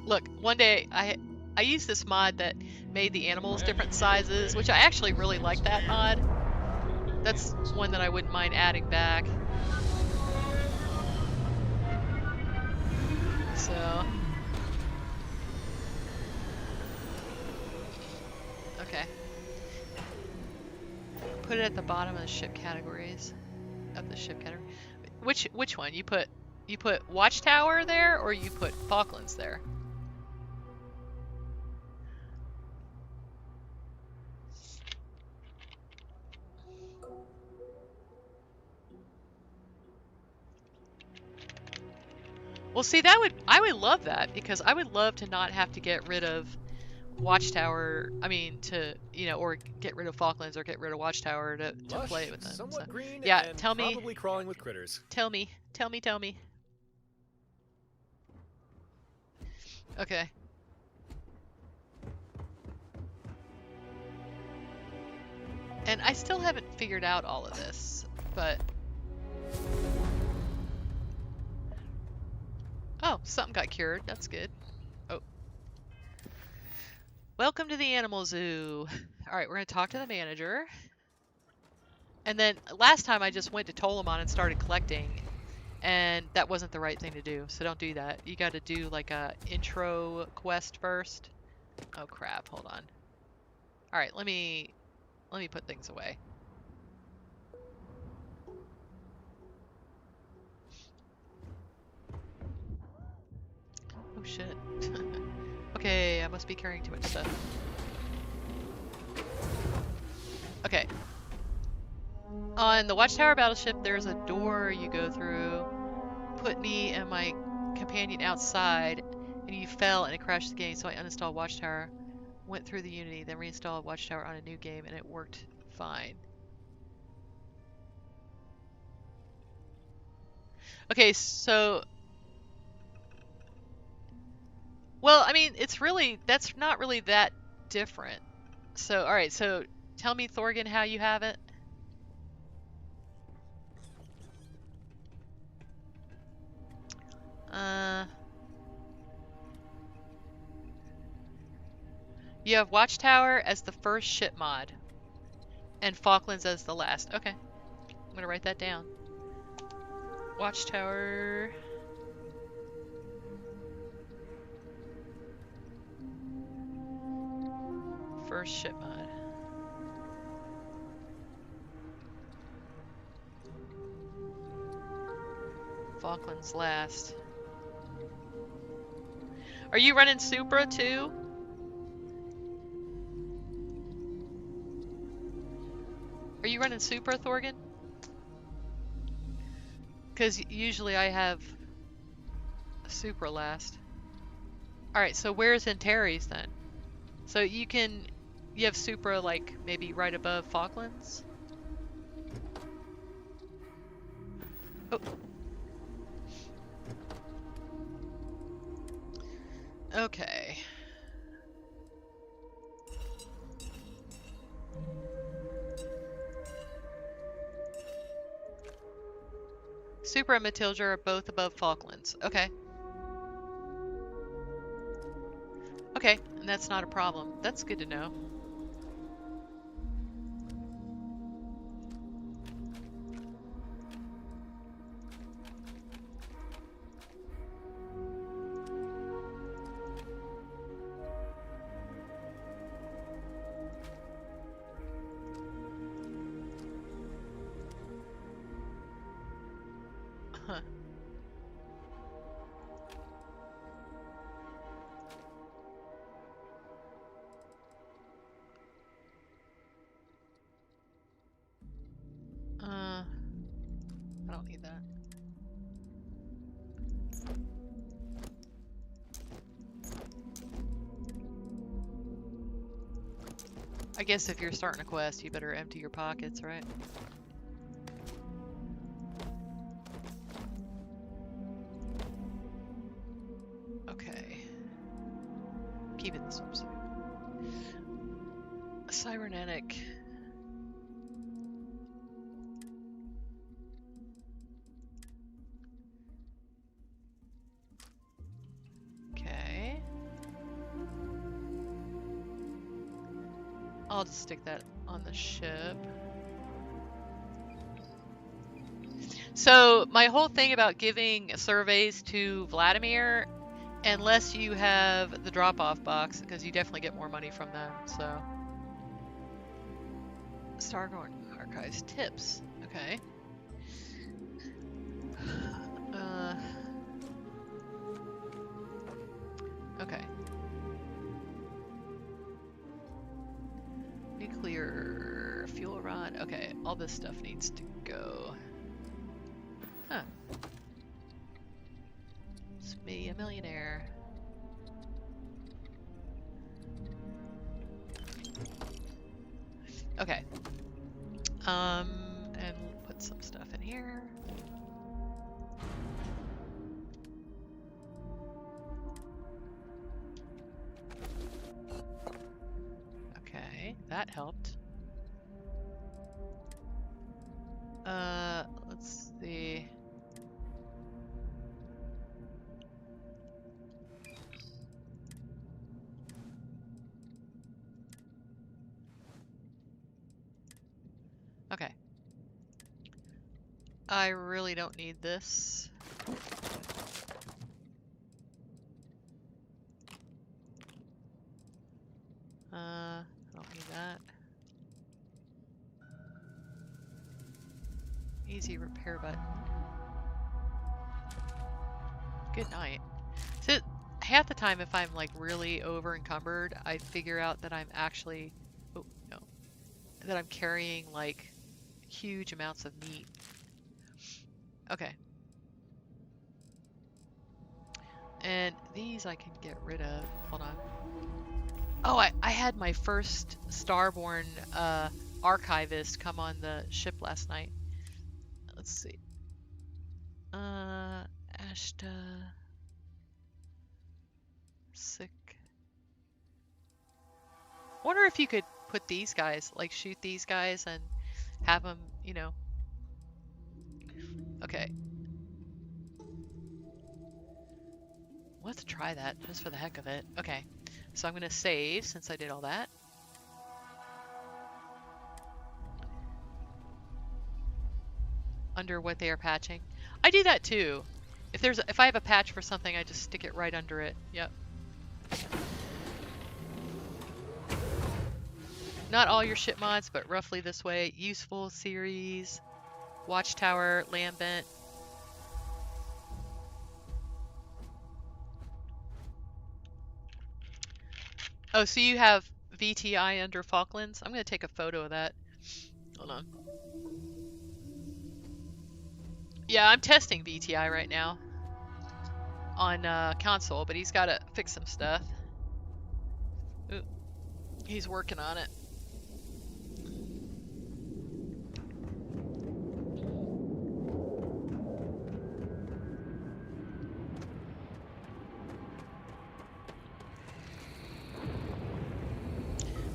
[SPEAKER 1] Look, one day I used this mod that made the animals different sizes, which I actually really like that mod. That's one that I wouldn't mind adding back. So, okay. Put it at the bottom of the ship categories. Of the ship category. Which one? You put Watchtower there, or you put Falklands there? Well, see, I would love that, because I would love to not have to get rid of Watchtower. I mean, or get rid of Falklands or get rid of Watchtower to
[SPEAKER 7] Lush,
[SPEAKER 1] play with them.
[SPEAKER 7] somewhat
[SPEAKER 1] So,
[SPEAKER 7] green,
[SPEAKER 1] yeah,
[SPEAKER 7] and
[SPEAKER 1] tell me.
[SPEAKER 7] probably crawling with critters.
[SPEAKER 1] Tell me. Okay. And I still haven't figured out all of this, but... Oh, something got cured. That's good. Oh. Welcome to the animal zoo. Alright, we're going to talk to the manager. And then, last time I just went to Tolemon and started collecting, and that wasn't the right thing to do, so don't do that. You gotta do, like, a intro quest first. Oh crap, hold on. Alright, let me put things away. Oh shit. Okay, I must be carrying too much stuff. Okay. On the Watchtower battleship, there's a door you go through. Put me and my companion outside, and you fell and it crashed the game, so I uninstalled Watchtower. Went through the Unity, then reinstalled Watchtower on a new game, and it worked fine. Okay, so... Well, I mean, that's not really that different. So, alright, so tell me, Thorgan, how you have it. You have Watchtower as the first ship mod, and Falklands as the last. Okay, I'm gonna write that down. Watchtower. First ship mod. Falklands last. Are you running Supra too? Are you running Supra, Thorgan? Because usually I have Supra last. Alright, so where's Antares then? So you have Supra like maybe right above Falklands? Oh. Okay. Supra and Matilda are both above Falklands. Okay. Okay, and that's not a problem. That's good to know. Huh. I don't need that. I guess if you're starting a quest, you better empty your pockets, right? Okay. Keep it this website. Cybernetic. Okay. I'll just stick that on the ship. So my whole thing about giving surveys to Vladimir, unless you have the drop-off box, because you definitely get more money from them, so. Stargorn Archives tips. Okay. Okay. Nuclear fuel rod. Okay, all this stuff needs to go. Huh. It's me, a millionaire. Okay. And we'll put some stuff in here. Okay, that helped. Let's see. Okay. I really don't need this. I don't need that. Easy repair button. Good night. So half the time if I'm like really over encumbered, I figure out that I'm actually, oh no, that I'm carrying like huge amounts of meat. Okay. And these I can get rid of. Hold on. Oh, I had my first Starborn archivist come on the ship last night. Let's see. Ashta. Sick. Wonder if you could put these guys, like shoot these guys and have them, you know. Okay. Let's try that just for the heck of it. Okay. So I'm going to save since I did all that. Under what they are patching. I do that too. If I have a patch for something, I just stick it right under it. Yep. Not all your ship mods, but roughly this way. Useful series, Watchtower, Lambent. Oh, so you have VTI under Falklands? I'm going to take a photo of that. Hold on. Yeah, I'm testing VTI right now on console, but he's got to fix some stuff. Ooh, he's working on it.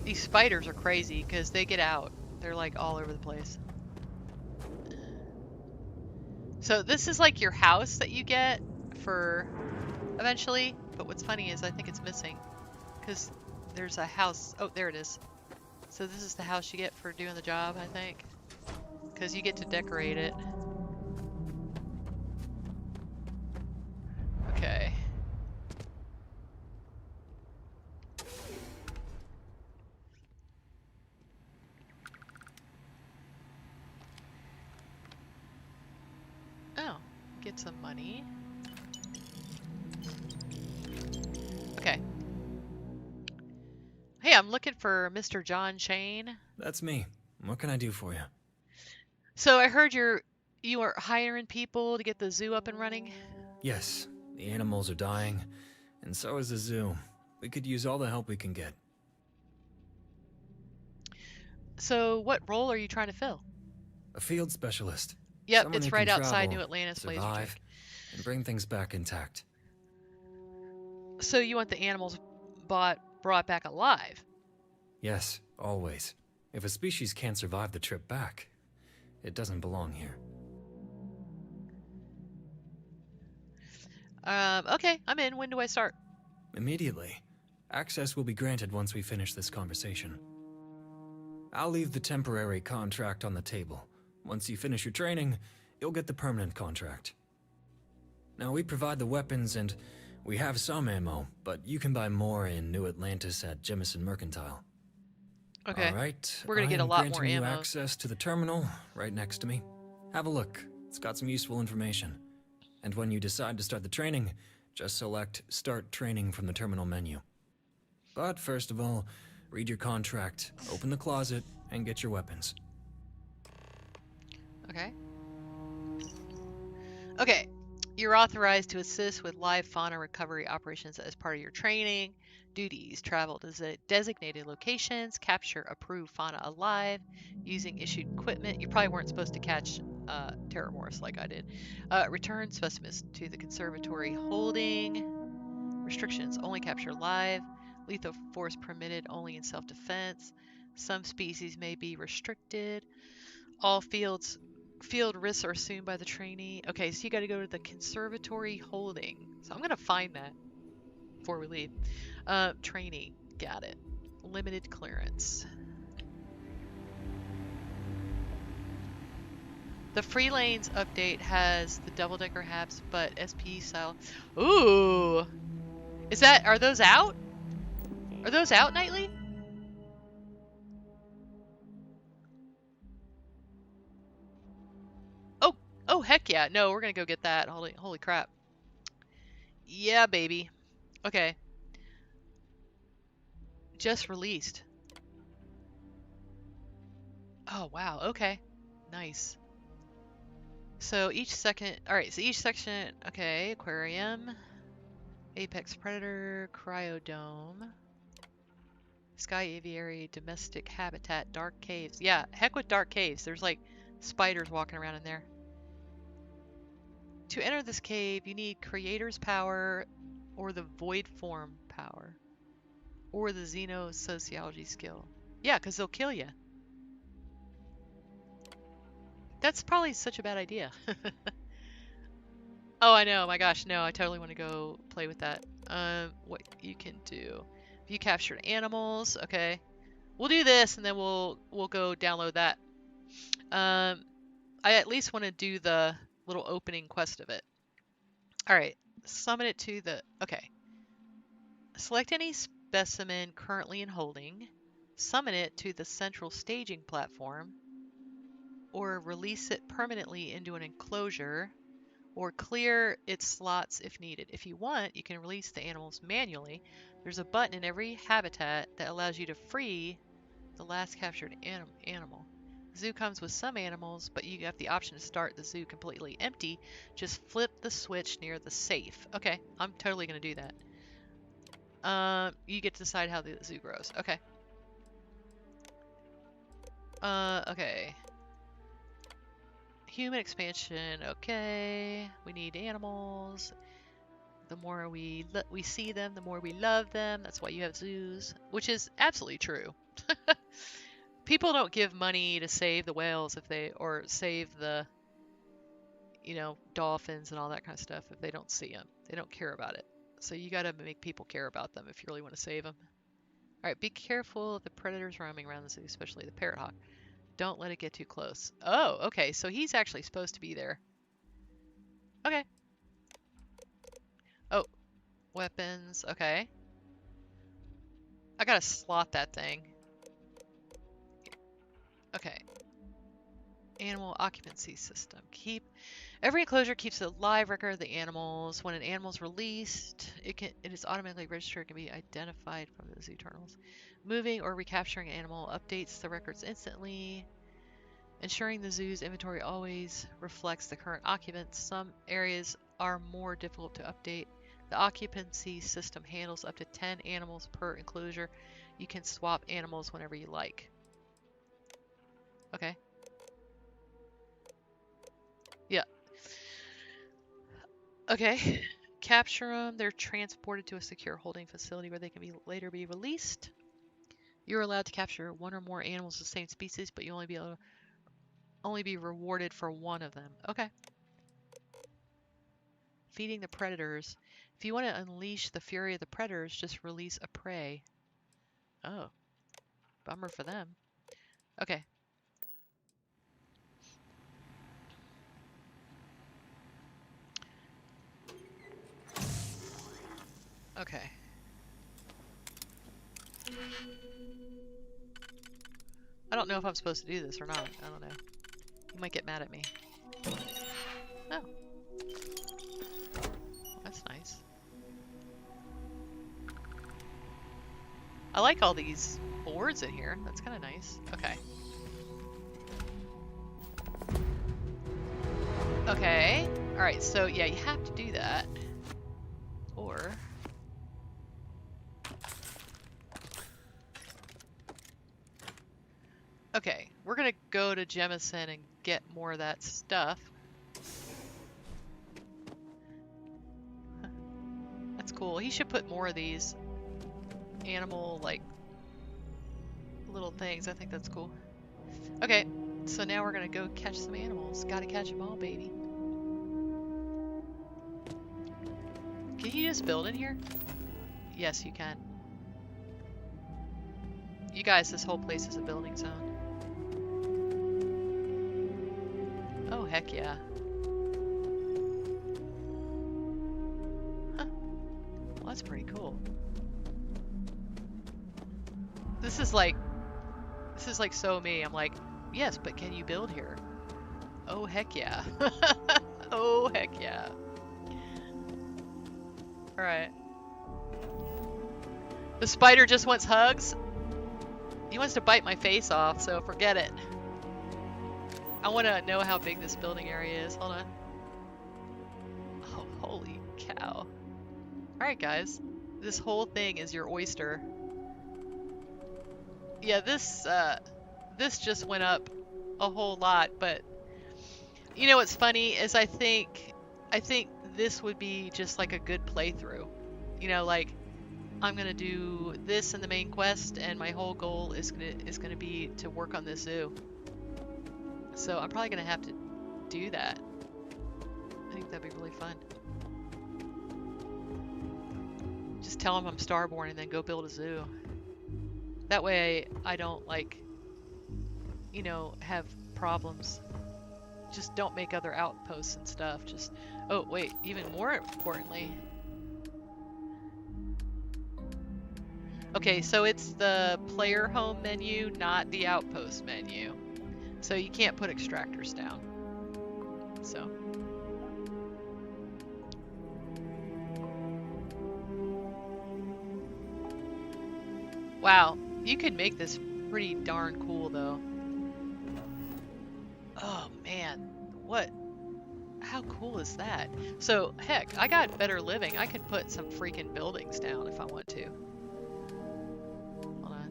[SPEAKER 1] These spiders are crazy because they get out. They're like all over the place. So this is like your house that you get for eventually, but what's funny is I think it's missing because there's a house. Oh, there it is. So this is the house you get for doing the job, I think, because you get to decorate it. Okay. Oh, get some money. Okay. Hey, I'm looking for Mr. John Shane.
[SPEAKER 8] That's me. What can I do for you?
[SPEAKER 1] So I heard you are hiring people to get the zoo up and running.
[SPEAKER 8] Yes, the animals are dying, and so is the zoo. We could use all the help we can get.
[SPEAKER 1] So what role are you trying to fill?
[SPEAKER 8] A field specialist.
[SPEAKER 1] Yep,
[SPEAKER 8] Someone
[SPEAKER 1] it's
[SPEAKER 8] who
[SPEAKER 1] right
[SPEAKER 8] can
[SPEAKER 1] outside
[SPEAKER 8] travel,
[SPEAKER 1] New Atlantis,
[SPEAKER 8] survive,
[SPEAKER 1] Lasertech.
[SPEAKER 8] and bring things back intact.
[SPEAKER 1] So you want the animals brought back alive?
[SPEAKER 8] Yes, always. If a species can't survive the trip back, it doesn't belong here.
[SPEAKER 1] Okay, I'm in. When do I start?
[SPEAKER 8] Immediately. Access will be granted once we finish this conversation. I'll leave the temporary contract on the table. Once you finish your training, you'll get the permanent contract. Now, we provide the weapons and we have some ammo, but you can buy more in New Atlantis at Jemison Mercantile.
[SPEAKER 1] Okay.
[SPEAKER 8] All right.
[SPEAKER 1] We're gonna get a lot more
[SPEAKER 8] granting you
[SPEAKER 1] ammo.
[SPEAKER 8] access to the terminal right next to me. Have a look. It's got some useful information. And when you decide to start the training, just select Start Training from the terminal menu. But first of all, read your contract, open the closet, and get your weapons.
[SPEAKER 1] Okay. Okay. You're authorized to assist with live fauna recovery operations as part of your training. Duties: travel to designated locations, capture approved fauna alive using issued equipment. You probably weren't supposed to catch terramorphs like I did. Return specimens to the conservatory holding. Restrictions: only capture live. Lethal force permitted only in self-defense. Some species may be restricted. All field risks are assumed by the trainee. Okay, so you got to go to the conservatory holding. So I'm gonna find that before we leave. Trainee, got it. Limited clearance. The Free Lanes update has the double-decker habs, but SPE style. Ooh, are those out? Are those out, Nightly? Oh, heck yeah. No, we're gonna go get that. Holy crap. Yeah, baby. Okay. Just released. Oh, wow. Okay. Nice. So each section, okay, aquarium, apex predator, cryodome, sky aviary, domestic habitat, dark caves. Yeah, heck with dark caves. There's like spiders walking around in there. To enter this cave, you need creator's power or the void form power or the xenosociology skill. Yeah, because they'll kill you. That's probably such a bad idea. Oh, I know. My gosh, no. I totally want to go play with that. What you can do. If you captured animals, okay. We'll do this and then we'll go download that. I at least want to do the little opening quest of it. All right. Summon it to the... Okay. Select any specimen currently in holding. Summon it to the central staging platform. Or release it permanently into an enclosure. Or clear its slots if needed. If you want, you can release the animals manually. There's a button in every habitat that allows you to free the last captured animal. Zoo comes with some animals, but you have the option to start the zoo completely empty. Just flip the switch near the safe. Okay, I'm totally going to do that. You get to decide how the zoo grows. Okay. Okay. Human expansion. Okay. We need animals. The more we see them, the more we love them. That's why you have zoos, which is absolutely true. People don't give money to save the whales or save the, dolphins and all that kind of stuff if they don't see them. They don't care about it. So you got to make people care about them if you really want to save them. All right, be careful of the predators roaming around the zoo, especially the parrot hawk. Don't let it get too close. Oh, okay, so he's actually supposed to be there. Okay. Oh, weapons. Okay. I gotta slot that thing. Okay. Animal occupancy system. Every enclosure keeps a live record of the animals. When an animal is released, it is automatically registered and can be identified from the zoo terminals. Moving or recapturing an animal updates the records instantly. Ensuring the zoo's inventory always reflects the current occupants. Some areas are more difficult to update. The occupancy system handles up to 10 animals per enclosure. You can swap animals whenever you like. Okay. Yeah. Okay. Capture them. They're transported to a secure holding facility where they can later be released. You're allowed to capture one or more animals of the same species, but you only be rewarded for one of them. Okay. Feeding the predators. If you want to unleash the fury of the predators, just release a prey. Oh. Bummer for them. Okay. Okay. I don't know if I'm supposed to do this or not. I don't know. You might get mad at me. Oh. That's nice. I like all these boards in here. That's kind of nice. Okay. Okay. Alright, so yeah, you have to do that. Or... Okay, we're gonna go to Jemison and get more of that stuff. That's cool. He should put more of these animal, like, little things. I think that's cool. Okay, so now we're gonna go catch some animals. Gotta catch them all, baby. Can you just build in here? Yes, you can. You guys, this whole place is a building zone. Oh, heck yeah. Huh. Well, that's pretty cool. This is like so me. I'm like, yes, but can you build here? Oh, heck yeah. Oh, heck yeah. Alright. The spider just wants hugs. He wants to bite my face off, so forget it. I want to know how big this building area is. Hold on. Oh, holy cow. Alright, guys. This whole thing is your oyster. Yeah, this just went up a whole lot, but you know what's funny is I think this would be just like a good playthrough. You know, like I'm gonna do this in the main quest, and my whole goal is gonna be to work on this zoo. So I'm probably gonna have to do that. I think that'd be really fun. Just tell them I'm starborn and then go build a zoo. That way I don't, like, you know, have problems. Just don't make other outposts and stuff. Just, oh wait, even more importantly. Okay, so it's the player home menu, not the outpost menu. So you can't put extractors down. So. Wow, you could make this pretty darn cool though. What? How cool is that? So, heck, I got better living. I could put some freaking buildings down if I want to. Hold on.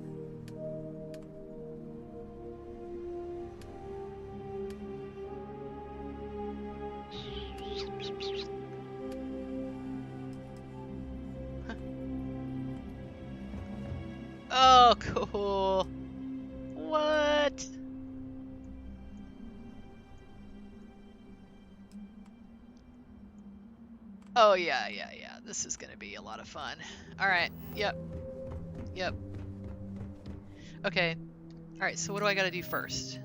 [SPEAKER 1] Oh, cool. What? Oh, yeah. This is gonna be a lot of fun. Alright, yep. Okay. Alright, so what do I gotta do first?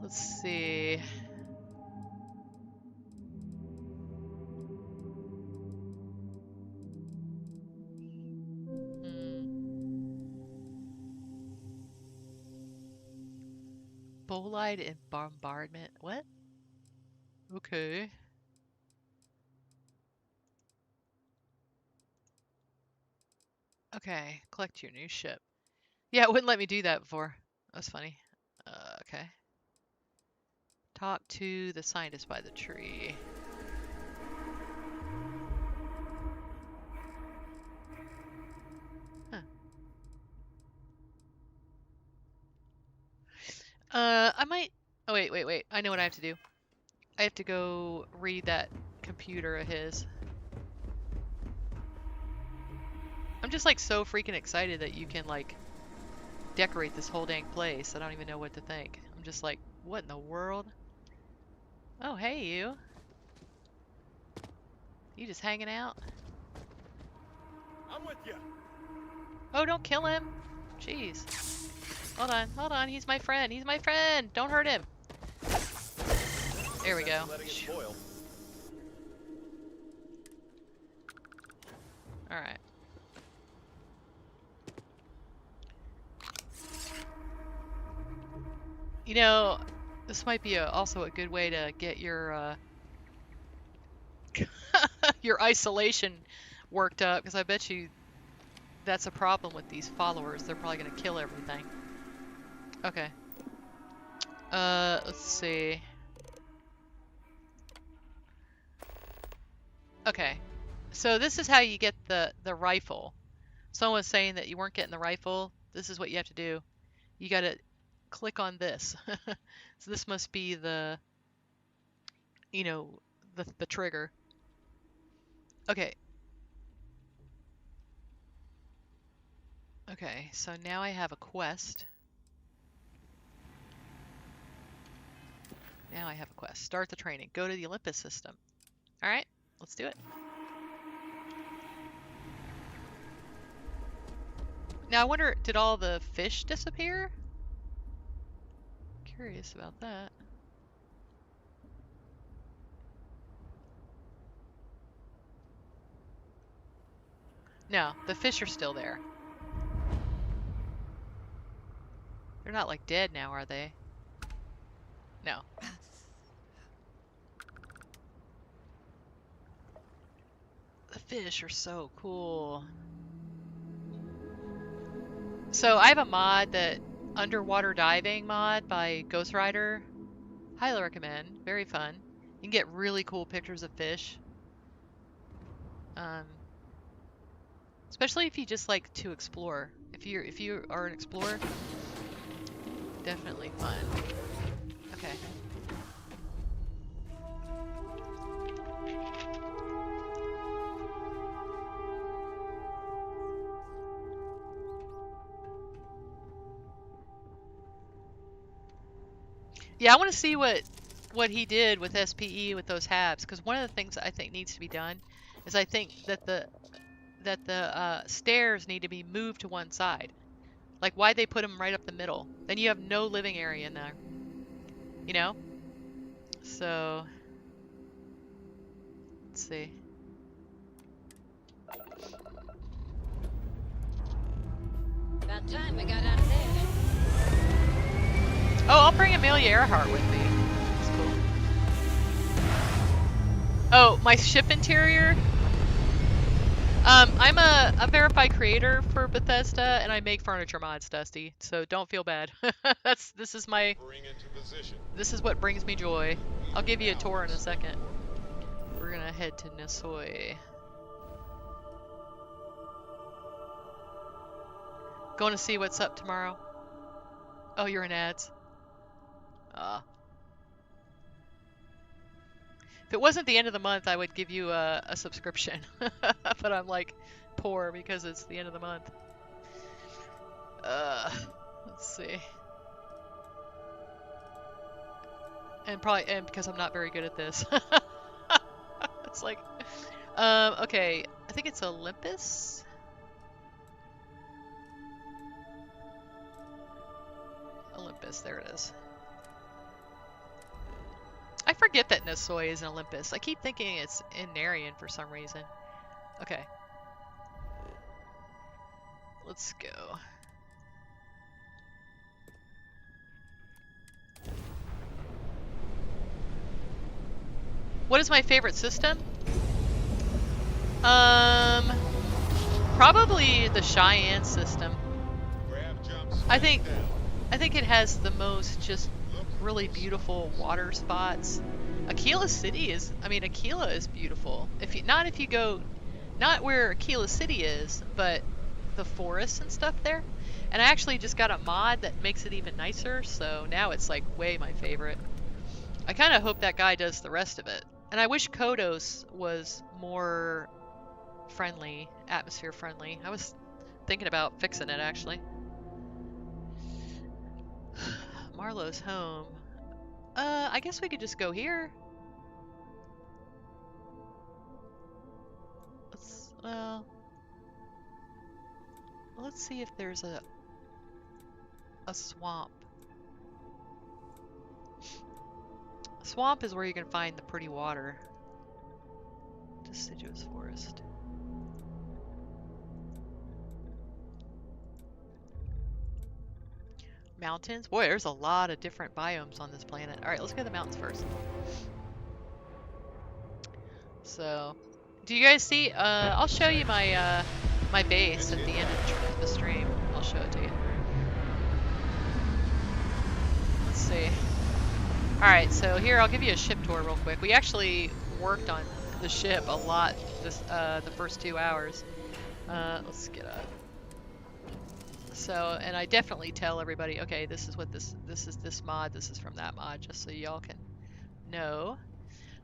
[SPEAKER 1] Let's see. Bolide and bombardment. What? Okay. Okay, collect your new ship. Yeah, it wouldn't let me do that before. That's funny. Okay. Talk to the scientist by the tree. Huh. I might... Oh, wait. I know what I have to do. I have to go read that computer of his. I'm just like so freaking excited that you can like decorate this whole dang place. I don't even know what to think. I'm just like, what in the world? Oh, hey you. You just hanging out?
[SPEAKER 7] I'm with you.
[SPEAKER 1] Oh, don't kill him. Jeez. Hold on. He's my friend. Don't hurt him. There we go.
[SPEAKER 7] Letting it boil.
[SPEAKER 1] Alright. You know, this might be also a good way to get your your isolation worked up, because I bet you that's a problem with these followers. They're probably going to kill everything. Okay. Let's see. Okay. So this is how you get the rifle. Someone was saying that you weren't getting the rifle. This is what you have to do. You got to click on this. So this must be the, you know, the trigger. Okay. Okay, so now I have a quest. Start the training. Go to the Olympus system. Alright, let's do it. Now I wonder, did all the fish disappear? Curious about that. No, the fish are still there. They're not like dead now, are they? No. The fish are so cool. So I have a mod, that underwater diving mod by Ghost Rider. Highly recommend. Very fun. You can get really cool pictures of fish. Especially if you just like to explore. If you are an explorer, definitely fun. Okay. Yeah, I want to see what he did with SPE with those halves, because one of the things I think needs to be done is I think that the stairs need to be moved to one side. Like, why'd they put them right up the middle? Then you have no living area in there. You know? So, let's see.
[SPEAKER 2] About time we got out of there.
[SPEAKER 1] Oh, I'll bring Amelia Earhart with me. That's cool. Oh, my ship interior? I'm a verified creator for Bethesda, and I make furniture mods, Dusty. So don't feel bad. This is my
[SPEAKER 3] Bring into position.
[SPEAKER 1] this is what brings me joy. I'll give you a tour in a
[SPEAKER 3] Balance.
[SPEAKER 1] second. We're gonna head to Nisoy. Going to see what's up tomorrow. Oh, you're in ads. If it wasn't the end of the month, I would give you a subscription. But I'm like poor because it's the end of the month. Let's see. And because I'm not very good at this. It's like, okay, I think it's Olympus. Olympus, there it is. I forget that Nisoy is in Olympus. I keep thinking it's in Narian for some reason. Okay. Let's go. What is my favorite system? Probably the Cheyenne system.
[SPEAKER 3] Grab jump
[SPEAKER 1] I
[SPEAKER 3] straight
[SPEAKER 1] think
[SPEAKER 3] down.
[SPEAKER 1] it has the most just really beautiful water spots. Aquila City is, I mean, Aquila is beautiful. If you go, not where Aquila City is, but the forests and stuff there. And I actually just got a mod that makes it even nicer, so now it's like way my favorite. I kind of hope that guy does the rest of it. And I wish Kodos was more friendly, atmosphere friendly. I was thinking about fixing it actually. Marlowe's home. I guess we could just go here. Let's see if there's a swamp. Swamp is where you can find the pretty water. Deciduous forest. Mountains? Boy, there's a lot of different biomes on this planet. Alright, let's go to the mountains first. So, do you guys see? I'll show you my my base at the end of the stream. I'll show it to you. Let's see. Alright, so here I'll give you a ship tour real quick. We actually worked on the ship a lot this the first 2 hours. Let's get up. So, and I definitely tell everybody, okay, this is what this is this mod, this is from that mod, just so y'all can know.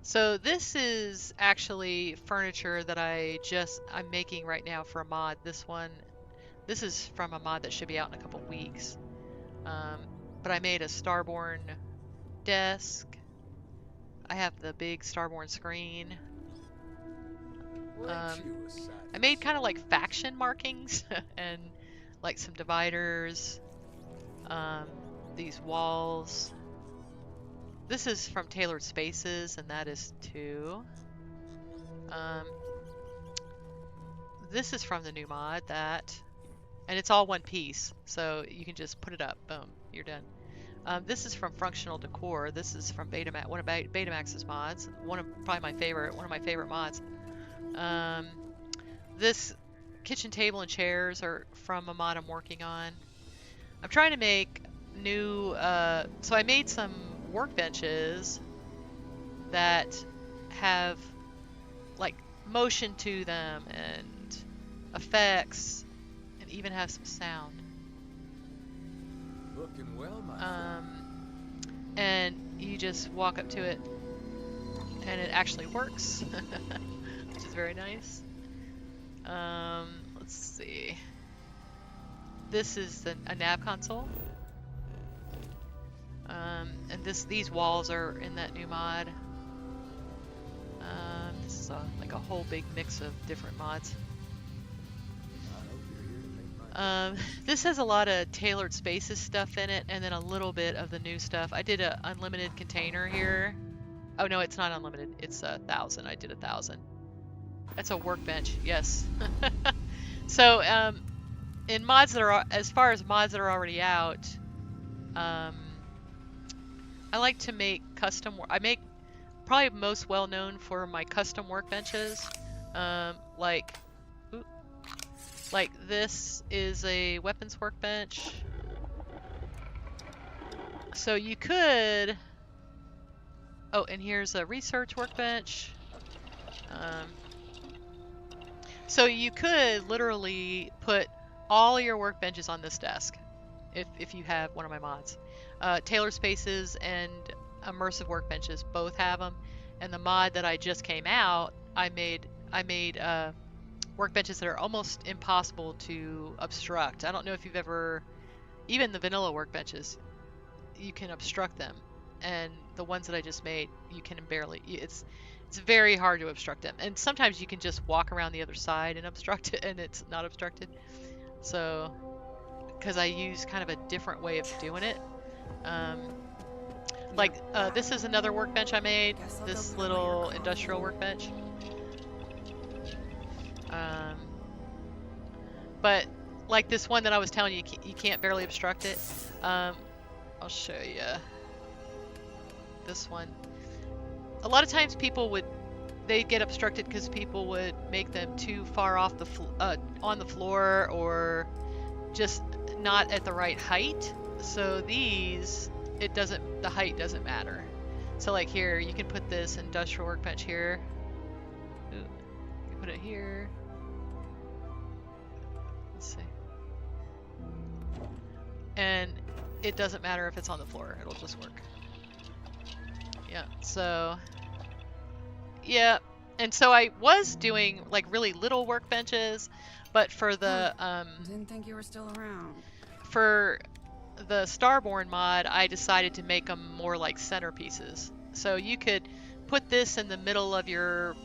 [SPEAKER 1] So this is actually furniture that I'm making right now for a mod. This is from a mod that should be out in a couple weeks. But I made a Starborn desk. I have the big Starborn screen. I made kind of like faction markings and like some dividers, these walls. This is from Tailored Spaces, and that is 2. This is from the new mod, and it's all one piece, so you can just put it up, boom, you're done. This is from Functional Decor. This is from Betamax, one of Betamax's mods, one of my favorite mods. This kitchen table and chairs are from a mod I'm working on. I'm trying to make new, so I made some workbenches that have like motion to them and effects and even have some sound.
[SPEAKER 5] Looking well, my friend.
[SPEAKER 1] And you just walk up to it and it actually works, which is very nice. Let's see. This is a nav console. And these walls are in that new mod. This is like a whole big mix of different mods. This has a lot of Tailored Spaces stuff in it, and then a little bit of the new stuff. I did an unlimited container here. Oh no, it's not unlimited. It's 1,000. I did 1,000. That's a workbench. Yes. So, in mods that are, as far as mods that are already out, I like to make custom. I make probably most well known for my custom workbenches, like, ooh, Like this is a weapons workbench. So you could, oh, and here's a research workbench. So you could literally put all your workbenches on this desk if you have one of my mods. Tailor Spaces and Immersive Workbenches both have them. And the mod that I just came out, I made workbenches that are almost impossible to obstruct. I don't know if you've ever, even the vanilla workbenches, you can obstruct them, and the ones that I just made, you can barely. It's very hard to obstruct them, and sometimes you can just walk around the other side and obstruct it, and it's not obstructed. So, because I use kind of a different way of doing it. This is another workbench I made. This little industrial workbench. But like this one that I was telling you, you can't barely obstruct it. I'll show you this one. A lot of times they get obstructed because people would make them too far off on the floor, or just not at the right height. So these, the height doesn't matter. So like here, you can put this industrial workbench here. Ooh, you can put it here. Let's see. And it doesn't matter if it's on the floor, it'll just work. Yeah, so yeah. And so I was doing like really little workbenches, but for the
[SPEAKER 4] Didn't think you were still around.
[SPEAKER 1] for the Starborn mod, I decided to make them more like centerpieces. So you could put this in the middle of your,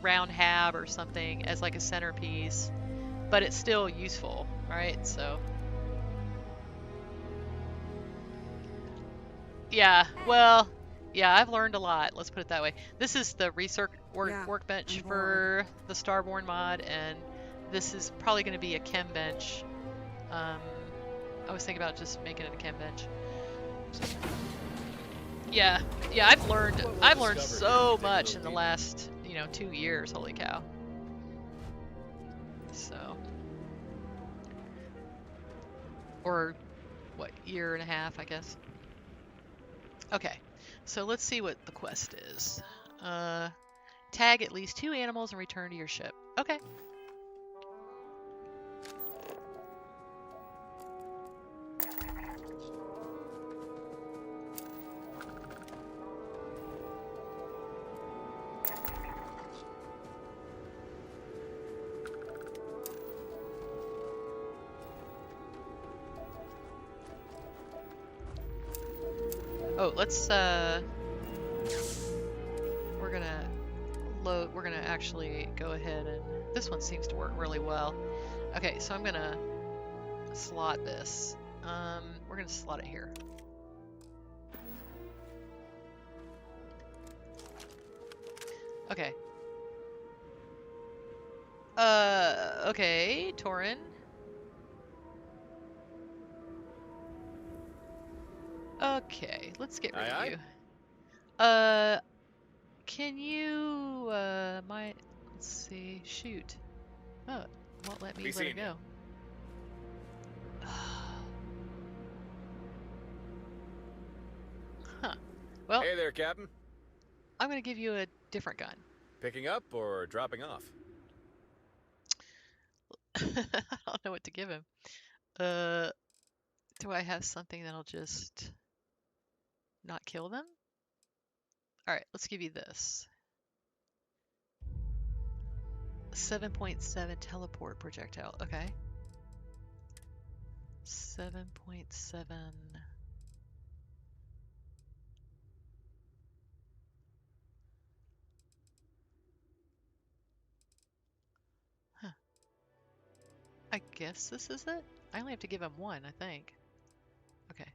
[SPEAKER 1] round hab or something as like a centerpiece, but it's still useful, right? So yeah, well, yeah, I've learned a lot. Let's put it that way. This is the research workbench for the Starborn mod, and this is probably going to be a chem bench. I was thinking about just making it a chem bench. So, yeah, I've learned so much in the last 2 years. Holy cow! So, or what, year and a half, I guess. Okay, so let's see what the quest is. Tag at least 2 animals and return to your ship. Okay. Oh, let's we're gonna actually go ahead, and this one seems to work really well. Okay, so I'm gonna slot this. We're gonna slot it here. Okay. Okay, Torin. Okay, let's get rid of you. Can you, let's see, shoot. Oh, won't let me let it go. Huh. Well,
[SPEAKER 7] Hey there, Captain.
[SPEAKER 1] I'm gonna give you a different gun.
[SPEAKER 7] Picking up or dropping off?
[SPEAKER 1] I don't know what to give him. Do I have something that'll just not kill them? Alright, let's give you this. 7.7 teleport projectile. Okay. 7.7. Huh. I guess this is it? I only have to give him one, I think. Okay.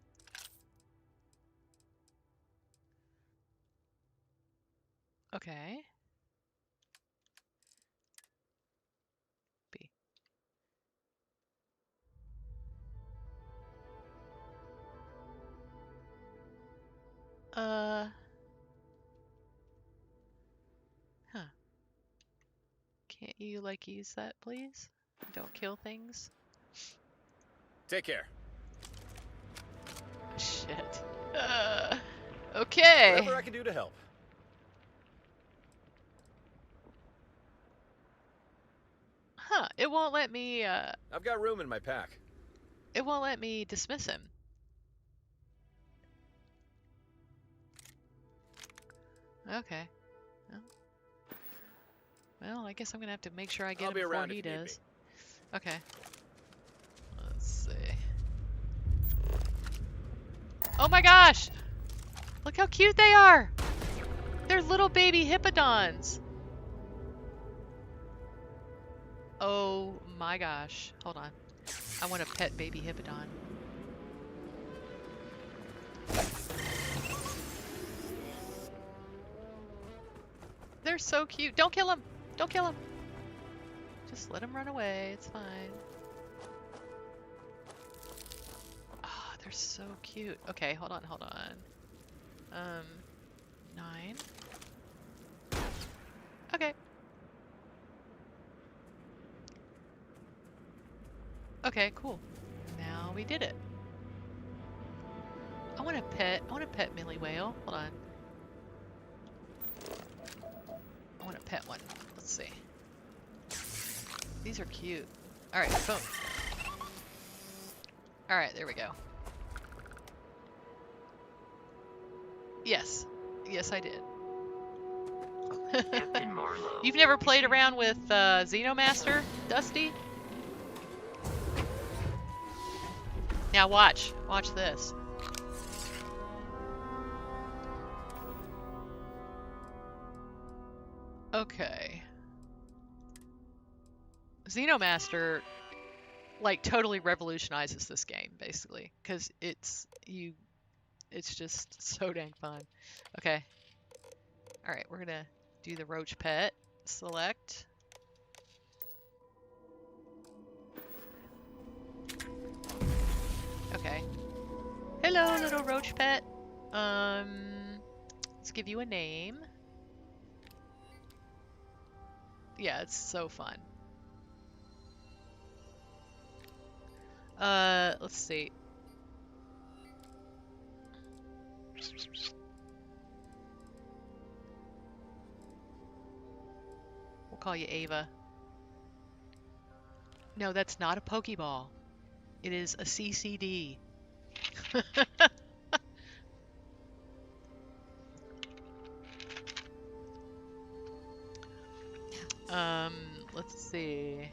[SPEAKER 1] Okay. B. Huh. Can't you, use that, please? Don't kill things.
[SPEAKER 7] Take care.
[SPEAKER 1] Shit. Okay.
[SPEAKER 7] Whatever I can do to help.
[SPEAKER 1] Huh, it won't let me,
[SPEAKER 7] I've got room in my pack.
[SPEAKER 1] it won't let me dismiss him. Okay. Well, I guess I'm gonna have to make sure I get
[SPEAKER 7] I'll
[SPEAKER 1] him
[SPEAKER 7] be
[SPEAKER 1] before
[SPEAKER 7] around
[SPEAKER 1] he
[SPEAKER 7] if you need
[SPEAKER 1] does. Okay. Let's see. Oh my gosh! Look how cute they are! They're little baby hippodons! Oh my gosh. Hold on. I want a pet baby hippodon. They're so cute. Don't kill him! Don't kill him! Just let him run away. It's fine. Ah, they're so cute. Okay, hold on, hold on. 9. Okay. Okay, cool. Now we did it. I want to pet Millie Whale. Hold on. I want to pet one. Let's see. These are cute. Alright, boom. Alright, there we go. Yes. Yes, I did. You've never played around with TankMaster, Dusty? Now watch. Watch this. Okay. TankMaster like totally revolutionizes this game basically because it's just so dang fun. Okay. All right, we're gonna do the roach pet. Select. Okay. Hello, little roach pet. Let's give you a name. Yeah, it's so fun. Let's see. We'll call you Ava. No, that's not a Pokeball. It is a CCD. Let's see.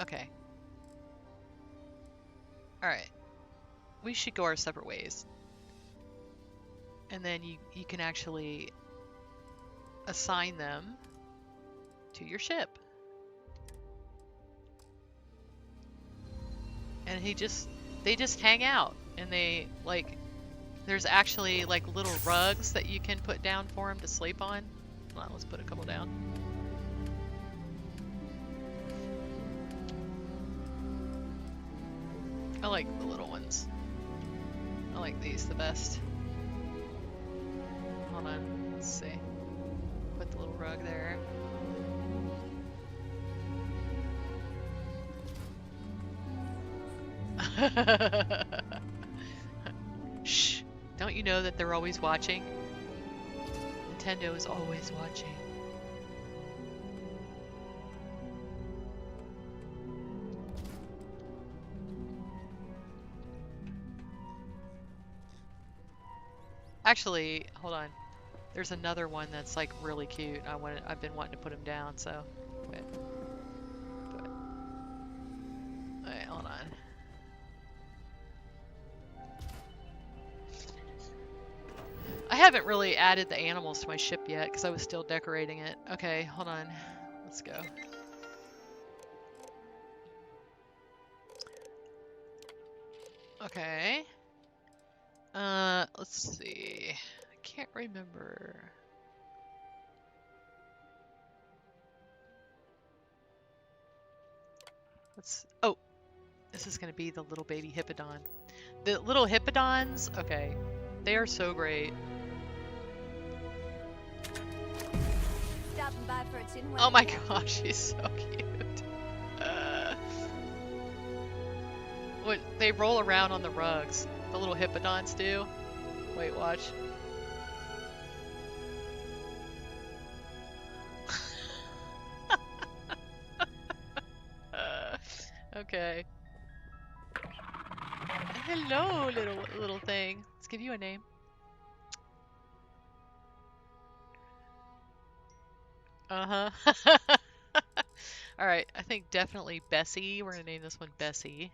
[SPEAKER 1] Okay. Alright. We should go our separate ways. And then you can actually assign them to your ship. And they just hang out, and they like there's actually like little rugs that you can put down for them to sleep on. Hold on, let's put a couple down. I like the little ones. I like these the best. Hold on, let's see. Put the little rug there. Shh! Don't you know that they're always watching? Nintendo is always watching. Actually, hold on. There's another one that's like really cute. I've been wanting to put him down, so wait. Alright, hold on. I haven't really added the animals to my ship yet because I was still decorating it. Okay, hold on. Let's go. Okay. Let's see. I can't remember. Oh, this is gonna be the little baby hippodon. The little hippodons, okay, they are so great.
[SPEAKER 9] Stopping by for a tin
[SPEAKER 1] Oh my
[SPEAKER 9] wagon.
[SPEAKER 1] gosh, she's so cute. What they roll around on the rugs. The little hippodons do. Wait, watch. Okay. Hello, little thing. Let's give you a name. Uh-huh. All right, I think definitely Bessie. We're gonna name this one Bessie.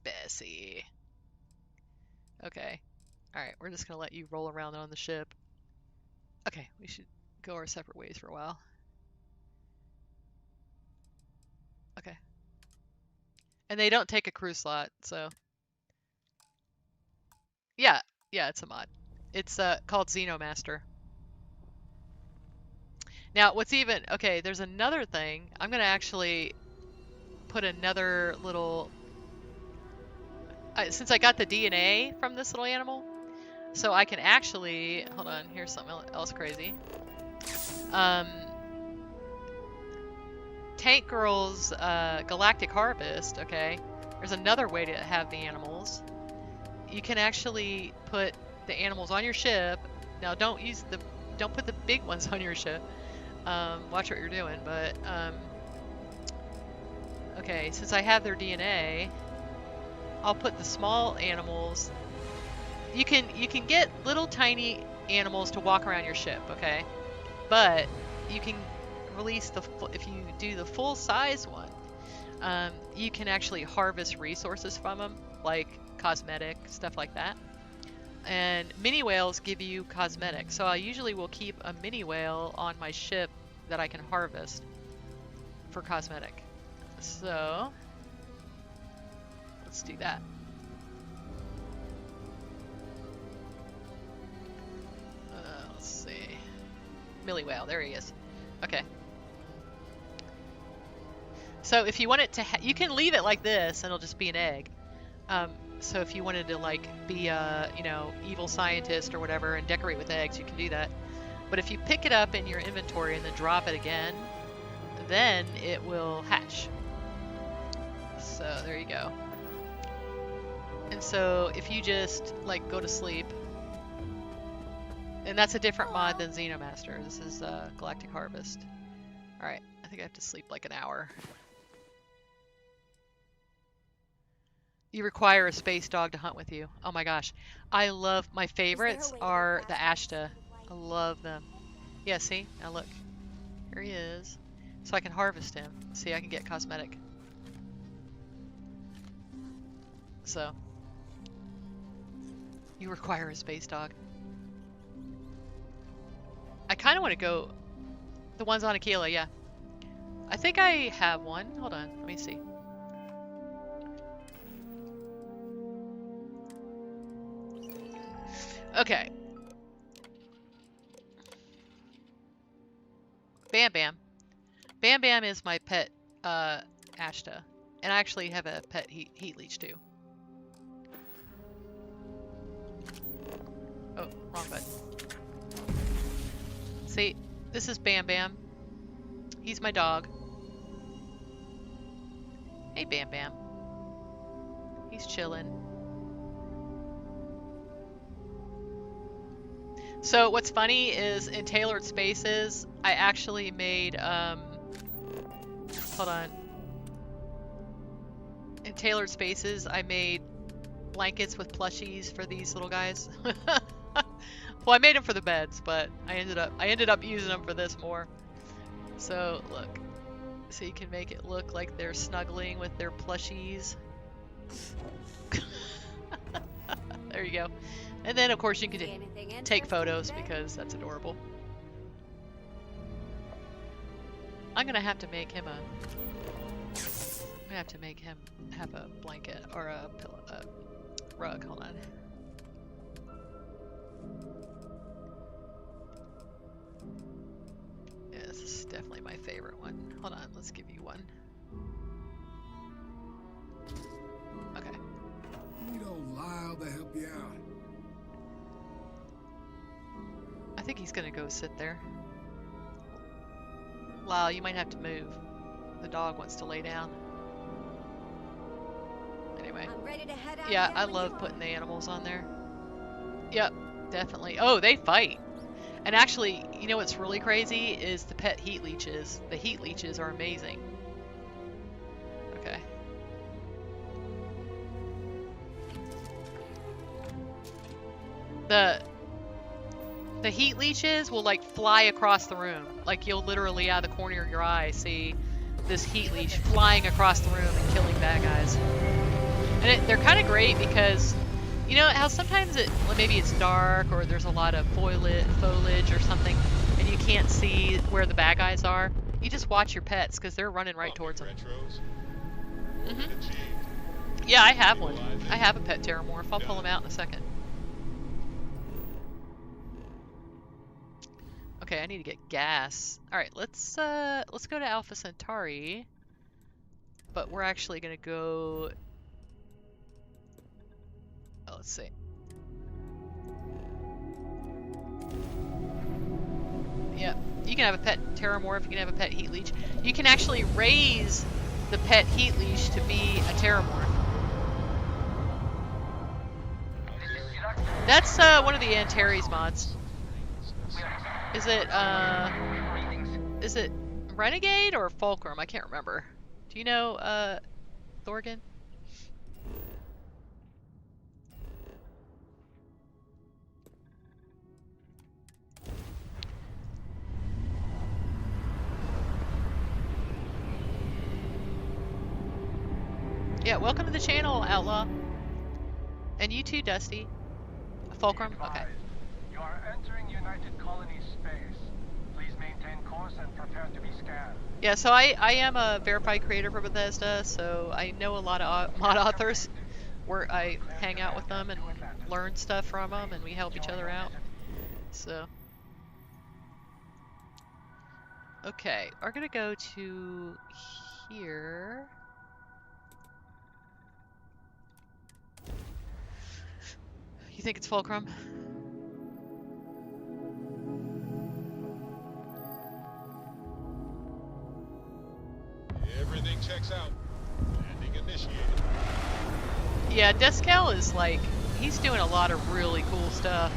[SPEAKER 1] Bessie. Okay. All right, we're just gonna let you roll around on the ship. Okay, we should go our separate ways for a while. Okay. And they don't take a crew slot, so yeah, yeah, it's a mod. It's called TankMaster. Now, what's even okay? There's another thing. I'm gonna actually put another little. Since I got the DNA from this little animal, so I can actually hold on. Here's something else crazy. Tank Girl's Galactic Harvest. Okay, there's another way to have the animals. You can actually put the animals on your ship. Now, don't put the big ones on your ship. Watch what you're doing. But okay, since I have their DNA, I'll put the small animals. You can get little tiny animals to walk around your ship, okay? But you can release if you do the full size one, you can actually harvest resources from them, like cosmetic stuff like that. And mini whales give you cosmetic, so I usually will keep a mini whale on my ship that I can harvest for cosmetic. So let's do that. Let's see. Millie whale, there he is. Okay. So if you want it to, you can leave it like this, and it'll just be an egg. So if you wanted to like be a, evil scientist or whatever and decorate with eggs, you can do that. But if you pick it up in your inventory and then drop it again, then it will hatch. So there you go. And so if you just like go to sleep, and that's a different mod than TankMaster. This is Galactic Harvest. All right, I think I have to sleep like an hour. You require a space dog to hunt with you. Oh my gosh. I love, my favorites are the Ashta. I love them. Yeah, see? Now look. Here he is. So I can harvest him. See, I can get cosmetic. So. You require a space dog. I kind of want to go... The ones on Aquila, yeah. I think I have one. Hold on, let me see. Okay. Bam Bam. Bam Bam is my pet, Ashta. And I actually have a pet heat leech too. Oh, wrong button. See, this is Bam Bam. He's my dog. Hey, Bam Bam. He's chilling. So what's funny is in Tailored Spaces, I actually made, hold on. In Tailored Spaces, I made blankets with plushies for these little guys. Well, I made them for the beds, but I ended up using them for this more. So look, so you can make it look like they're snuggling with their plushies. There you go. And then of course you can take photos because that's adorable. I'm gonna have to make him have a blanket or a pillow, rug. Hold on. Yeah, this is definitely my favorite one. Hold on, let's give you one. Okay.
[SPEAKER 9] Need old Lyle to help you out.
[SPEAKER 1] I think he's gonna go sit there. Lyle, you might have to move. the dog wants to lay down. Anyway.
[SPEAKER 2] I'm ready to head out.
[SPEAKER 1] Yeah,
[SPEAKER 2] again
[SPEAKER 1] I
[SPEAKER 2] when
[SPEAKER 1] love
[SPEAKER 2] you
[SPEAKER 1] putting
[SPEAKER 2] are.
[SPEAKER 1] the animals on there. Yep, definitely. Oh, they fight. And actually, you know what's really crazy is the pet heat leeches. The heat leeches are amazing. Okay. The heat leeches will like fly across the room. Like you'll literally out of the corner of your eye see this heat leech flying across the room and killing bad guys. And they're kind of great because you know how sometimes well, maybe it's dark or there's a lot of foliage or something and you can't see where the bad guys are. You just watch your pets because they're running right towards them.
[SPEAKER 3] Retros.
[SPEAKER 1] Mhm.
[SPEAKER 3] Achieved.
[SPEAKER 1] Yeah, I have one. I have a pet Terramorph. I'll pull him out in a second. Okay, I need to get gas. All right, let's go to Alpha Centauri. But we're actually gonna go. Oh, let's see. Yep, you can have a pet Terramorph. You can have a pet Heat Leech. You can actually raise the pet Heat Leech to be a Terramorph. That's one of the Antares mods. Is it Renegade or Fulcrum? I can't remember. Do you know, Thorgan? Yeah, welcome to the channel, Outlaw. And you too, Dusty. Fulcrum? Okay.
[SPEAKER 10] You are entering United Colonies space. Please maintain course and prepare to be scanned.
[SPEAKER 1] Yeah, so I am a verified creator for Bethesda, so I know a lot of mod authors. Where I hang out with them and learn stuff from them, and we help each other out. So, okay, we're gonna go to here. You think it's Fulcrum?
[SPEAKER 3] Everything checks out. Landing initiated.
[SPEAKER 1] Yeah, Descal is like, he's doing a lot of really cool stuff.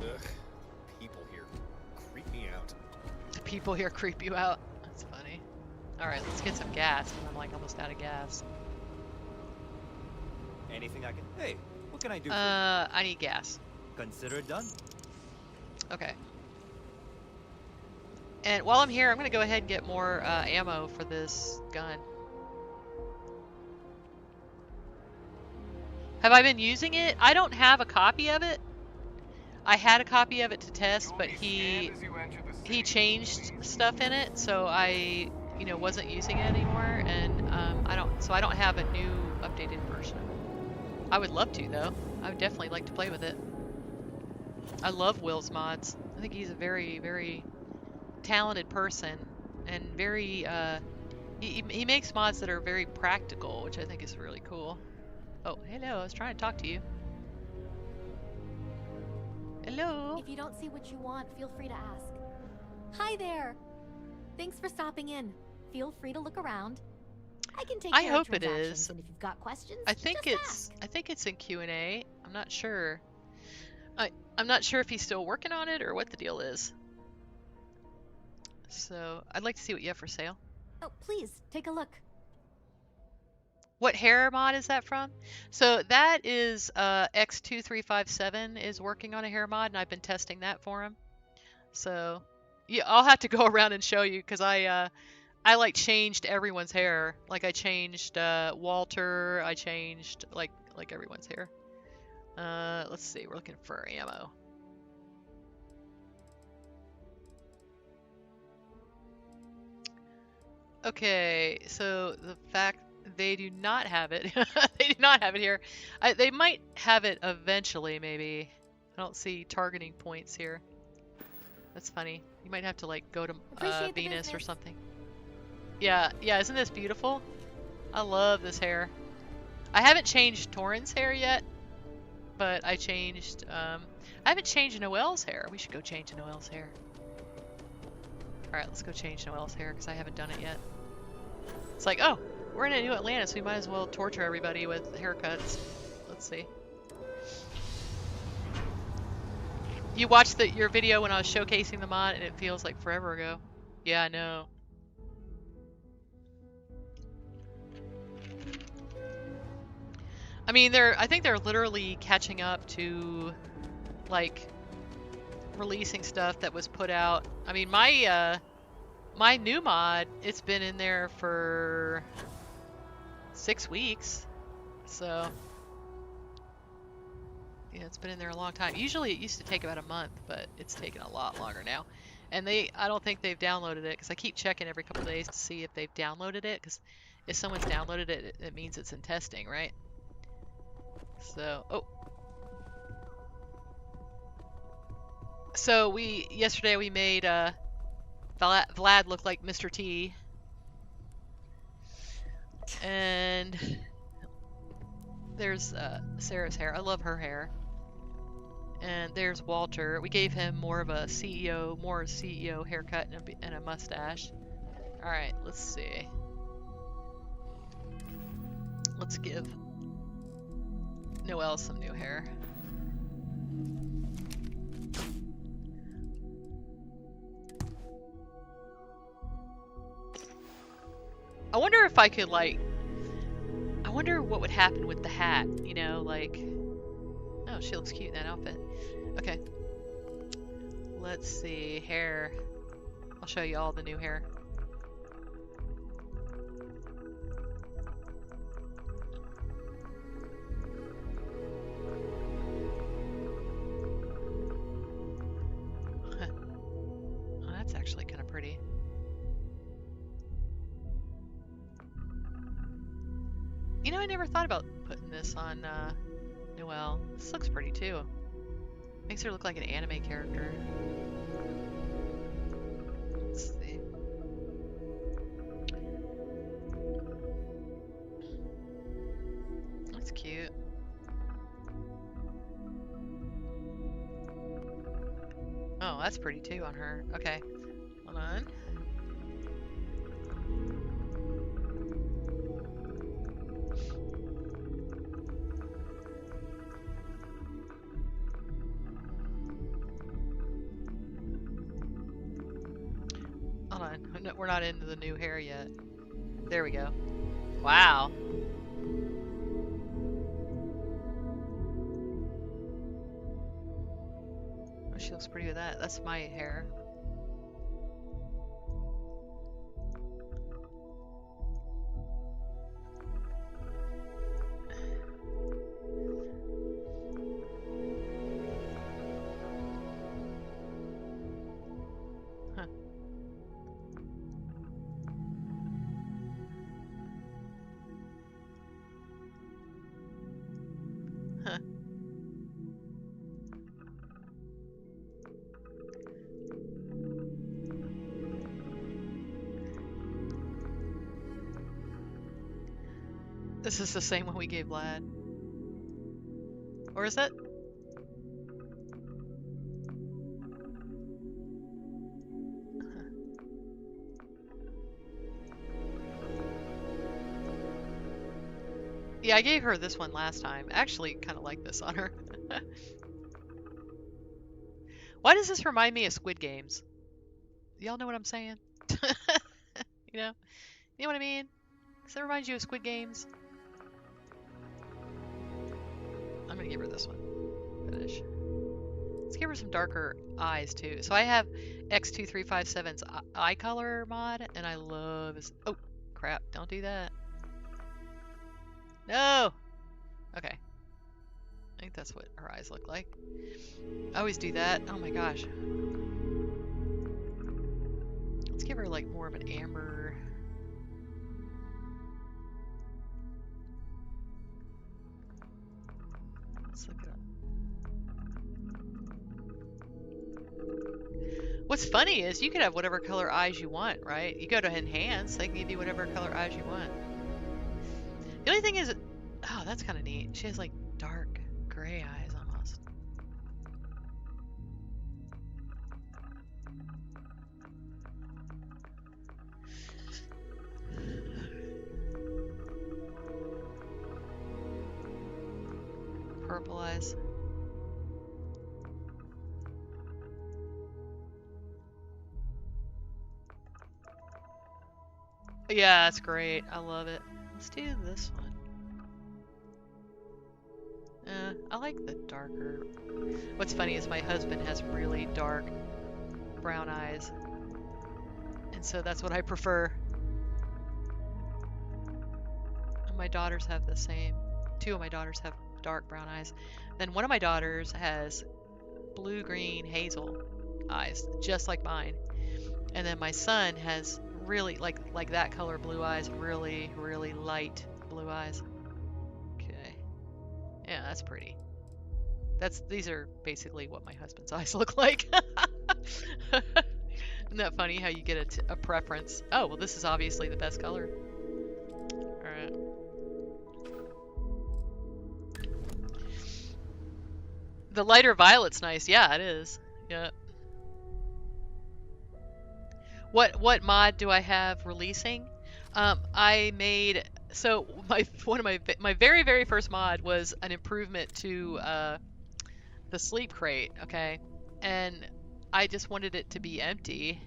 [SPEAKER 7] Ugh. People here creep me out.
[SPEAKER 1] The people here creep you out. That's funny. Alright, let's get some gas. I'm like almost out of gas.
[SPEAKER 5] Anything I can. Hey, what can I do? For
[SPEAKER 1] I need gas.
[SPEAKER 5] you? Consider it done.
[SPEAKER 1] Okay. And while I'm here, I'm going to go ahead and get more ammo for this gun. Have I been using it? I don't have a copy of it. I had a copy of it to test, but he changed stuff in it, so I, wasn't using it anymore, and I don't have a new updated version of it. I would love to though. I would definitely like to play with it. I love Will's mods. I think he's a very, very talented person, and very he makes mods that are very practical, which I think is really cool. Oh, hello, I was trying to talk to you. Hello.
[SPEAKER 11] If you don't see what you want, feel free to ask. Hi there. Thanks for stopping in. Feel free to look around. I can take care
[SPEAKER 1] hope
[SPEAKER 11] of
[SPEAKER 1] it
[SPEAKER 11] transactions,
[SPEAKER 1] is.
[SPEAKER 11] and if you've got questions,
[SPEAKER 1] I think
[SPEAKER 11] just
[SPEAKER 1] it's in Q&A. I'm not sure. I'm not sure if he's still working on it or what the deal is. So, I'd like to see what you have for sale.
[SPEAKER 11] ask. Oh, please, take a look.
[SPEAKER 1] What hair mod is that from? So that is X2357 is working on a hair mod, and I've been testing that for him. So yeah, I'll have to go around and show you, because I like changed everyone's hair. Like I changed Walter, I changed like everyone's hair. Let's see, we're looking for ammo. Okay, so the fact they do not have it, they do not have it here. They might have it eventually, maybe. I don't see targeting points here. That's funny. You might have to like go to Venus or something. Yeah, isn't this beautiful? I love this hair. I haven't changed Torrin's hair yet, but I changed, I haven't changed Noelle's hair. We should go change Noelle's hair. Alright, let's go change Noelle's hair, because I haven't done it yet. It's like, oh, we're in a new Atlanta, so we might as well torture everybody with haircuts. Let's see. You watched your video when I was showcasing the mod, and it feels like forever ago. Yeah, I know. I mean, I think they're literally catching up to, like, releasing stuff that was put out. I mean, my new mod, it's been in there for 6 weeks, so yeah, it's been in there a long time. Usually it used to take about a month, but it's taken a lot longer now. And I don't think they've downloaded it, because I keep checking every couple days to see if they've downloaded it, because if someone's downloaded it, it means it's in testing, right? So, oh. So yesterday we made Vlad look like Mr. T. And there's Sarah's hair. I love her hair. And there's Walter. We gave him more of a CEO haircut and a mustache. Alright, let's see. Let's give Noelle some new hair. I wonder if I could, like, I wonder what would happen with the hat, you know, like, oh, she looks cute in that outfit. Okay. Let's see, hair. I'll show you all the new hair. Oh, that's actually kind of pretty. You know, I never thought about putting this on Noelle. This looks pretty too. Makes her look like an anime character. Let's see. That's cute. Oh, that's pretty too on her. Okay, hold on. Hold on, we're not into the new hair yet. There we go. Wow. Oh, she looks pretty with that. That's my hair. This is the same one we gave Vlad. Or is that? Yeah, I gave her this one last time. I actually kind of like this on her. Why does this remind me of Squid Games? Y'all know what I'm saying? You know? You know what I mean? Does that remind you of Squid Games? I'm gonna give her this one. Finish. Let's give her some darker eyes too. So I have X2357's eye color mod, and I love his. Oh, crap! Don't do that. No. Okay. I think that's what her eyes look like. I always do that. Oh my gosh. Let's give her like more of an amber. Let's look it up. What's funny is you could have whatever color eyes you want, right? You go to enhance, they can give you whatever color eyes you want. The only thing is, oh, Oh, that's kind of neat. She has like dark gray eyes almost. Purple eyes. Yeah, that's great. I love it. Let's do this one. I like the darker. What's funny is my husband has really dark brown eyes. And so that's what I prefer. And my daughters have the same. 2 of my daughters have dark brown eyes. Then one of my daughters has blue-green hazel eyes, just like mine. And then my son has really, like that color blue eyes, really, really light blue eyes. Okay. Yeah, that's pretty. These are basically what my husband's eyes look like. Isn't that funny how you get a preference? Oh, well, this is obviously the best color. Alright. The lighter violet's nice. Yeah, it is. Yeah. What mod do I have releasing? I made one of my very first mod was an improvement to the sleep crate, okay? And I just wanted it to be empty.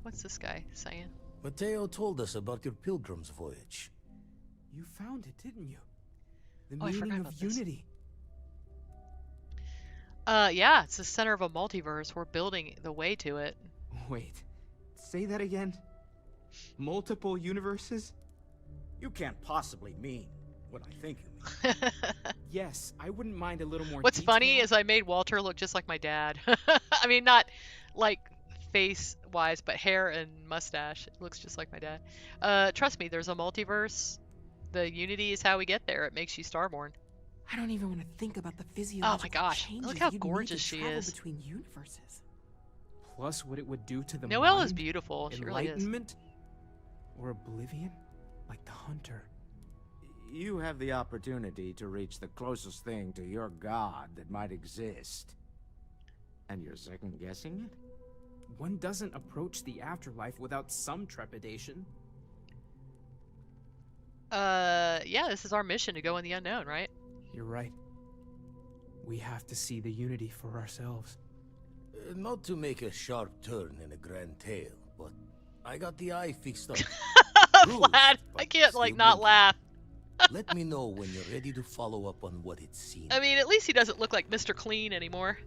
[SPEAKER 1] What's this guy saying?
[SPEAKER 12] Mateo told us about your pilgrim's voyage.
[SPEAKER 13] You found it, didn't you? The
[SPEAKER 1] I forgot
[SPEAKER 13] meaning
[SPEAKER 1] about
[SPEAKER 13] of
[SPEAKER 1] this.
[SPEAKER 13] unity.
[SPEAKER 1] Yeah, it's the center of a multiverse. We're building the way to it.
[SPEAKER 13] Wait, say that again? Multiple universes?
[SPEAKER 5] You can't possibly mean what I think you mean.
[SPEAKER 13] Yes, I wouldn't mind a little more
[SPEAKER 1] What's
[SPEAKER 13] detail.
[SPEAKER 1] funny is I made Walter look just like my dad. I mean, not like face-wise, but hair and mustache. It looks just like my dad. Trust me, there's a multiverse. The unity is how we get there. It makes you starborn.
[SPEAKER 13] I don't even want to think about the physiological
[SPEAKER 1] Oh my gosh,
[SPEAKER 13] changes
[SPEAKER 1] look how
[SPEAKER 13] you'd need
[SPEAKER 1] gorgeous
[SPEAKER 13] to
[SPEAKER 1] she
[SPEAKER 13] travel
[SPEAKER 1] is.
[SPEAKER 13] between universes. Plus what it would do to the
[SPEAKER 1] Noelle
[SPEAKER 13] mind,
[SPEAKER 1] is beautiful. She really is.
[SPEAKER 13] enlightenment, or oblivion, like the hunter.
[SPEAKER 14] You have the opportunity to reach the closest thing to your god that might exist. And you're second-guessing it?
[SPEAKER 13] One doesn't approach the afterlife without some trepidation.
[SPEAKER 1] Yeah, this is our mission to go in the unknown, right?
[SPEAKER 13] You're right. We have to see the unity for ourselves.
[SPEAKER 12] Not to make a sharp turn in a grand tale, but I got the eye fixed up.
[SPEAKER 1] Vlad, I can't like not laugh.
[SPEAKER 12] Let me know when you're ready to follow up on what it seems.
[SPEAKER 1] I mean, at least he doesn't look like Mr. Clean anymore.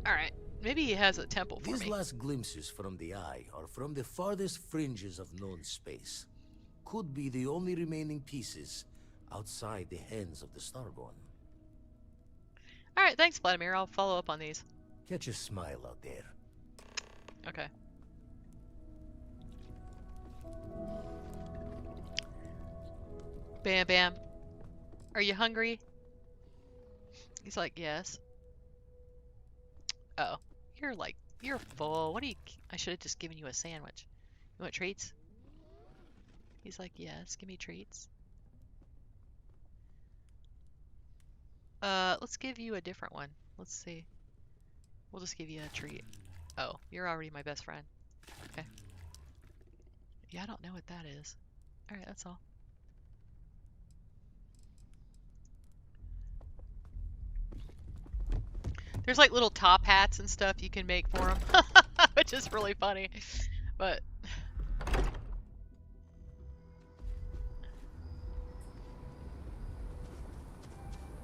[SPEAKER 1] Alright, maybe he has a temple for
[SPEAKER 12] These
[SPEAKER 1] me.
[SPEAKER 12] last glimpses from the eye are from the farthest fringes of known space. Could be the only remaining pieces outside the hands of the Starborn.
[SPEAKER 1] Alright, thanks, Vladimir. I'll follow up on these.
[SPEAKER 12] Catch a smile out there.
[SPEAKER 1] Okay. Bam Bam. Are you hungry? He's like, yes. Oh, you're full. What do you... I should have just given you a sandwich. You want treats? He's like, yes, give me treats. Let's give you a different one. Let's see. We'll just give you a treat. Oh, you're already my best friend. Okay. Yeah, I don't know what that is. Alright, that's all. There's like little top hats and stuff you can make for them, which is really funny. But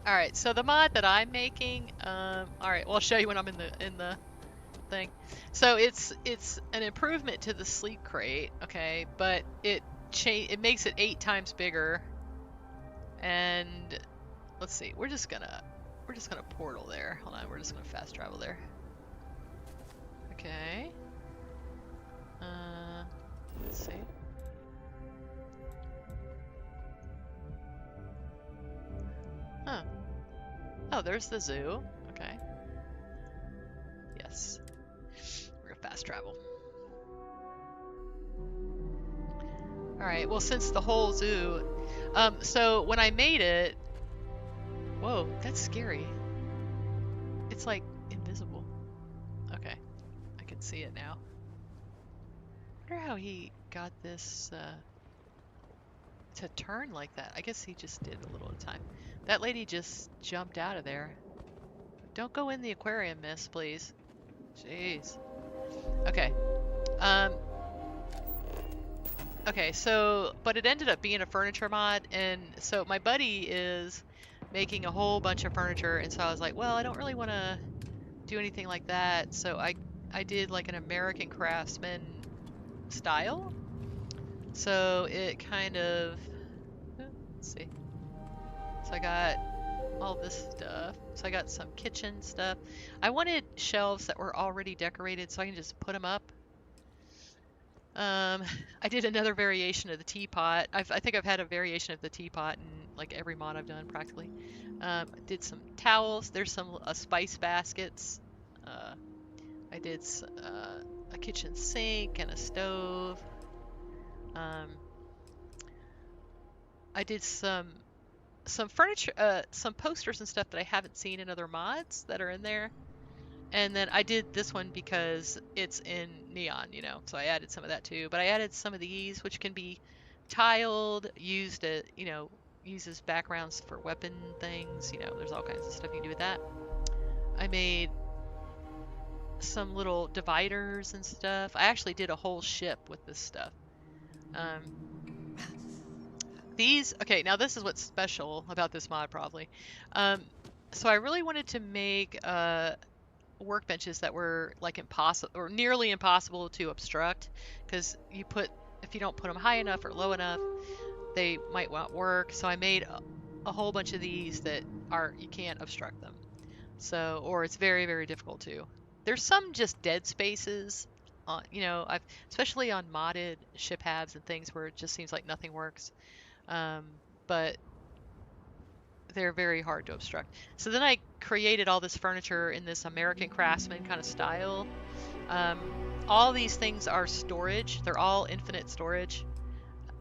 [SPEAKER 1] all right, so the mod that I'm making, all right, well, I'll show you when I'm in the thing. So it's an improvement to the sleep crate, okay, but it makes it 8 times bigger. And let's see, we're just gonna portal there. Hold on, we're just gonna fast travel there. Okay. Let's see. Huh. Oh, there's the zoo. Okay. Yes. We're gonna fast travel. Alright, well, since the whole zoo... So when I made it, whoa, that's scary. It's like invisible. Okay, I can see it now. I wonder how he got this to turn like that. I guess he just did a little at a time. That lady just jumped out of there. Don't go in the aquarium, miss, please. Jeez. Okay. Okay, so, but it ended up being a furniture mod, and so my buddy is making a whole bunch of furniture, and so I was like, well, I don't really want to do anything like that, so I did like an American Craftsman style. So it kind of, let's see. So I got all this stuff. So I got some kitchen stuff. I wanted shelves that were already decorated so I can just put them up. I did another variation of the teapot. I think I've had a variation of the teapot in like every mod I've done practically. I did some towels. There's some spice baskets. I did a kitchen sink and a stove. I did some furniture, some posters and stuff that I haven't seen in other mods that are in there. And then I did this one because it's in neon, you know, so I added some of that too. But I added some of these, which can be tiled, used as, you know, used as backgrounds for weapon things. You know, there's all kinds of stuff you can do with that. I made some little dividers and stuff. I actually did a whole ship with this stuff. These, okay, now this is what's special about this mod probably. So I really wanted to make workbenches that were like impossible or nearly impossible to obstruct, because if you don't put them high enough or low enough, they might not work. So I made a whole bunch of these that you can't obstruct them. So, or it's very, very difficult to. There's some just dead spaces, you know, especially on modded ship halves and things where it just seems like nothing works. But they're very hard to obstruct. So then I created all this furniture in this American Craftsman kind of style. All these things are storage. They're all infinite storage.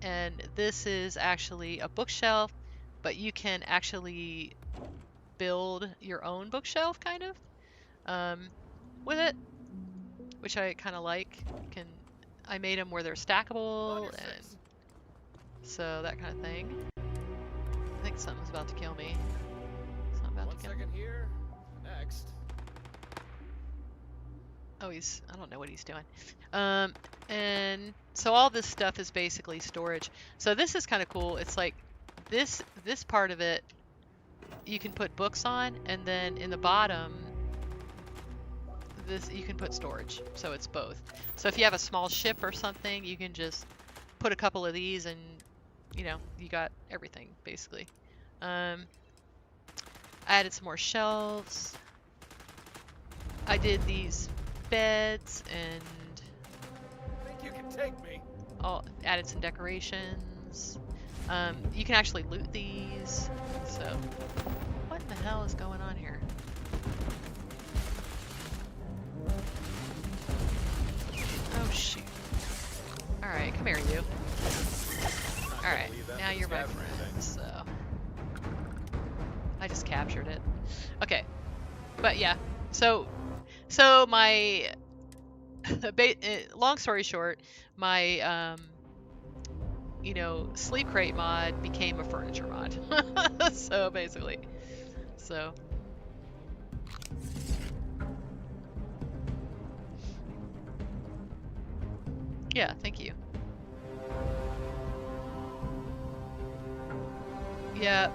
[SPEAKER 1] And this is actually a bookshelf, but you can actually build your own bookshelf kind of with it, which I kind of like. I made them where they're stackable, and so that kind of thing. I think something's about to kill me. It's not about to kill me.
[SPEAKER 7] 1 second here. Next.
[SPEAKER 1] Oh, I don't know what he's doing. And so all this stuff is basically storage. So this is kind of cool. It's like this part of it you can put books on, and then in the bottom you can put storage. So it's both. So if you have a small ship or something, you can just put a couple of these and you know, you got everything basically. I added some more shelves. I did these beds and
[SPEAKER 7] Think you can take me?
[SPEAKER 1] added some decorations. You can actually loot these. So, what in the hell is going on here? Oh shoot! All right, come here, you. All right, now you're my friend. So, I just captured it. Okay, but yeah. So my long story short, my you know, sleep crate mod became a furniture mod. So basically, yeah, thank you. Yeah,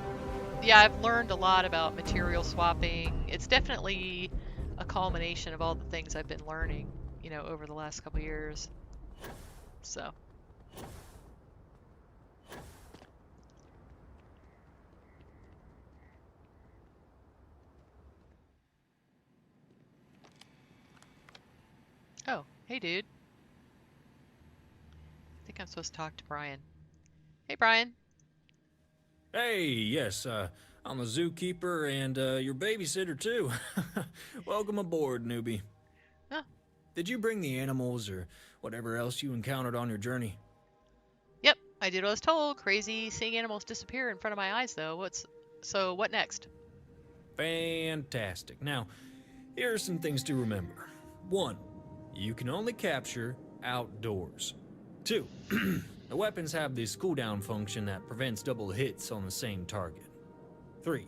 [SPEAKER 1] I've learned a lot about material swapping. It's definitely a culmination of all the things I've been learning, you know, over the last couple years. So. Oh, hey dude. I think I'm supposed to talk to Brian. Hey Brian.
[SPEAKER 8] Hey, yes, I'm a zookeeper and your babysitter too. Welcome aboard, newbie.
[SPEAKER 1] Huh.
[SPEAKER 8] Did you bring the animals or whatever else you encountered on your journey?
[SPEAKER 1] Yep, I did what I was told. Crazy seeing animals disappear in front of my eyes, though. So what next?
[SPEAKER 8] Fantastic. Now, here are some things to remember. 1. You can only capture outdoors. 2. The weapons have this cooldown function that prevents double hits on the same target. 3.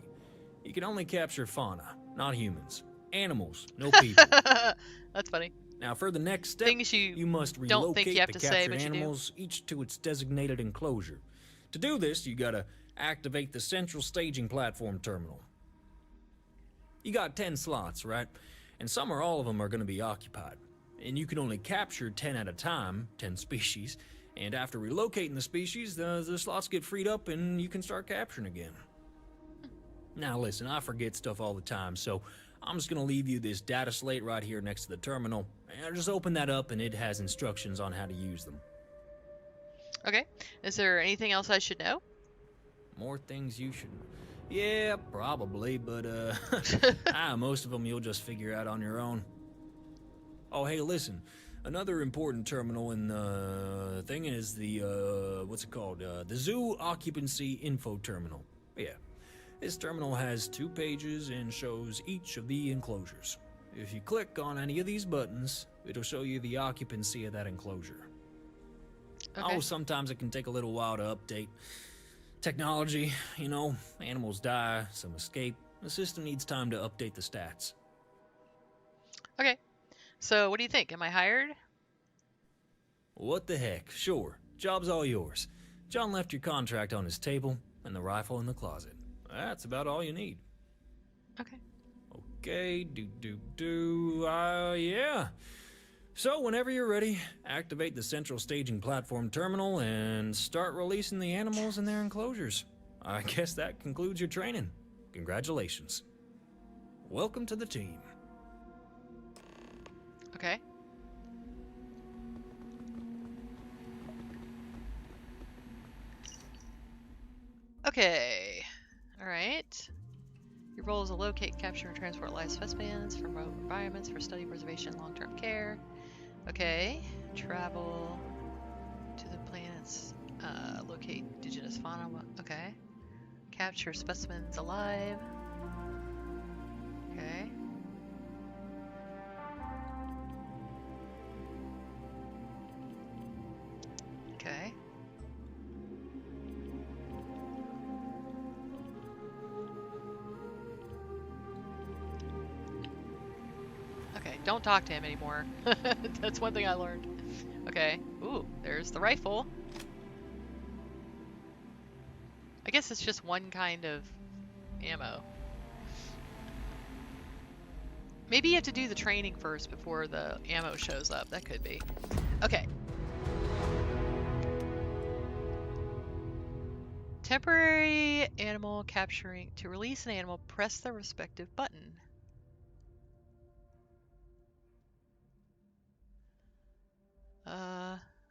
[SPEAKER 8] You can only capture fauna, not humans. Animals, no people.
[SPEAKER 1] That's funny.
[SPEAKER 8] Now, for the next step,
[SPEAKER 1] Things
[SPEAKER 8] you must
[SPEAKER 1] don't think
[SPEAKER 8] relocate
[SPEAKER 1] you have
[SPEAKER 8] the
[SPEAKER 1] to say,
[SPEAKER 8] captured
[SPEAKER 1] but you do.
[SPEAKER 8] animals each to its designated enclosure. To do this, you gotta activate the central staging platform terminal. You got 10 slots, right? And some or all of them are gonna be occupied. And you can only capture 10 at a time, 10 species. And after relocating the species, the slots get freed up and you can start capturing again. Now listen, I forget stuff all the time, so I'm just gonna leave you this data slate right here next to the terminal. And just open that up and it has instructions on how to use them.
[SPEAKER 1] Okay. Is there anything else I should know?
[SPEAKER 8] More things you should... Yeah, probably, but most of them you'll just figure out on your own. Oh, hey, listen. Another important terminal in the thing is the, what's it called? The Zoo Occupancy Info Terminal. Yeah. This terminal has 2 pages and shows each of the enclosures. If you click on any of these buttons, it'll show you the occupancy of that enclosure.
[SPEAKER 1] Okay.
[SPEAKER 8] Oh, sometimes it can take a little while to update. Technology, you know, animals die, some escape. The system needs time to update the stats.
[SPEAKER 1] Okay. So what do you think? Am I hired?
[SPEAKER 8] What the heck, sure. Job's all yours. John left your contract on his table and the rifle in the closet. That's about all you need.
[SPEAKER 1] Okay.
[SPEAKER 8] Okay, yeah. So, whenever you're ready, activate the central staging platform terminal and start releasing the animals in their enclosures. I guess that concludes your training. Congratulations. Welcome to the team.
[SPEAKER 1] Okay. Okay. Alright. Your role is to locate, capture, and transport live specimens from remote environments for study, preservation, long-term care. Okay. Travel to the planets. Locate indigenous fauna. Okay. Capture specimens alive. Okay. Okay. Okay, don't talk to him anymore. That's one thing I learned. Okay. Ooh, there's the rifle. I guess it's just one kind of ammo. Maybe you have to do the training first before the ammo shows up. That could be. Okay. Temporary animal capturing. To release an animal, press the respective button.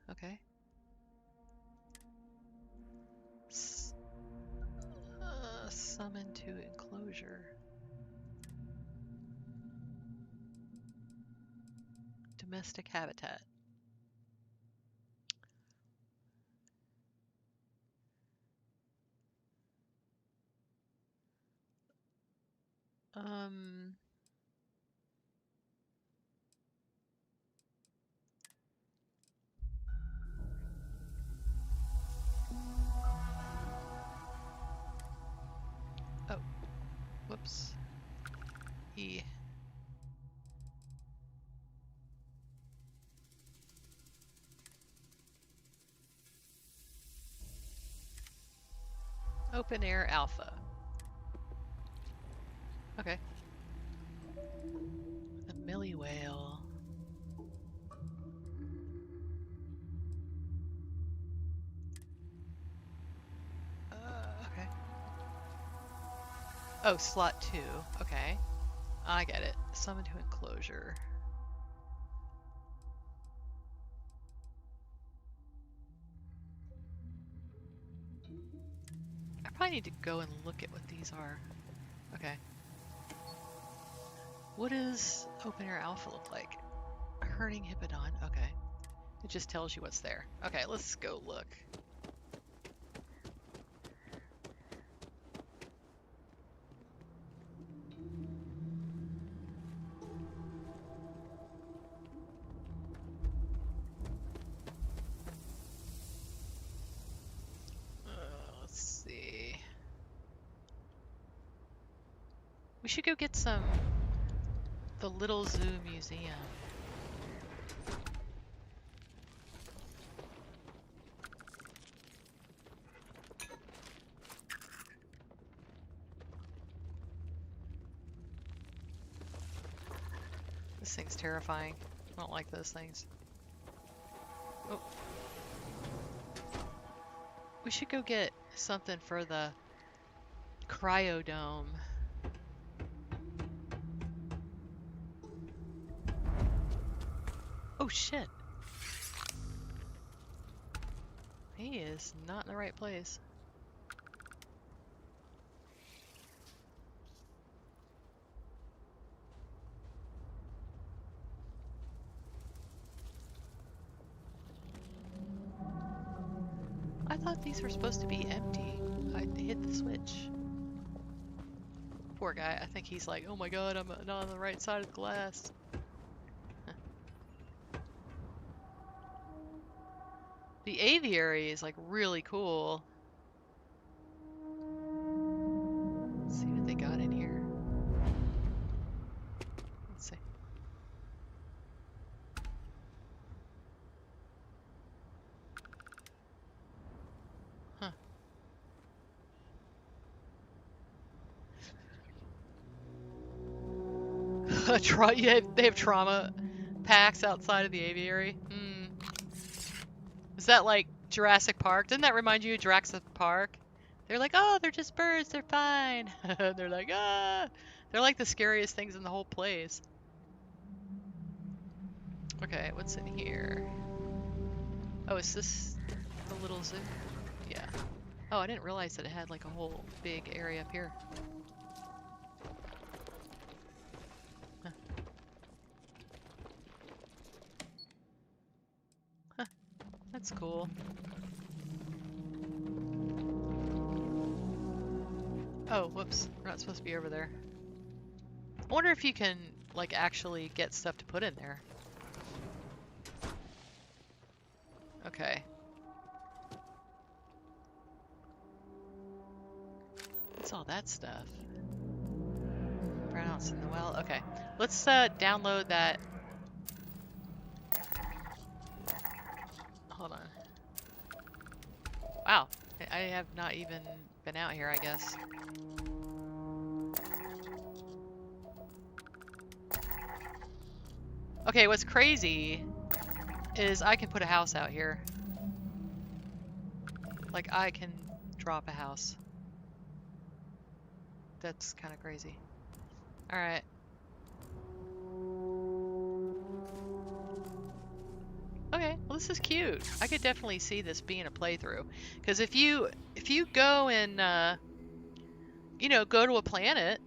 [SPEAKER 1] Okay. Summon to enclosure. Domestic habitat. Oh, whoops. E. Open air alpha. Okay. The Millie whale. Okay. Oh, slot 2. Okay. I get it. Summon to enclosure. I probably need to go and look at what these are. Okay. What does open air alpha look like? A herding hippodon. Okay. It just tells you what's there. Okay, let's go look. We should go get the Little Zoo Museum. This thing's terrifying. I don't like those things. Oh. We should go get something for the cryodome. Oh shit. He is not in the right place. I thought these were supposed to be empty. I hit the switch. Poor guy. I think he's like, oh my god, I'm not on the right side of the glass. The aviary is like really cool. Let's see what they got in here. Let's see. Huh. Yeah, they have trauma packs outside of the aviary. Is that like Jurassic Park? Doesn't that remind you of Jurassic Park? They're like, oh, they're just birds, they're fine. They're like, ah. They're like the scariest things in the whole place. Okay, what's in here? Oh, is this the little zoo? Yeah. Oh, I didn't realize that it had like a whole big area up here. Huh. Huh. That's cool. Oh, whoops. We're not supposed to be over there. I wonder if you can, like, actually get stuff to put in there. Okay. What's all that stuff? Brownouts in the well. Okay. Let's download that. Hold on. Wow. I have not even been out here, I guess. Okay, what's crazy is I can put a house out here. Like, I can drop a house. That's kind of crazy. Alright. Okay, well this is cute. I could definitely see this being a playthrough. Because if you go and, you know, go to a planet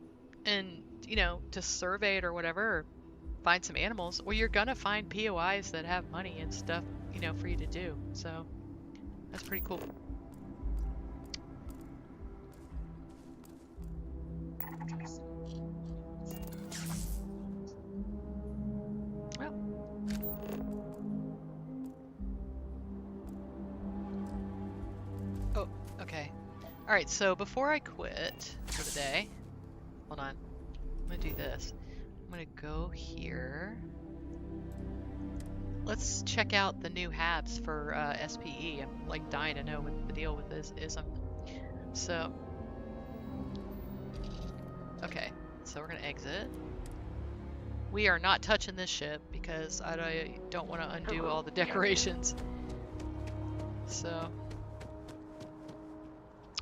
[SPEAKER 1] and, you know, to survey it or whatever, or find some animals, well, you're gonna find POIs that have money and stuff, you know, for you to do. So, that's pretty cool. Oh, okay. Alright, so before I quit for the day, hold on. I'm gonna do this. I'm gonna go here. Let's check out the new habs for SPE. I'm like dying to know what the deal with this is. So, okay, so we're gonna exit. We are not touching this ship because I don't want to undo all the decorations. So,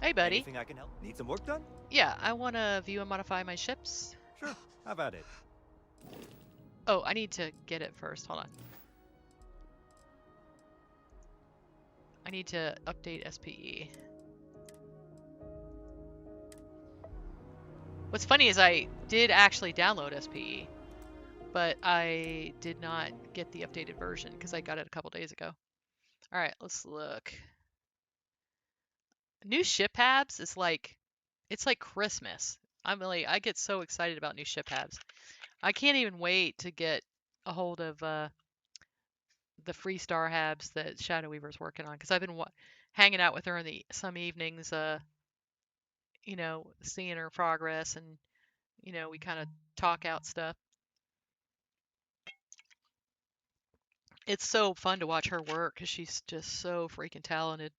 [SPEAKER 1] hey buddy.
[SPEAKER 15] Anything I can help? Need some work done?
[SPEAKER 1] Yeah, I want to view and modify my ships.
[SPEAKER 15] Sure, have at it.
[SPEAKER 1] Oh, I need to get it first. Hold on. I need to update SPE. What's funny is I did actually download SPE, but I did not get the updated version because I got it a couple days ago. All right, let's look. New ship habs is like, it's like Christmas. I get so excited about new ship habs. I can't even wait to get a hold of the free star habs that Shadow Weaver's working on, because I've been hanging out with her in some evenings, you know, seeing her progress and You know, we kind of talk out stuff. It's so fun to watch her work because she's just so freaking talented.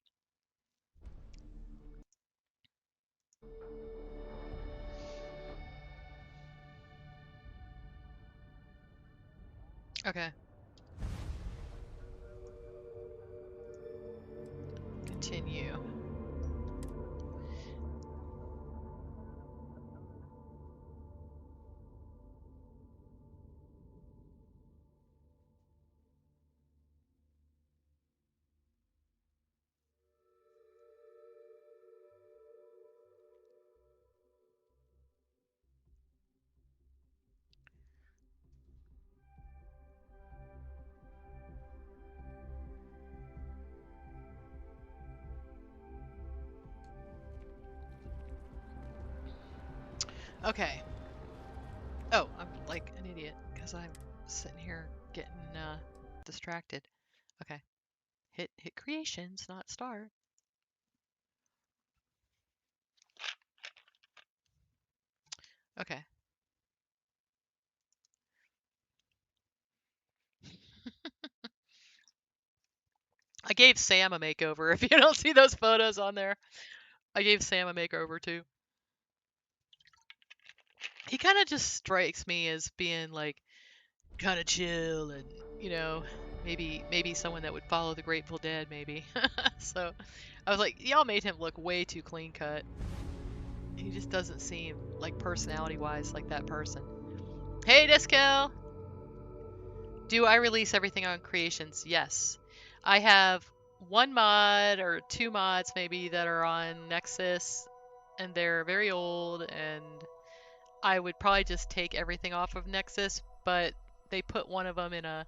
[SPEAKER 1] Okay. Continue. Okay. Oh, I'm like an idiot because I'm sitting here getting distracted. Okay. Hit creations, not start. Okay. I gave Sam a makeover. If you don't see those photos on there, I gave Sam a makeover too. He kind of just strikes me as being like kind of chill and, you know, maybe someone that would follow the Grateful Dead maybe. So I was like, y'all made him look way too clean cut. He just doesn't seem like personality wise like that person. Hey Discal! Do I release everything on creations? Yes. I have one mod or two mods maybe that are on Nexus and they're very old, and I would probably just take everything off of Nexus, but they put one of them in a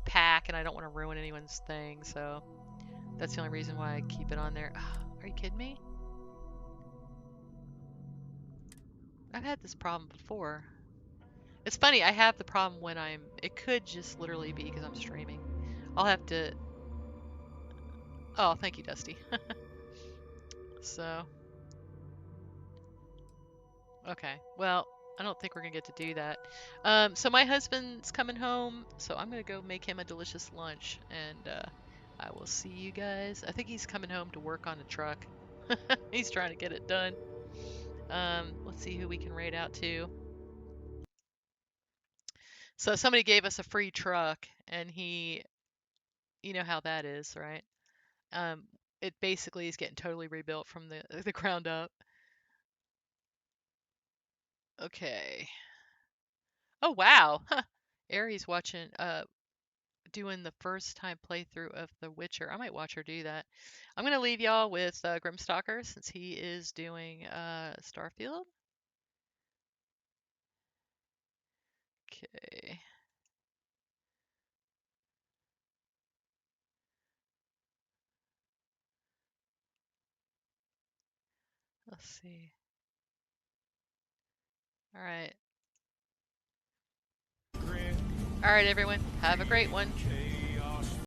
[SPEAKER 1] pack and I don't want to ruin anyone's thing, so that's the only reason why I keep it on there. Are you kidding me? I've had this problem before. It's funny, I have the problem when it could just literally be because I'm streaming. I'll have to... Oh, thank you, Dusty. So... Okay, well, I don't think we're gonna get to do that. So my husband's coming home, so I'm gonna go make him a delicious lunch, and I will see you guys. I think he's coming home to work on a truck. He's trying to get it done. Let's see who we can raid out to. So somebody gave us a free truck, and you know how that is, right? It basically is getting totally rebuilt from the ground up. Okay. Oh wow. Aries watching doing the first time playthrough of The Witcher. I might watch her do that. I'm gonna leave y'all with Grimstalker since he is doing Starfield. Okay. Let's see. All right. All right, everyone. Have a great one.